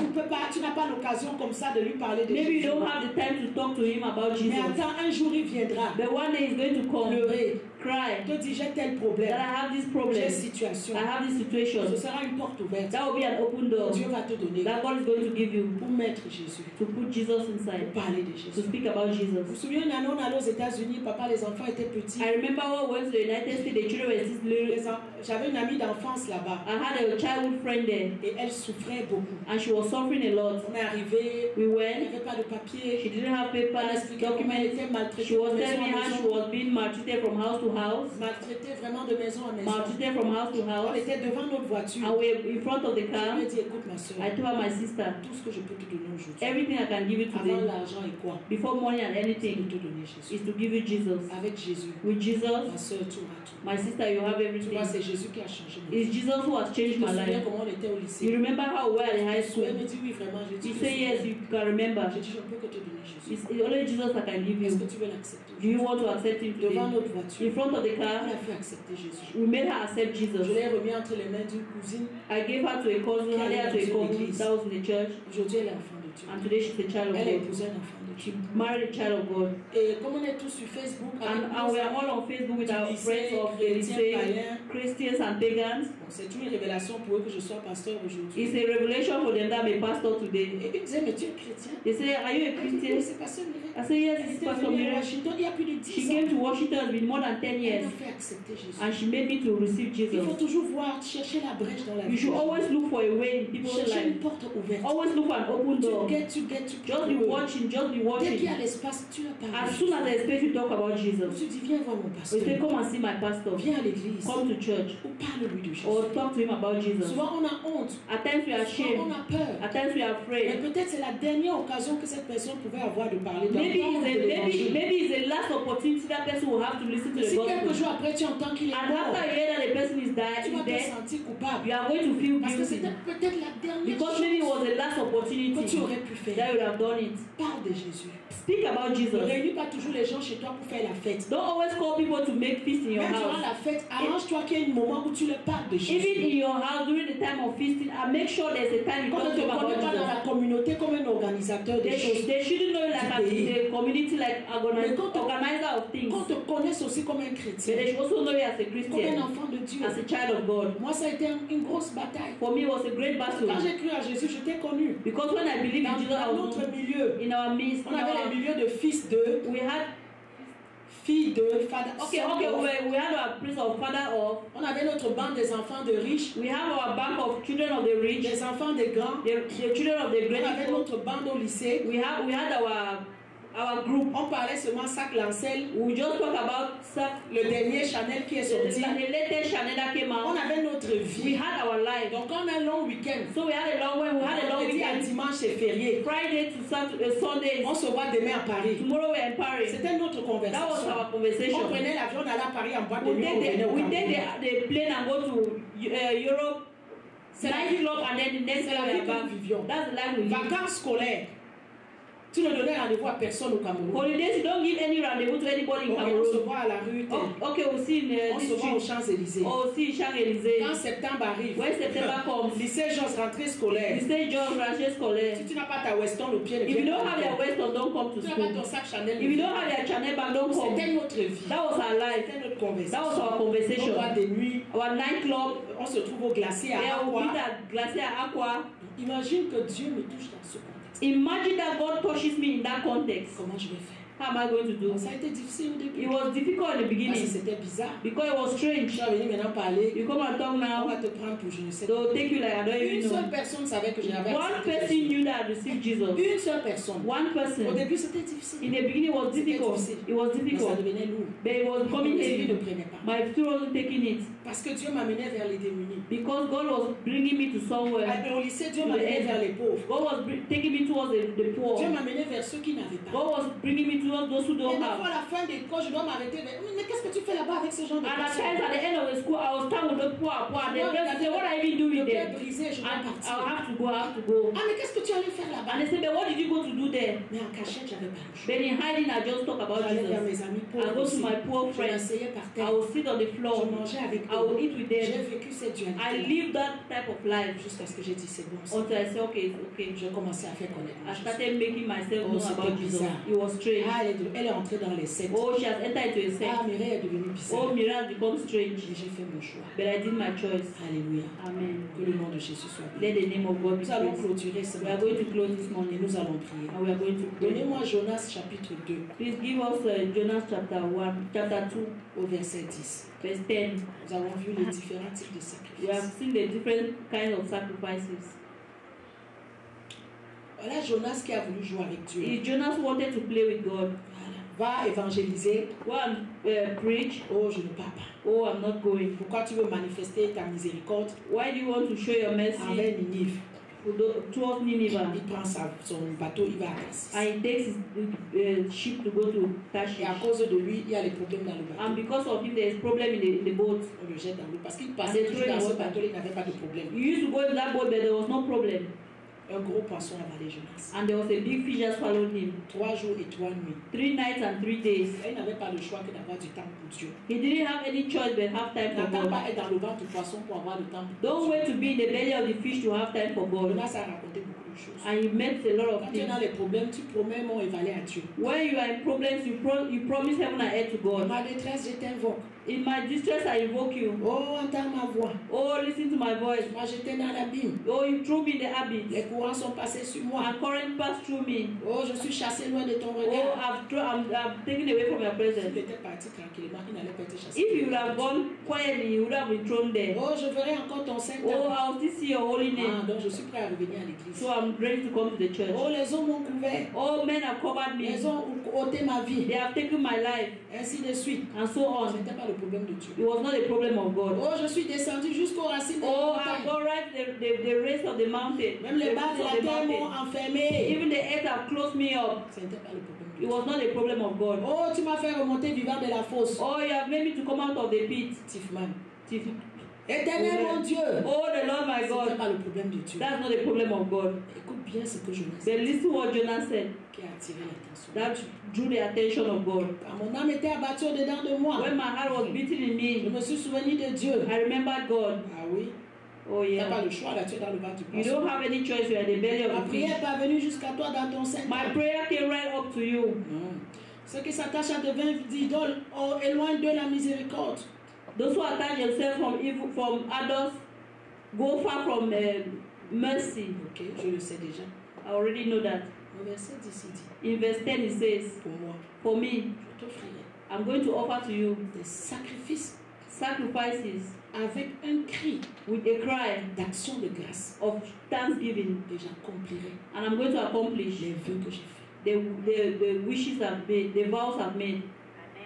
Speaker 1: tu n'as pas l'occasion comme ça de lui parler de
Speaker 2: Maybe you
Speaker 1: Jésus.
Speaker 2: don't have the time to talk to him about
Speaker 1: Mais
Speaker 2: Jesus.
Speaker 1: attends, un jour il viendra
Speaker 2: But one day he's going to come,
Speaker 1: pleurer,
Speaker 2: cry,
Speaker 1: te dire j'ai tel
Speaker 2: that
Speaker 1: problème,
Speaker 2: I have this
Speaker 1: j'ai
Speaker 2: problem,
Speaker 1: situation.
Speaker 2: I have this
Speaker 1: Ce
Speaker 2: situation.
Speaker 1: sera une porte ouverte.
Speaker 2: That will be an open door
Speaker 1: Dieu va te donner
Speaker 2: that God is going to give you
Speaker 1: pour mettre Jésus,
Speaker 2: to put Jesus inside,
Speaker 1: pour parler de
Speaker 2: to
Speaker 1: Jésus.
Speaker 2: speak about
Speaker 1: Vous
Speaker 2: Jesus.
Speaker 1: vous souvenez, une année, on allait aux États-Unis, papa, les enfants étaient petits.
Speaker 2: I remember when we went to the United States, the children were still little.
Speaker 1: J'avais une amie d'enfance là-bas
Speaker 2: I had a childhood friend there,
Speaker 1: et elle souffrait beaucoup.
Speaker 2: and she was suffering a lot.
Speaker 1: On est arrivé,
Speaker 2: We
Speaker 1: elle
Speaker 2: went,
Speaker 1: n'avait pas de papier.
Speaker 2: she didn't have
Speaker 1: Elle
Speaker 2: papers,
Speaker 1: expliquait comment elle
Speaker 2: documents.
Speaker 1: était maltraitée
Speaker 2: She was
Speaker 1: de
Speaker 2: telling me
Speaker 1: maison en
Speaker 2: how she
Speaker 1: maison.
Speaker 2: was being maltreated from house to house,
Speaker 1: Maltraitée vraiment de maison en maison.
Speaker 2: maltreated from house to
Speaker 1: On
Speaker 2: house,
Speaker 1: était devant notre voiture.
Speaker 2: and we were in front of the
Speaker 1: Je lui
Speaker 2: car.
Speaker 1: ai dit, écoute ma soeur,
Speaker 2: I told her, my sister,
Speaker 1: tout ce que je peux te donner aujourd'hui,
Speaker 2: everything I can give you
Speaker 1: avant
Speaker 2: today,
Speaker 1: l'argent et quoi,
Speaker 2: before money and
Speaker 1: c'est de
Speaker 2: anything,
Speaker 1: te donner Jésus.
Speaker 2: is to give you Jesus.
Speaker 1: Avec Jésus,
Speaker 2: With Jesus,
Speaker 1: ma soeur, tu auras tout.
Speaker 2: my sister, you have
Speaker 1: Tu
Speaker 2: everything.
Speaker 1: vois, c'est Jésus qui a changé ma
Speaker 2: It's
Speaker 1: vie.
Speaker 2: Jesus who has
Speaker 1: Tu
Speaker 2: changed
Speaker 1: te
Speaker 2: my
Speaker 1: souviens
Speaker 2: life.
Speaker 1: comment on était au
Speaker 2: You
Speaker 1: lycée?
Speaker 2: remember how we were at the high
Speaker 1: Elle
Speaker 2: school?
Speaker 1: me dit oui, vraiment. J'ai dit,
Speaker 2: You
Speaker 1: je
Speaker 2: say
Speaker 1: me
Speaker 2: yes,
Speaker 1: souviens.
Speaker 2: you can remember.
Speaker 1: J'ai dit, je ne peux que te donner Jésus.
Speaker 2: It's only Jesus I can give
Speaker 1: Est-ce
Speaker 2: you.
Speaker 1: que tu veux l'accepter?
Speaker 2: Do you want to accept him
Speaker 1: Devant
Speaker 2: today?
Speaker 1: notre voiture,
Speaker 2: In front of the
Speaker 1: on
Speaker 2: car,
Speaker 1: a fait accepter Jésus.
Speaker 2: we made her accept
Speaker 1: Je
Speaker 2: Jesus.
Speaker 1: l'ai remis entre les mains d'une cousine.
Speaker 2: I gave her to a cousin, handed her to a cousin that was in the church,
Speaker 1: Aujourd'hui, elle est enfant de Dieu.
Speaker 2: and today she's a child of
Speaker 1: Elle a
Speaker 2: God.
Speaker 1: épousé un enfant de
Speaker 2: She
Speaker 1: Dieu.
Speaker 2: married a child of God.
Speaker 1: Et comme on est tous sur Facebook, avec
Speaker 2: And we are all on Facebook with our friends of the lycée, Christians and pagans.
Speaker 1: bon, c'est une révélation pour eux que je sois pasteur aujourd'hui.
Speaker 2: It's a revelation for them that I'm a pastor today.
Speaker 1: Et ils disaient, mais tu es chrétien?
Speaker 2: They say, are you a Christian?
Speaker 1: C'est pasteur Mireille.
Speaker 2: I say, yes,
Speaker 1: Elle
Speaker 2: it's
Speaker 1: était
Speaker 2: Pastor
Speaker 1: venue à
Speaker 2: Miriam.
Speaker 1: Washington il y a plus de 10
Speaker 2: She
Speaker 1: ans.
Speaker 2: came to Washington with more than 10
Speaker 1: Elle
Speaker 2: years,
Speaker 1: m'a fait accepter Jésus.
Speaker 2: and she made me to receive
Speaker 1: Il faut
Speaker 2: Jesus.
Speaker 1: toujours voir, chercher la brèche dans la
Speaker 2: You
Speaker 1: vie.
Speaker 2: should always look for a way in people's
Speaker 1: Chercher une
Speaker 2: life.
Speaker 1: porte ouverte.
Speaker 2: Always look for an open door.
Speaker 1: Tu
Speaker 2: Just be watching, just be
Speaker 1: Dès qu'il y
Speaker 2: watching.
Speaker 1: a l'espace, tu as parlé.
Speaker 2: As soon as there's space, you talk about Jesus.
Speaker 1: Tu dis, viens voir mon
Speaker 2: We
Speaker 1: pasteur.
Speaker 2: say, come and see my pastor.
Speaker 1: Viens à l'église.
Speaker 2: Come to church.
Speaker 1: Ou parle-lui de Jésus.
Speaker 2: Or talk to him about Jesus.
Speaker 1: Souvent, on a honte.
Speaker 2: At times we are
Speaker 1: Souvent, on
Speaker 2: ashamed.
Speaker 1: a peur.
Speaker 2: At times we are
Speaker 1: Mais
Speaker 2: afraid.
Speaker 1: peut-être c'est la dernière occasion que cette personne pouvait avoir de parler
Speaker 2: Maybe
Speaker 1: d'entendre de l'évangile.
Speaker 2: it's the last opportunity that person will have to listen to the
Speaker 1: Si quelques
Speaker 2: gospel.
Speaker 1: jours après tu entends qu'il est
Speaker 2: And
Speaker 1: mort,
Speaker 2: after you hear that the person is
Speaker 1: tu vas
Speaker 2: dead,
Speaker 1: te sentir coupable.
Speaker 2: You are going to feel
Speaker 1: Parce que
Speaker 2: guilty.
Speaker 1: c'était peut-être la dernière
Speaker 2: Because
Speaker 1: chose
Speaker 2: maybe it was the last opportunity
Speaker 1: que tu aurais pu faire.
Speaker 2: that you would have done it.
Speaker 1: Parle de Jésus.
Speaker 2: Speak about
Speaker 1: Ne
Speaker 2: Jesus.
Speaker 1: réunis pas toujours les gens chez toi pour faire la fête.
Speaker 2: Don't always call people to make feast in your
Speaker 1: Même durant
Speaker 2: house.
Speaker 1: la fête, arrange-toi qu'il y ait un moment où tu leur parles de
Speaker 2: Even
Speaker 1: Jésus.
Speaker 2: in your house during the time of feasting, and make sure there's a time you
Speaker 1: Qu'on ne
Speaker 2: talk
Speaker 1: te
Speaker 2: to them
Speaker 1: connaît pas dans
Speaker 2: about
Speaker 1: la
Speaker 2: Jesus.
Speaker 1: communauté comme un organisateur des choses.
Speaker 2: They shouldn't know you like the community like
Speaker 1: Mais quand
Speaker 2: organizer of things.
Speaker 1: Qu'on te connaisse aussi comme un
Speaker 2: But
Speaker 1: chrétien,
Speaker 2: they should also know you as a
Speaker 1: comme un
Speaker 2: Christian,
Speaker 1: enfant de Dieu.
Speaker 2: as a child of God.
Speaker 1: Moi, ça a été une grosse bataille.
Speaker 2: For me, it was a great battle.
Speaker 1: Quand j'ai cru à Jésus, je t'ai connu.
Speaker 2: Because when I believed in Jesus, I
Speaker 1: Dans
Speaker 2: was
Speaker 1: notre milieu,
Speaker 2: in our midst.
Speaker 1: on avait les milieux de fils de,
Speaker 2: We had
Speaker 1: filles de, father,
Speaker 2: okay,
Speaker 1: son
Speaker 2: okay.
Speaker 1: of.
Speaker 2: We had our place of father of.
Speaker 1: On avait notre bande des enfants de riches,
Speaker 2: We have our bank of children of the rich,
Speaker 1: des enfants des grands.
Speaker 2: the children of the
Speaker 1: On
Speaker 2: great
Speaker 1: avait
Speaker 2: people.
Speaker 1: notre bande au lycée.
Speaker 2: We had our group.
Speaker 1: On parlait seulement sac Lancel,
Speaker 2: We just talk about stuff.
Speaker 1: le dernier Chanel qui est sorti.
Speaker 2: The latest Chanel that came
Speaker 1: On
Speaker 2: out.
Speaker 1: avait notre
Speaker 2: We
Speaker 1: vie.
Speaker 2: had our life.
Speaker 1: Donc on a un long week-end.
Speaker 2: So we had a long
Speaker 1: Vendredi à
Speaker 2: weekend.
Speaker 1: dimanche c'est férié.
Speaker 2: Friday to Saturday, Sunday.
Speaker 1: On se voit demain à Paris.
Speaker 2: Tomorrow we're in Paris.
Speaker 1: C'était notre
Speaker 2: That was
Speaker 1: conversation.
Speaker 2: our
Speaker 1: On
Speaker 2: conversation.
Speaker 1: prenait l'avion, on allait à Paris en boîte de
Speaker 2: We
Speaker 1: nuit, on revenait au
Speaker 2: take
Speaker 1: Cameroun.
Speaker 2: the plane and go to Europe,
Speaker 1: C'est la
Speaker 2: night
Speaker 1: vie,
Speaker 2: club, and then the next
Speaker 1: c'est
Speaker 2: day
Speaker 1: la
Speaker 2: we
Speaker 1: vie
Speaker 2: are
Speaker 1: que
Speaker 2: back.
Speaker 1: nous vivions.
Speaker 2: That's the life we live.
Speaker 1: Vacances scolaires. Tu ne donnais rendez-vous à personne au Cameroun.
Speaker 2: Holidays, you don't give any rendezvous to anybody in
Speaker 1: Ok, on se
Speaker 2: Cameroon.
Speaker 1: voit à la rue.
Speaker 2: Oh, okay, we'll see in
Speaker 1: On
Speaker 2: this
Speaker 1: se voit aux
Speaker 2: street.
Speaker 1: Champs-Élysées.
Speaker 2: Oh, see Champs-Élysées.
Speaker 1: Quand septembre arrive,
Speaker 2: When September comes,
Speaker 1: lycée Jos, rentrée
Speaker 2: you
Speaker 1: scolaire.
Speaker 2: say John Ranches
Speaker 1: Si
Speaker 2: College.
Speaker 1: tu n'as pas ta Weston au pied, ne
Speaker 2: If you
Speaker 1: viens
Speaker 2: don't
Speaker 1: pas.
Speaker 2: have your Weston, don't come to
Speaker 1: Tu n'as pas ton
Speaker 2: school.
Speaker 1: sac Chanel.
Speaker 2: If you don't have your Chanel bag, don't come.
Speaker 1: C'était notre vie.
Speaker 2: That was our life.
Speaker 1: C'était notre
Speaker 2: That
Speaker 1: conversation.
Speaker 2: was our
Speaker 1: On
Speaker 2: conversation.
Speaker 1: voit des nuits.
Speaker 2: Our nightclub.
Speaker 1: On se trouve au glacier à
Speaker 2: There will be
Speaker 1: Aqua.
Speaker 2: that glacier Aqua.
Speaker 1: Imagine que Dieu me touche dans ce contexte.
Speaker 2: Imagine that God touches me in that context.
Speaker 1: Comment je vais faire?
Speaker 2: How am I going to do?
Speaker 1: Ça a été difficile au début.
Speaker 2: It was difficult in the
Speaker 1: Parce que
Speaker 2: beginning
Speaker 1: c'était bizarre.
Speaker 2: because it was strange.
Speaker 1: Je suis venu maintenant parler.
Speaker 2: You come and talk
Speaker 1: On
Speaker 2: now,
Speaker 1: va te prendre pour je ne sais
Speaker 2: they'll take you like I don't
Speaker 1: Une
Speaker 2: even
Speaker 1: seule
Speaker 2: know.
Speaker 1: personne savait que j'avais
Speaker 2: One
Speaker 1: accepté
Speaker 2: person
Speaker 1: Jésus.
Speaker 2: knew that I received Jesus.
Speaker 1: Une seule personne.
Speaker 2: One
Speaker 1: Au
Speaker 2: person.
Speaker 1: début, c'était difficile.
Speaker 2: In the beginning, it was difficult. It was
Speaker 1: Mais ça
Speaker 2: difficult,
Speaker 1: devenait lourd.
Speaker 2: but it was becoming
Speaker 1: Mes filles ne
Speaker 2: heavy.
Speaker 1: prenaient pas.
Speaker 2: My spirit wasn't taking it
Speaker 1: Parce que Dieu m'amenait vers les démunis.
Speaker 2: because God was bringing me to somewhere.
Speaker 1: Au lycée, Dieu m'amenait vers les pauvres.
Speaker 2: God was taking me towards the poor.
Speaker 1: Dieu m'amenait vers ceux qui n'avaient pas.
Speaker 2: God was bringing me towards those who
Speaker 1: Et
Speaker 2: don't
Speaker 1: parfois,
Speaker 2: have.
Speaker 1: à la fin des cours, je dois m'arrêter. Mais qu'est-ce que tu fais là-bas avec ce genre de
Speaker 2: And at times,
Speaker 1: personnes?
Speaker 2: at the end of the school, I was standing with the poor. And they just say, "What are you even doing
Speaker 1: Le cœur
Speaker 2: there?"
Speaker 1: brisé, je dois
Speaker 2: And
Speaker 1: partir.
Speaker 2: I'll have to go. I have to go.
Speaker 1: Ah, mais qu'est-ce que tu allais faire
Speaker 2: And
Speaker 1: là-bas?
Speaker 2: they say, "But what did you go to do there?"
Speaker 1: Mais en cachette, j'avais pas le choix.
Speaker 2: But in hiding, I just talk about
Speaker 1: J'allais vers
Speaker 2: Jesus.
Speaker 1: mes amis
Speaker 2: I
Speaker 1: pauvres.
Speaker 2: go to
Speaker 1: aussi.
Speaker 2: my poor
Speaker 1: Je
Speaker 2: friends.
Speaker 1: m'asseyais par
Speaker 2: I
Speaker 1: terre.
Speaker 2: will sit on the
Speaker 1: Je
Speaker 2: floor.
Speaker 1: mangeais avec
Speaker 2: I will
Speaker 1: eux.
Speaker 2: eat with
Speaker 1: J'ai
Speaker 2: them.
Speaker 1: vécu cette
Speaker 2: I
Speaker 1: dualité
Speaker 2: live that type of life
Speaker 1: jusqu'à ce que j'ai dit c'est bon. c'est
Speaker 2: until I say, "Okay, it's okay."
Speaker 1: bon. Je commençais à faire connaître.
Speaker 2: I
Speaker 1: Jésus.
Speaker 2: started making myself
Speaker 1: Oh,
Speaker 2: know
Speaker 1: c'était
Speaker 2: about Jesus.
Speaker 1: bizarre.
Speaker 2: It was strange.
Speaker 1: Ah, elle est entrée dans les sectes.
Speaker 2: Oh, she has entered into a sect.
Speaker 1: Ah, Mireille est devenue bizarre.
Speaker 2: Oh, Mira has become strange.
Speaker 1: Et j'ai fait mon choix.
Speaker 2: But I did my choice.
Speaker 1: Alléluia.
Speaker 2: Amen.
Speaker 1: Que le nom de Jésus soit béni.
Speaker 2: Let the name of God be
Speaker 1: Nous allons
Speaker 2: praised.
Speaker 1: clôturer ce
Speaker 2: We are
Speaker 1: matin.
Speaker 2: going to close this
Speaker 1: Et
Speaker 2: morning.
Speaker 1: nous allons prier.
Speaker 2: And we are going to pray.
Speaker 1: Donnez-moi Jonas chapitre 2
Speaker 2: Please give us Jonas chapter 1, chapter 2,
Speaker 1: au verset 10.
Speaker 2: verse 10.
Speaker 1: Nous avons vu les différents types de
Speaker 2: We have
Speaker 1: sacrifices.
Speaker 2: seen the different kinds of sacrifices.
Speaker 1: Voilà Jonas qui a voulu jouer avec Dieu.
Speaker 2: If Jonas wanted to play with God,
Speaker 1: Voilà. Va évangéliser.
Speaker 2: go and preach.
Speaker 1: Oh, je ne pars pas.
Speaker 2: Oh, I'm not going.
Speaker 1: Pourquoi tu veux manifester ta miséricorde
Speaker 2: Why do you want to show your mercy
Speaker 1: envers Ninive?
Speaker 2: towards Nineveh?
Speaker 1: Il prend son bateau, il va à Tarsis.
Speaker 2: And he takes his ship to go to Tarshish.
Speaker 1: Et à cause de lui, il y a les problèmes dans le
Speaker 2: And
Speaker 1: bateau.
Speaker 2: because of him, there is problem in the boat.
Speaker 1: On le jette dans l'eau. Parce qu'il passait toujours dans ce bateau, il n'avait pas de problème.
Speaker 2: You used to go in that boat, but there was no problem.
Speaker 1: Un gros poisson a avalé Jonas.
Speaker 2: And there was a big fish that swallowed him.
Speaker 1: 3 jours et 3 nuits.
Speaker 2: 3 nights and 3 days.
Speaker 1: Et il n'avait pas le choix que d'avoir du temps pour Dieu.
Speaker 2: He didn't have any choice but have time for
Speaker 1: N'attends
Speaker 2: God.
Speaker 1: pas être dans le ventre du poisson pour avoir du temps pour
Speaker 2: Don't
Speaker 1: Dieu.
Speaker 2: wait to be in the belly of the fish to have time for God.
Speaker 1: Jonas a raconté beaucoup de choses.
Speaker 2: And he met a lot of
Speaker 1: Quand tu es
Speaker 2: things.
Speaker 1: dans les problèmes, tu promets mon évalé à Dieu.
Speaker 2: When you are in problems, you promise heaven and earth to
Speaker 1: Dans
Speaker 2: God.
Speaker 1: ma détresse, je t'invoque.
Speaker 2: In my distress, I invoke you.
Speaker 1: Oh, entends ma voix.
Speaker 2: Oh, listen to my voice.
Speaker 1: Moi, j'étais dans l'abîme.
Speaker 2: Oh, you threw me in the abyss.
Speaker 1: Les courants sont passés sur moi.
Speaker 2: And current passed through me.
Speaker 1: Oh, je suis chassé loin de ton
Speaker 2: Oh,
Speaker 1: regard.
Speaker 2: I'm taken away from your
Speaker 1: S'il
Speaker 2: presence.
Speaker 1: était parti tranquillement, il n'allait pas être chassé.
Speaker 2: If you would have gone quietly, you would have been thrown there.
Speaker 1: Oh, je verrai encore ton saint
Speaker 2: Oh,
Speaker 1: nom.
Speaker 2: I'll still see your holy
Speaker 1: Ah,
Speaker 2: name.
Speaker 1: donc je suis prêt à revenir à l'église.
Speaker 2: So I'm ready to come to the church.
Speaker 1: Oh, les hommes m'ont couvert.
Speaker 2: Oh, men have covered me.
Speaker 1: Ils ont ôté ma vie.
Speaker 2: They have taken my life.
Speaker 1: Ainsi de suite.
Speaker 2: And so
Speaker 1: Ce
Speaker 2: on.
Speaker 1: n'était pas le problème de Dieu.
Speaker 2: It was not a problem of God.
Speaker 1: Oh, je suis descendu jusqu'aux racines de la
Speaker 2: Oh, I've
Speaker 1: montagne.
Speaker 2: gone right the race of the mountain.
Speaker 1: Même les
Speaker 2: The
Speaker 1: barres de
Speaker 2: roots
Speaker 1: la
Speaker 2: of the
Speaker 1: terre m'ont
Speaker 2: mountain.
Speaker 1: enfermé.
Speaker 2: Even the earth have closed me up.
Speaker 1: Ce n'était pas le problème de
Speaker 2: It
Speaker 1: Dieu.
Speaker 2: was not a problem of God.
Speaker 1: Oh, tu m'as fait remonter vivant de la fosse.
Speaker 2: Oh, you have made me to come out of the pit.
Speaker 1: Tifman. Éternel mon Dieu.
Speaker 2: Oh, the Lord my
Speaker 1: Ce n'est
Speaker 2: God.
Speaker 1: pas le problème de Dieu.
Speaker 2: That's not the problem of God.
Speaker 1: Écoute bien ce que Jonas
Speaker 2: But listen what Jonah said.
Speaker 1: qui a attiré l'attention.
Speaker 2: That drew the attention of God.
Speaker 1: Quand mon âme était abattue au-dedans de moi,
Speaker 2: When my heart was beating in
Speaker 1: je
Speaker 2: me,
Speaker 1: me suis souvenu de Dieu.
Speaker 2: I remembered God.
Speaker 1: Ah oui,
Speaker 2: Oh
Speaker 1: tu n'as pas
Speaker 2: yeah.
Speaker 1: le choix là, tu es dans le ventre du
Speaker 2: You
Speaker 1: poisson.
Speaker 2: don't have any choice. You are in the belly
Speaker 1: Ma
Speaker 2: of the fish.
Speaker 1: prière est parvenue jusqu'à toi dans ton sein.
Speaker 2: My prayer came right up to you.
Speaker 1: Non. Ceux qui s'attachent à de vaines idoles, oh, éloigne de la miséricorde.
Speaker 2: Those who attach themselves from evil, from others, go far from mercy.
Speaker 1: Ok, je le sais déjà.
Speaker 2: I already know that.
Speaker 1: Le verset d'ici dit,
Speaker 2: In verse 10 it says,
Speaker 1: pour moi,
Speaker 2: for me,
Speaker 1: je t'offrirai
Speaker 2: I'm going to offer to you
Speaker 1: des sacrifices
Speaker 2: sacrifices
Speaker 1: avec un cri
Speaker 2: with a cry
Speaker 1: d'action de grâce.
Speaker 2: of thanksgiving,
Speaker 1: Et j'accomplirai
Speaker 2: and I'm going to accomplish
Speaker 1: les vœux que j'ai faits.
Speaker 2: the wishes I've made, the vows I've made.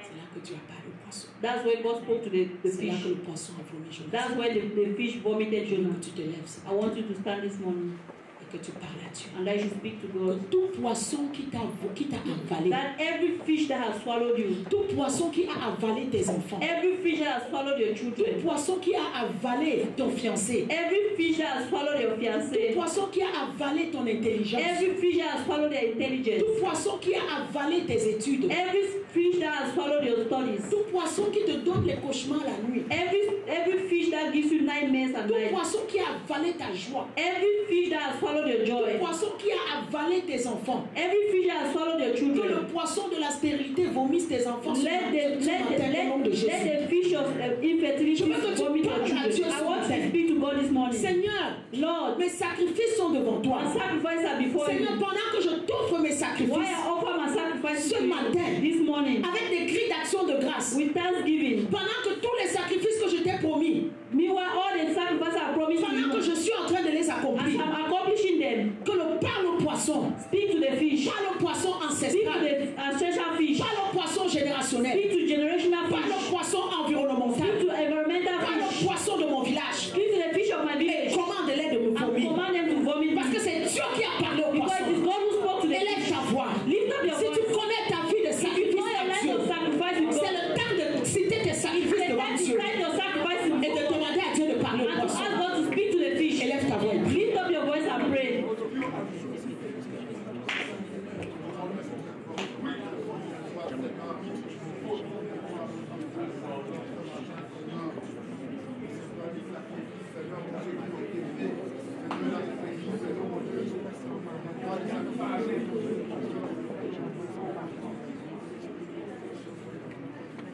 Speaker 1: C'est là que Dieu a parlé au poisson.
Speaker 2: That's why God spoke to the
Speaker 1: C'est là que
Speaker 2: fish.
Speaker 1: le poisson a vomi Jonas.
Speaker 2: That's why the fish vomited
Speaker 1: Je veux
Speaker 2: Jonah.
Speaker 1: que tu te lèves ce
Speaker 2: I
Speaker 1: matin
Speaker 2: want you to stand this morning
Speaker 1: et que tu parles à Dieu.
Speaker 2: and I should speak to
Speaker 1: Que
Speaker 2: God.
Speaker 1: tout poisson qui t'a avalé,
Speaker 2: That every fish that has swallowed you,
Speaker 1: tout poisson qui a avalé tes enfants,
Speaker 2: every fish that has swallowed your
Speaker 1: tout
Speaker 2: children,
Speaker 1: poisson qui a avalé ton fiancé,
Speaker 2: every fish that has swallowed your
Speaker 1: tout
Speaker 2: fiancé,
Speaker 1: poisson qui a avalé ton intelligence,
Speaker 2: every fish that has swallowed their intelligence,
Speaker 1: tout poisson qui a avalé tes études,
Speaker 2: every fish that has swallowed your studies,
Speaker 1: tout poisson qui te donne les cauchemars la nuit,
Speaker 2: every fish that gives you nightmares at
Speaker 1: tout
Speaker 2: night,
Speaker 1: poisson qui a avalé ta joie,
Speaker 2: every fish that has swallowed your
Speaker 1: tout
Speaker 2: joy,
Speaker 1: poisson qui a avalé tes enfants,
Speaker 2: every fish that has swallowed your
Speaker 1: que
Speaker 2: children,
Speaker 1: le poisson de la stérilité vomisse tes enfants ce
Speaker 2: let
Speaker 1: matin au nom de Jésus.
Speaker 2: the fish of infertility
Speaker 1: Je veux que tu
Speaker 2: vomit your
Speaker 1: parles à Dieu
Speaker 2: children.
Speaker 1: ce
Speaker 2: I want
Speaker 1: matin.
Speaker 2: to speak to God this morning.
Speaker 1: Seigneur,
Speaker 2: Lord,
Speaker 1: mes sacrifices sont devant toi.
Speaker 2: my sacrifices are before
Speaker 1: Seigneur,
Speaker 2: you.
Speaker 1: pendant que je t'offre mes
Speaker 2: Why
Speaker 1: sacrifices
Speaker 2: I offer my sacrifices
Speaker 1: Ce
Speaker 2: to you
Speaker 1: matin.
Speaker 2: this morning
Speaker 1: avec des cris d'action de grâce,
Speaker 2: with thanksgiving.
Speaker 1: pendant que tous les sacrifices que je t'ai promis,
Speaker 2: Meanwhile, all the sacrifices I promised to
Speaker 1: pendant que
Speaker 2: you,
Speaker 1: je suis en train de les
Speaker 2: as
Speaker 1: accomplir,
Speaker 2: I'm accomplishing them,
Speaker 1: que le parle au poisson,
Speaker 2: speak to the fish,
Speaker 1: parle au poisson
Speaker 2: speak to
Speaker 1: ancestral,
Speaker 2: the ancestral fish,
Speaker 1: parle au poisson générationnel,
Speaker 2: speak to generational
Speaker 1: parle
Speaker 2: fish,
Speaker 1: au poisson
Speaker 2: speak
Speaker 1: environnemental,
Speaker 2: to environmental
Speaker 1: parle au
Speaker 2: fish,
Speaker 1: poisson de mon village
Speaker 2: speak to the fish of my
Speaker 1: et
Speaker 2: village,
Speaker 1: commande-les de me
Speaker 2: and
Speaker 1: vomir.
Speaker 2: command them to vomit
Speaker 1: Parce
Speaker 2: me.
Speaker 1: que c'est Dieu qui a parlé au
Speaker 2: Because it is
Speaker 1: poisson.
Speaker 2: God who spoke to the
Speaker 1: Élève
Speaker 2: fish.
Speaker 1: ta voix.
Speaker 2: Lift up your
Speaker 1: Si tu
Speaker 2: voice.
Speaker 1: connais ta vie de
Speaker 2: If you
Speaker 1: sacrifice
Speaker 2: know your
Speaker 1: à
Speaker 2: life
Speaker 1: Dieu,
Speaker 2: of sacrifice with
Speaker 1: c'est
Speaker 2: God,
Speaker 1: le temps de citer tes
Speaker 2: it's
Speaker 1: sacrifices
Speaker 2: the
Speaker 1: devant
Speaker 2: time to
Speaker 1: Dieu
Speaker 2: find your sacrifice with
Speaker 1: et de
Speaker 2: God
Speaker 1: demander à Dieu de parler au
Speaker 2: and to
Speaker 1: poisson.
Speaker 2: ask God to speak to the fish.
Speaker 1: Élève ta voix et prie.
Speaker 2: Lift up your voice and pray.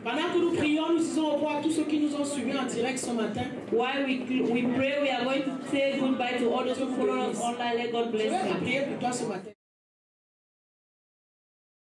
Speaker 1: Pendant que nous prions, nous disons au revoir à tous ceux qui nous ont suivis en direct ce matin.
Speaker 2: While we pray, we are going to say goodbye to all those who follow us online. Let God
Speaker 1: Je
Speaker 2: bless
Speaker 1: vais
Speaker 2: you.
Speaker 1: prier pour toi ce matin.